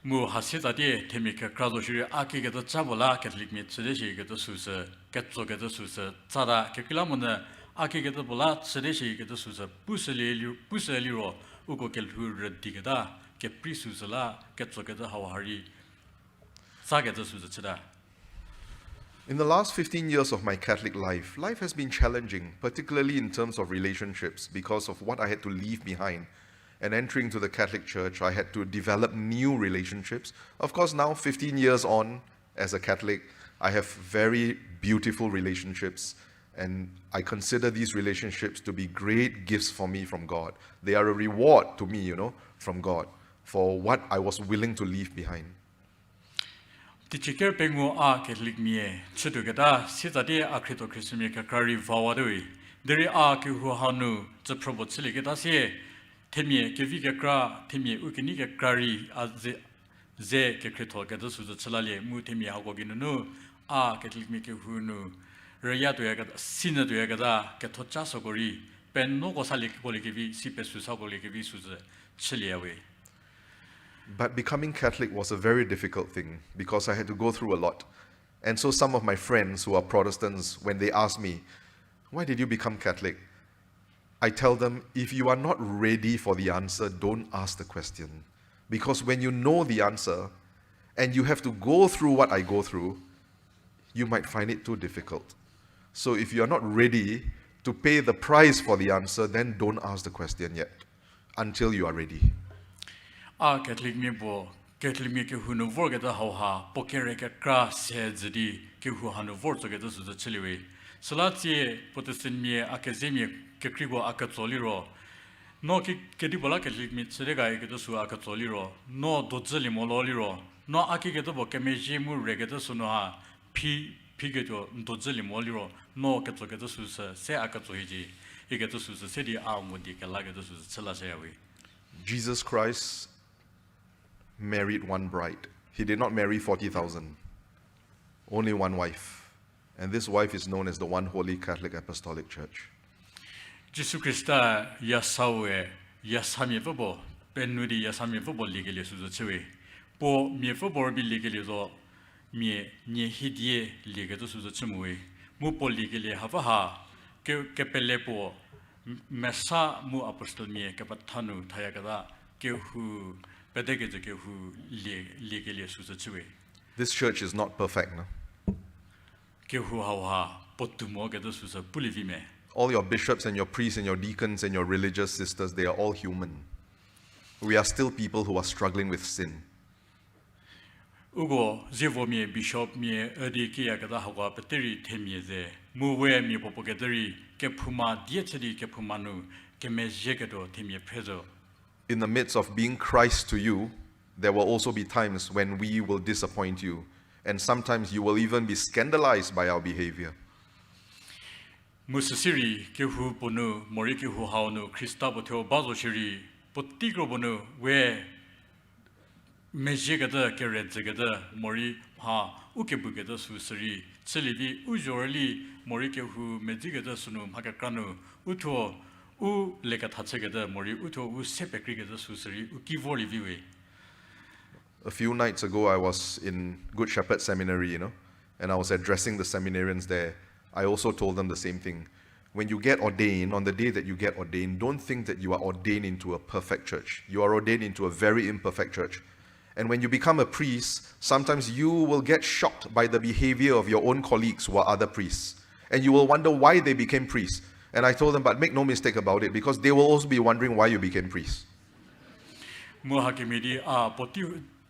Mu hasita de temika krazo shiri aki ke to chabola Catholic me chedeshi ke to suza ketso ke to suza tsada ke kilamona aki ke to bola chedeshi ke to suza puseli ro ugo kelhu re digada ke prisuzala ketso ke to hawari sa ke to suza cheda. In the last 15 years of my Catholic life, life has been challenging, particularly in terms of relationships, because of what I had to leave behind. And entering to the Catholic Church, I had to develop new relationships. Of course, now 15 years on as a Catholic, I have very beautiful relationships, and I consider these relationships to be great gifts for me from God. They are a reward to me, from God, for what I was willing to leave behind. Diekepuu Pengouu Catholic mie chudugada sitade akreto Christmi ke kari vawadoi deri ke hu hanu zprobo chiligeda se temie ke vi ke kra temie ukini ke kari ze ke kreto ke su chalale mu temie hago ginu Catholic mie ke hu nu reya to yaga sina to yaga ke thocha sogori pen no go sali ke ke vi sipe su sa ke vi su chiliawe. But becoming Catholic was a very difficult thing because I had to go through a lot. And so some of my friends who are Protestants, when they ask me, why did you become Catholic? I tell them, if you are not ready for the answer, don't ask the question. Because when you know the answer and you have to go through what I go through, you might find it too difficult. So if you are not ready to pay the price for the answer, then don't ask the question yet until you are ready. Catholic mi bo Catholic mi ke hu no vor ke da ha pokere ke kra se zedi ke hu hanu vor to ke da su chiliwe salati Protestant mi akazemi ke krigo akatzoliro no ke di bola Catholic mi tsega ke da su akatzoliro no dodzeli mololiro no aki ke da bo ke meji mu re ke da su no ha pi ke do dodzeli moliro no ke to ke da su se akatzohiji e ke da su se di amudi ke la ke da su chela se yawe. Jesus Christ married one bride. He did not marry 40,000. Only one wife. And this wife is known as the One Holy Catholic Apostolic Church. 지수 그리스다 야사오에 야사미 버보 벤누디 야사미 버보 리겔이 수저체웨 보 미버보 빌리겔이도 미 니히디에 리겔도 수저체무웨 무보 리겔이 하바하 케펠레포 메사 무 아포스톨 미에 케바타누 타야가다 케후 베데게제 케후 리겔이 수저체웨 This church is not perfect, no? 케후 하와 보투모게도 수저 불리비메 All your bishops and your priests and your deacons and your religious sisters, they are all human. We are still people who are struggling with sin. 우고 제보미의 비숍미의 어디기야가다 하고 배터리 테미에제 무웨미 보보게들이 케푸마 디에체리 케푸마누 케메제게도 테미에 프레저. In the midst of being Christ to you, there will also be times when we will disappoint you. And sometimes you will even be scandalized by our behavior. 무스시리 케후 보누 모리 케후 하오누 크리스타보테오 바조시리 보티그로 보누 왜 메제게다 케레제게다 모리 하 우케부게다 수스리 셀리비 우조리 모리 케후 메제게다 수누 마가카누 우토 우 레가 타체게다 모리 우토 우 세베크리게다 수스리 우키보리 비웨 A few nights ago, I was in Good Shepherd Seminary, and I was addressing the seminarians there. I also told them the same thing. When you get ordained, on the day that you get ordained, don't think that you are ordained into a perfect church. You are ordained into a very imperfect church. And when you become a priest, sometimes you will get shocked by the behavior of your own colleagues who are other priests. And you will wonder why they became priests. And I told them, but make no mistake about it, because they will also be wondering why you became priests.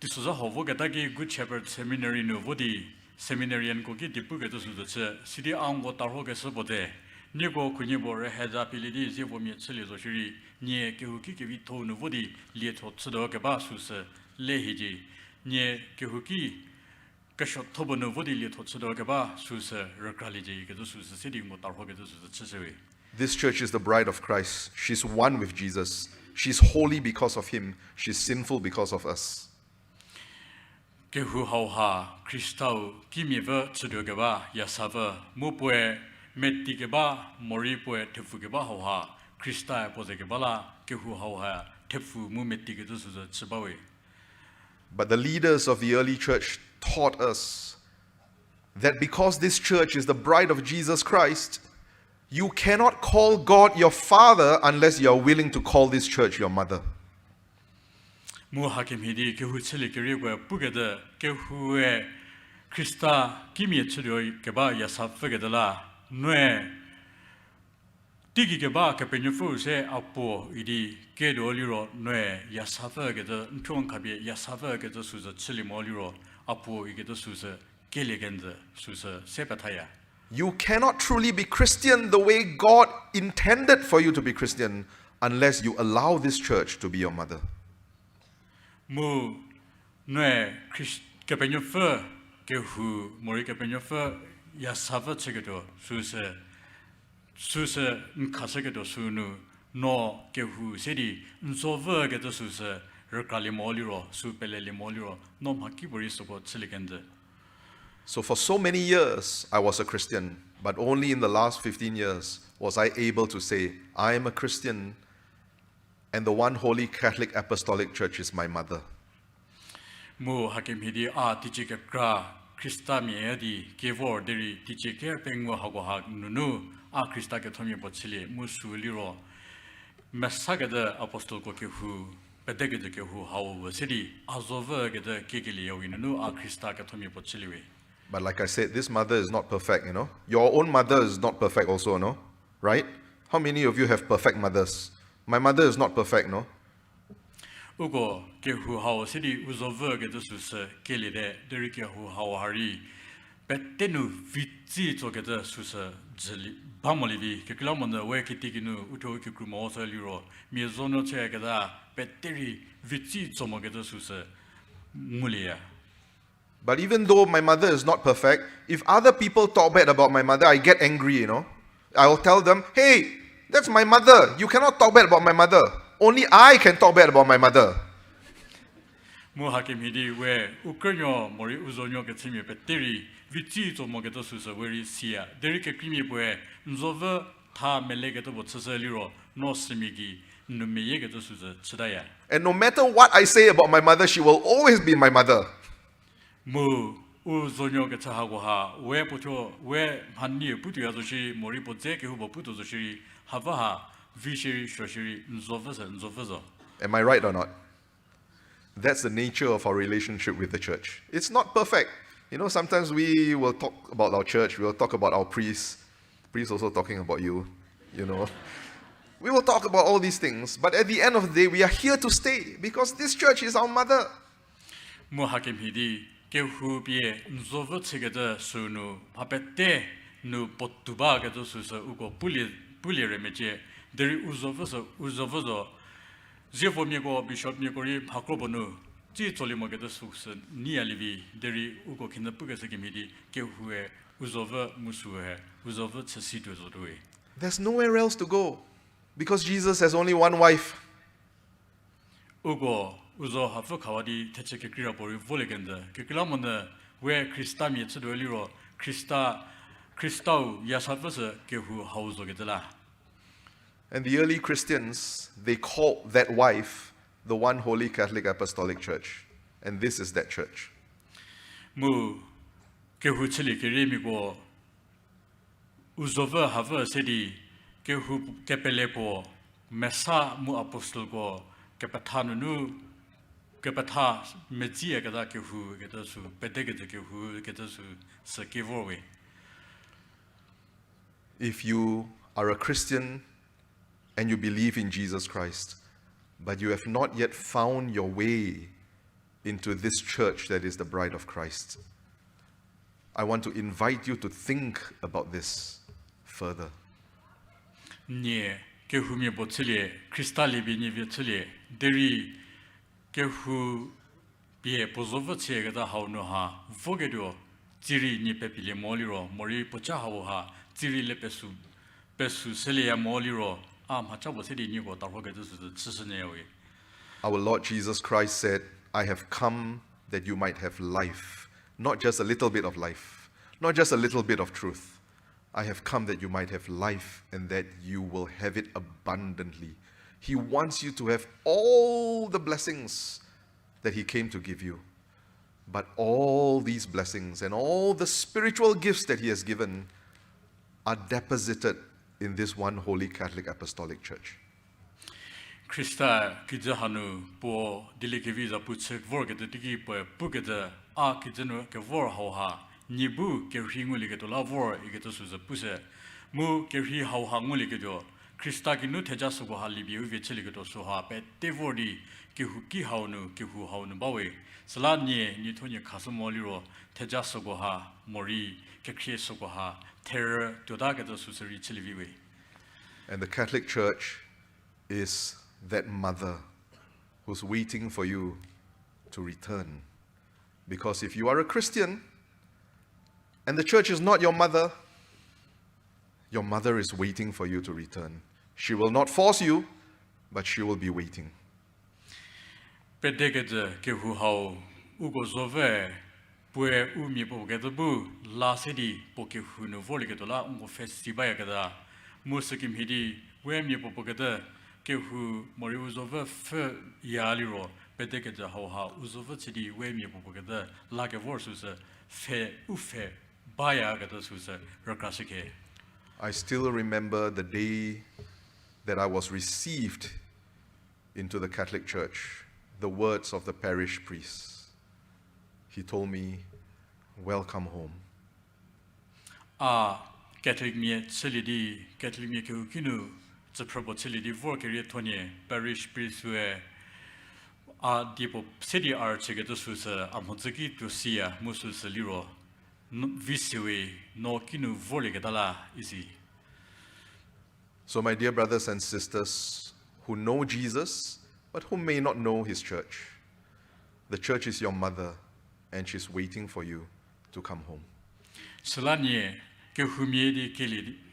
Disoza hovogatagi Good Shepherd Seminary no vodi seminarian koki dipugeto suzache sidi ango tarhoge sobode nigo kunyibo rehaza pilidi zevomi tselizo shiri nie kehuki ke vito no vodi lieto tsudo ke ba suse lehiji nie kehuki kasho tobo no vodi lieto tsudo ke ba suse rekraliji ke suse sidi ngo tarhoge suzache. This church is the bride of Christ. She's one with Jesus. She's holy because of him. She's sinful because of us. Kehu hauha Kristau kimiva tsudogeba yasava mupwe metikeba moripwe tefugeba hauha Krista pozegebala kehu hauha tefu mumetikeda suza tsibawe. But the leaders of the early church taught us that because this church is the bride of Jesus Christ, you cannot call God your father unless you are willing to call this church your mother. 무하김히디 kehu 칠리케리고 부게데 kehu에 크리스타 기미에 치료게바 야사프게들라 뇌 디기게바 케페뉴푸세 아포 이디 게돌리로 뇌 야사프게데 촌카비 야사프게데 수저 칠리몰리로 아포 이게도 수저 겔레겐데 수저 세바타야. You cannot truly be Christian the way God intended for you to be Christian unless you allow this church to be your mother. Mu 뇌 케페뉴프 kehu mori kepenyofo yasava chegedo suse nkasegedo sunu no kehu sedi nsova gedo suse rekali moliro supeleli moliro no makibori sobo chiligende. So for so many years I was a Christian, but only in the last 15 years was I able to say I am a Christian and the one holy Catholic Apostolic Church is my mother. Mu hakim hidi a Diekepuu Krista miedi kevor deri Diekepuu Pengouu hago hag nunu a Krista ketomi bochili musuliro mesagede apostol ko kehu bedegede kehu hawo sedi azova gede kegeli yawinunu a Krista ketomi bochiliwe. But like I said, this mother is not perfect, Your own mother is not perfect also, no? Right? How many of you have perfect mothers? My mother is not perfect, no? Ugo kehu hawo sedi uzova gede suse kelide deri kehu hawo hari betenu vitzi zogede suse jeli bamolivi keklamonde wekitiginu uto kikrumo osaliro miezono chegeda beteri vitzi zomogede suse mulia. But even though my mother is not perfect, if other people talk bad about my mother, I get angry, I will tell them, hey, that's my mother. You cannot talk bad about my mother. Only I can talk bad about my mother. Mu hakim hidi we ukernyo mori uzonyo ketimi beteri vici to mo geto susa very sia deri ke krimi boe nzova tha mele geto bo tsasa liro no simigi no meye geto susa chidaya. And no matter what I say about my mother, she will always be my mother. Mu uzonyo ke chahago ha we pocho we hanni putu ya zoshi mori poze ke hubo putu zoshi hava ha vishiri shoshiri nzova. Am I right or not? That's the nature of our relationship with the church. It's not perfect. You know, sometimes we will talk about our church, we will talk about our priests. Priests also talking about you, you know. We will talk about all these things, but at the end of the day, we are here to stay because this church is our mother. Mu hakim hidi Kehouu bie nzova tsegeda sunu papete nu potuba geto susa ugo puli remeje deri uzovozo Zefo miego bishop miegori hakobonu ji tolimo geto susa ni alivi deri ugo kinda pugese kimidi Kehouu uzova musue uzova tsasido zodue. There's nowhere else to go because Jesus has only one wife. Ugo uzo hafu kawadi techeke kira bori volegenda kekilamone we Krista mi tsudeliro Kristau yasatwase Kehouu hauzo gedela. And the early Christians, they called that wife the One Holy Catholic Apostolic Church. And this is that church. Mu Kehouu chili keremigo uzova hava sedi Kehouu kepelepo mesa mu apostol go kepathanunu kepatha mejia gada Kehouu gada su pedegede Kehouu gada su sakevowe. If you are a Christian and you believe in Jesus Christ, but you have not yet found your way into this church that is the bride of Christ, I want to invite you to think about this further. Nie Kehouu mi botile kristali bi ni vitile deri Kehouu bie pozova chega hauno ha vogedo tiri ni pepile moliro mori pocha ha tiri le pesu selia moliro Our Lord Jesus Christ said, I have come that you might have life, not just a little bit of life, not just a little bit of truth. I have come that you might have life and that you will have it abundantly. He wants you to have all the blessings that He came to give you. But all these blessings and all the spiritual gifts that He has given are deposited in this one Holy Catholic Apostolic Church. Krista kijahanu po dilikeviza putsek vorgete digi po bugete a kijenu ke vor hoha nibu ke hinguli ke to la vor igeto suza puse mu ke hi hoha nguli ke do Krista ki nu theja sugo halibi u vecheli ke to soha pe tevori ke hu ki haunu ke hu haunu bawe salanye ni thonye khasumoliro theja sugo ha mori ke khiesugo ha terror to susari chiliviwe. And the Catholic Church is that mother who's waiting for you to return. Because if you are a Christian and the church is not your mother is waiting for you to return. She will not force you, but she will be waiting. Pedegede Kehouu hau ugo zove pue umi po gedabu la sedi po Kehouu no volegedo la ungo festival geda musikim hidi we mi po geda Kehouu mori uzove fe yaliro pedegede hau ha uzove chidi we mi po geda la ke versus fe ufe baya geda sus rakasike. I still remember the day that I was received into the Catholic Church, the words of the parish priest. He told me, welcome home. Catholic me celidi, Catholic me Kehoukinu, the proper celidi worker Tony, parish priest were depo city arch to Susa, Amhozaki to Sia, Musus Liro, Visiwe, no Kinu Voligadala, easy. So, my dear brothers and sisters who know Jesus, but who may not know His church, the church is your mother, and she's waiting for you to come home. Salanye, Kehouu miedi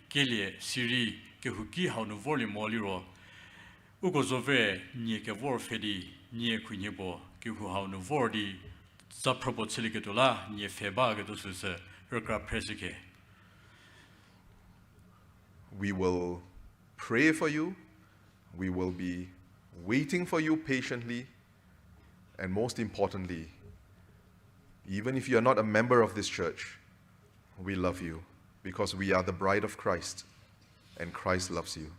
Kelie, Siri, Kehouu ki hau no voli moliro, Ugo zove, nie ke vor fedi, nie kunyebo, Kehouu hau no vordi, zaprobo chilike tula nye feba ke to suse rokra presike. We will pray for you. We will be waiting for you patiently. And most importantly, even if you are not a member of this church, we love you because we are the bride of Christ and Christ loves you.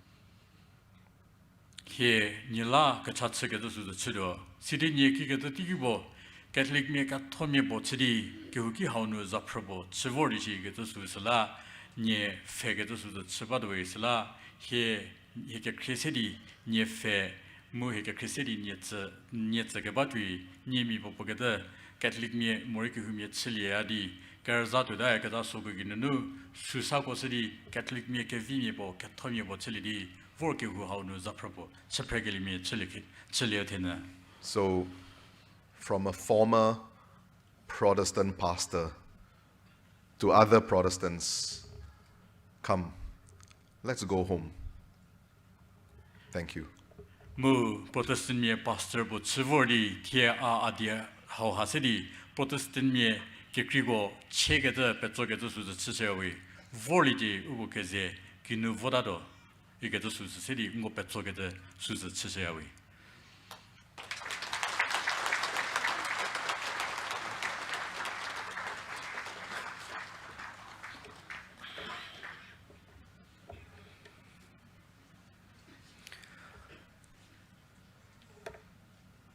He nila ka chatse ke to suse chido sidi nye ki ke to tigibo Catholic me ka thomye bo chidi ke huki haunu zaprobo chivori ji ke to suse la nye fe ke to suse chibado isla he ke Christi nye fe mu he ke Christi nye tse ke batui nye mi bo ke de Catholic me mori ke humye chili adi karza to da ka da so ke ginu Suhienu sidi Catholic me ke vi me bo ke thomye bo chili di vor ke hu haunu zaprobo chepregeli me chili tena. So, from a former Protestant pastor to other Protestants, come, let's go home. Thank you. Mu Protestant me pastor bo chivori tie adia how hasidi Protestant me ke krigo chege de petzoge de su chisewi vorliji ugo keze kinu vodado ige de su sidi ngo petzoge de su chisewi.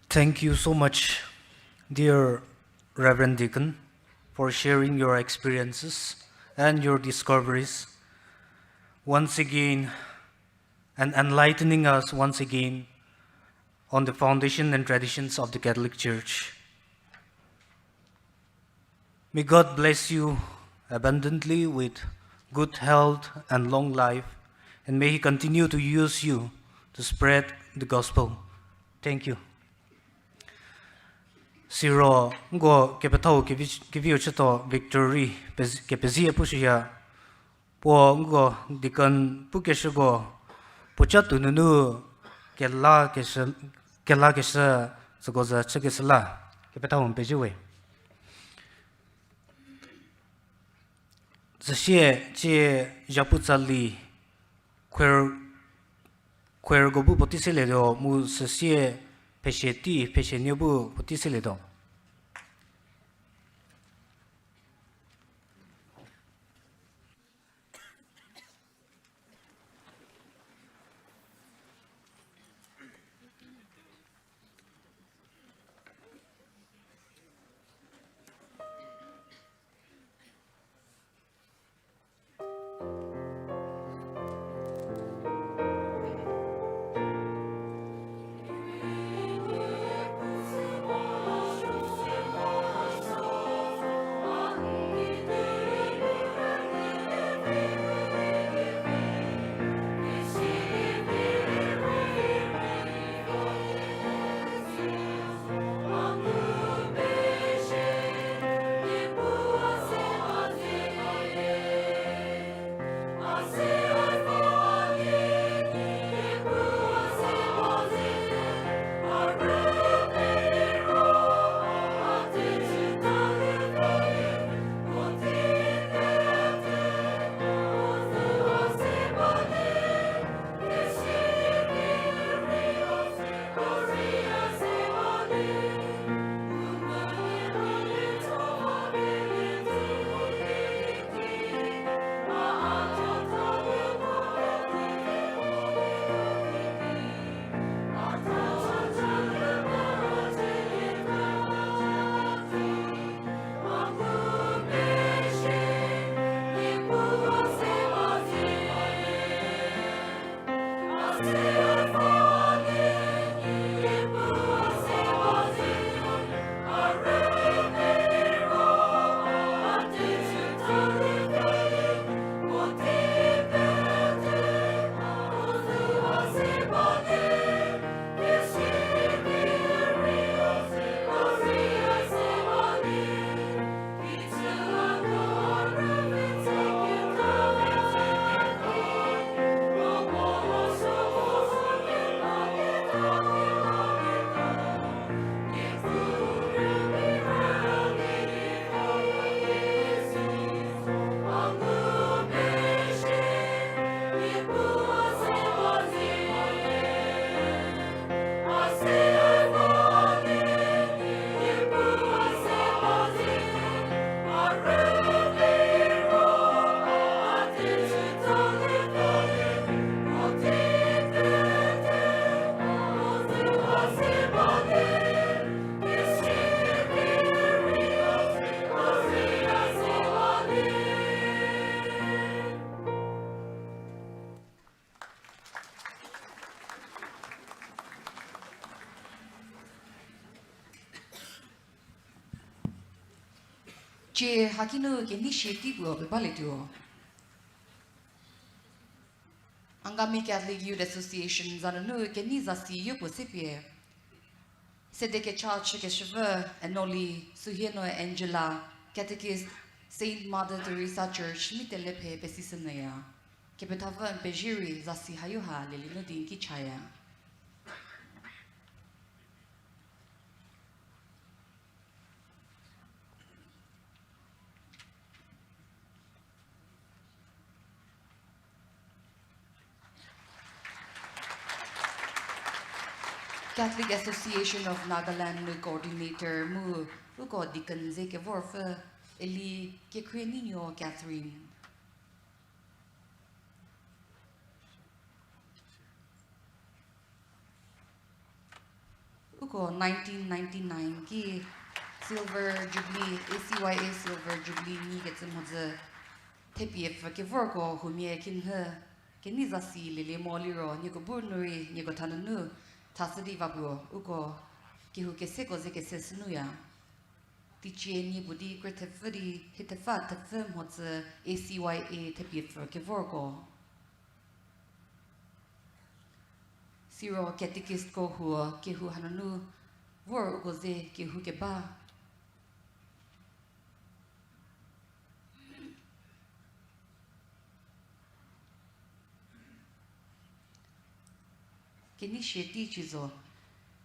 Thank you so much, dear Reverend Deacon, for sharing your experiences and your discoveries once again and enlightening us once again on the foundation and traditions of the Catholic Church. May God bless you abundantly with good health and long life, and may He continue to use you to spread the gospel. Thank you. Siro go Kepuca give you chito victory Kepuca pushia po go dikan pukeshugo puchatu nunu kella kesa Sekhose chekesla Kepuca pejiwe. 这些这亚布扎里快个不地势来的，木这些拍些地拍些牛不地势来的。Thank you. che hakino ke initiative go be balitio Angami Catholic Youth Association zananu ke ni zasi yupo sepie Sede CHRISTE Enoli Suhienu Angela Catechist Saint Mother Teresa Church Mitelephe Besisanaya Kepetava Pejiri zasi hayuha lelino din kichaya Catholic Association of Nagaland coordinator mu uko dikanze ke vorfa eli Kehoukhriezonuo Catherine uko 1999 ki Silver Jubilee ACYA Silver Jubilee ni getsimhodze tepief ke vorko humie kinhe kenizasi lele moliro ni ko burnuri ni ko tananu Tasadi vabuo uko Kehoukhriezonuo Kehoukhriezonuo Ticheni budi Kephri hitefa tefem hotze ACYA tepief kevorgo Siro Catechist Kehouu Kehouu hananu vor uko ze Kehoukeba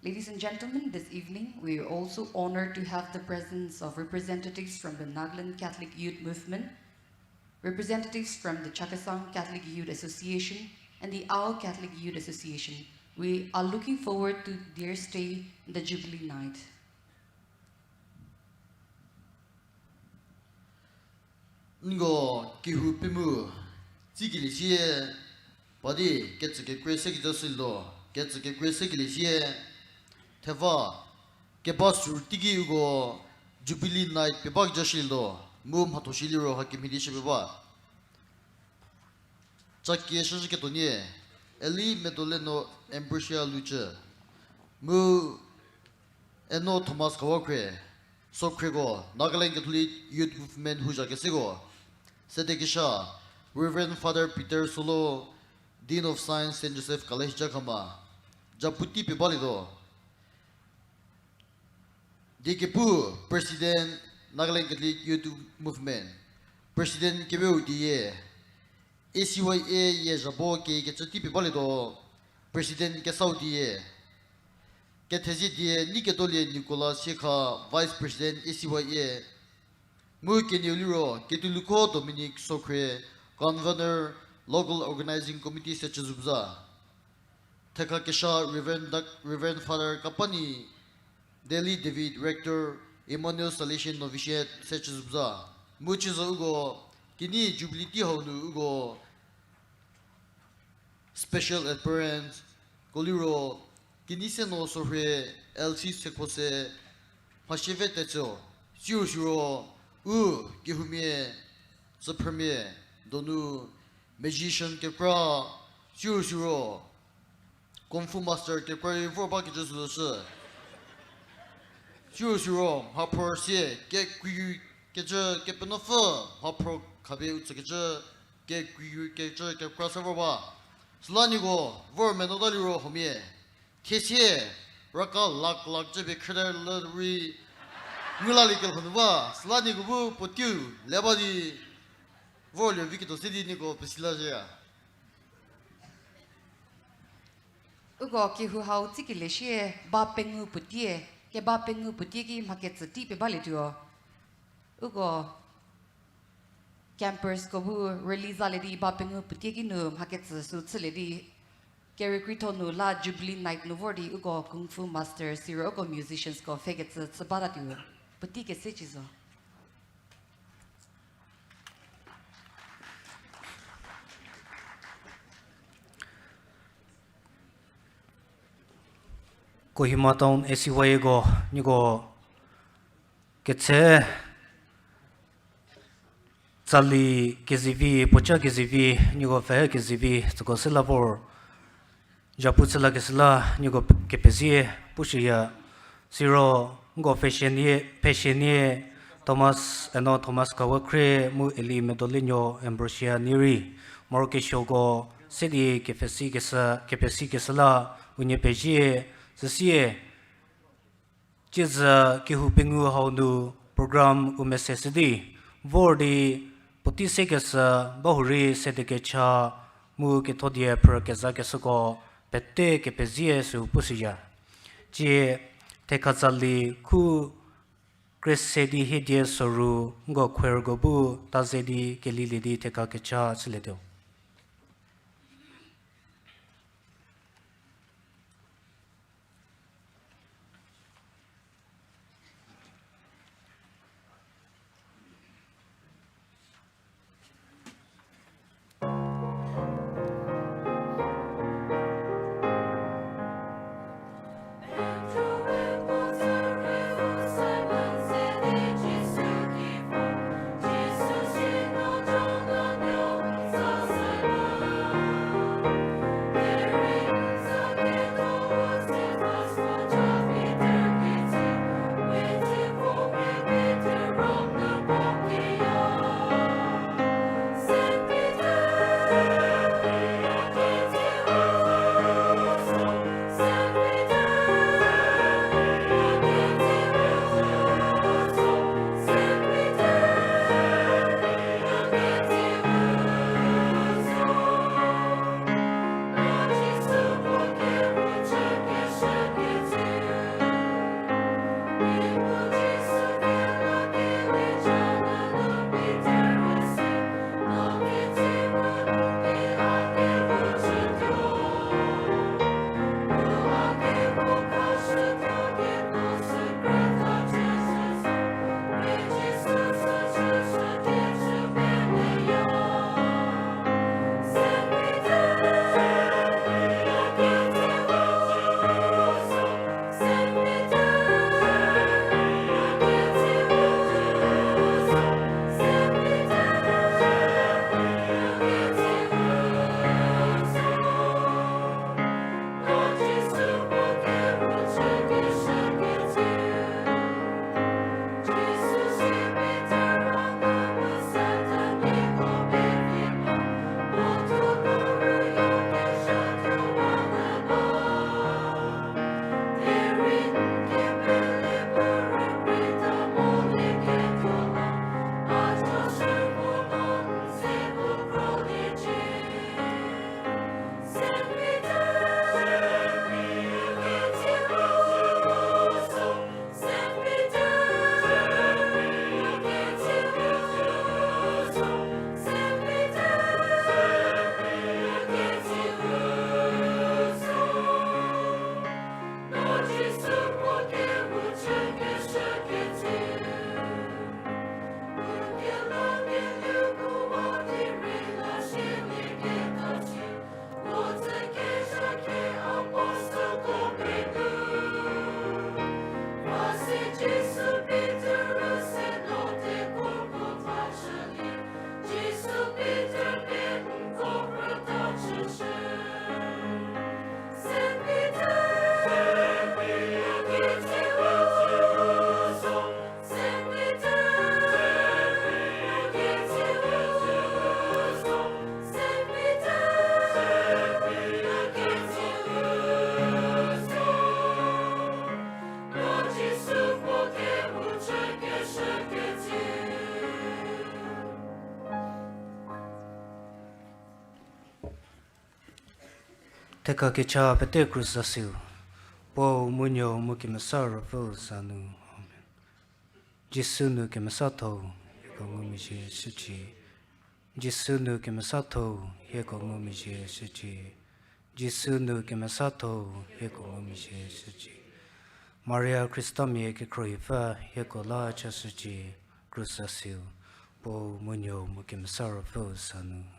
Ladies and gentlemen, this evening we are also honored to have the presence of representatives from the Nagaland Catholic Youth Movement, representatives from the Chakasang Catholic Youth Association, and the Ahel Catholic Youth Association. We are looking forward to their stay in the Jubilee night. Ngo Kehou Pengouu Zigilisie Body gets a great secretary gets a great secretary Teva Kebasu Tigi Ugo Jubilee night Pebak Jashildo Mum Hatoshiliro Hakimidishiba Chaki Shaketonie Eli Medoleno Embrucia Lucha Mu Eno Thomas Kawakre Sokrego Nagaland Catholic Youth Movement Houzha Keseko Sede Kecha Reverend Father Peter Solo Dean of Science St. Joseph College Jakama Japuti Pibalido Diekepuu President Nagaland Catholic Youth Movement President Kephü ACYA Ye Jabo Ke Kechati Pibalido President Kethodie Kethodie Niketolie Nicolas Shekha Vice President ACYA Mu Kenyoliro Ketuluko Dominic Sokre Convener Local Organizing Committee Sechuzubza Teka Kesha Reverend Father Kapani Delhi David Rector Emmanuel Salesian Novitiate Sechuzubza Muchizo Ugo Kini Jubilee Haunu Ugo Special Appearance Koliro Kini Seno Sohre LC Sekhose Pashevet Techo Shuro Gihumie Supreme Donu Magician Kephrü Shuro Kung Fu Master Kephrü for packages of the Shuro Hopper Se Get Kecha Kepenofa Hopper Kabe Utsakecha Get Kecha Keprasava Slanigo Vormenodaliro Homie Tessie Raka Lak Jebe Kredder Lottery Mulalical Honova Slanigo Potu Lebadi Voglio Victor Sede Nico Pesilagia Ugo Kehouu Tikileshie Ba Pengouu Putie Ke Ba Pengouu Putieki Maketsati Pebalitio Ugo Campers Kobu release already Ba Pengouu Putieki no Makets Sutseledi Kehoukhriezonuo La Jubilee night Novordi Ugo Kung Fu Master Siroko musicians Ko Fegets Sabaratio Putieke Sechizo Kohima town ACYA go nigo Kecha Sali KZV Pocha KZV nigo Fe KZV Sekhose labor Japutsala Kesla nigo Kepuca Pushia Zero go fashion ye Thomas Kawakre mu Eli Medolino Ambrosia Niri Morokeshogo Sede Kepesala Unyepeji Zasie Jiza Kehou Pengouu Haunu program umesesidi Vordi Potisekasa Bahuri Sede Kecha mu Kethodie Kehoukhriezonuo Pette Kepezie su Pusia Je Tekazali Ku Kressedi Hedie Soru Go Kwergobu Tazedi Kelilidi Teka Kecha Siledo Teka Kecha Pete Cruzasil Po Munyo Mukimasara Fosanu Amen Jisunu Kemasato Yekongumije Suchi Jisunu Kemasato Yekongumije Suchi Jisunu Kemasato Yekongumije Suchi Maria Christami Kekroifa Yekola Chasuchi Cruzasil Po Munyo Mukimasara Fosanu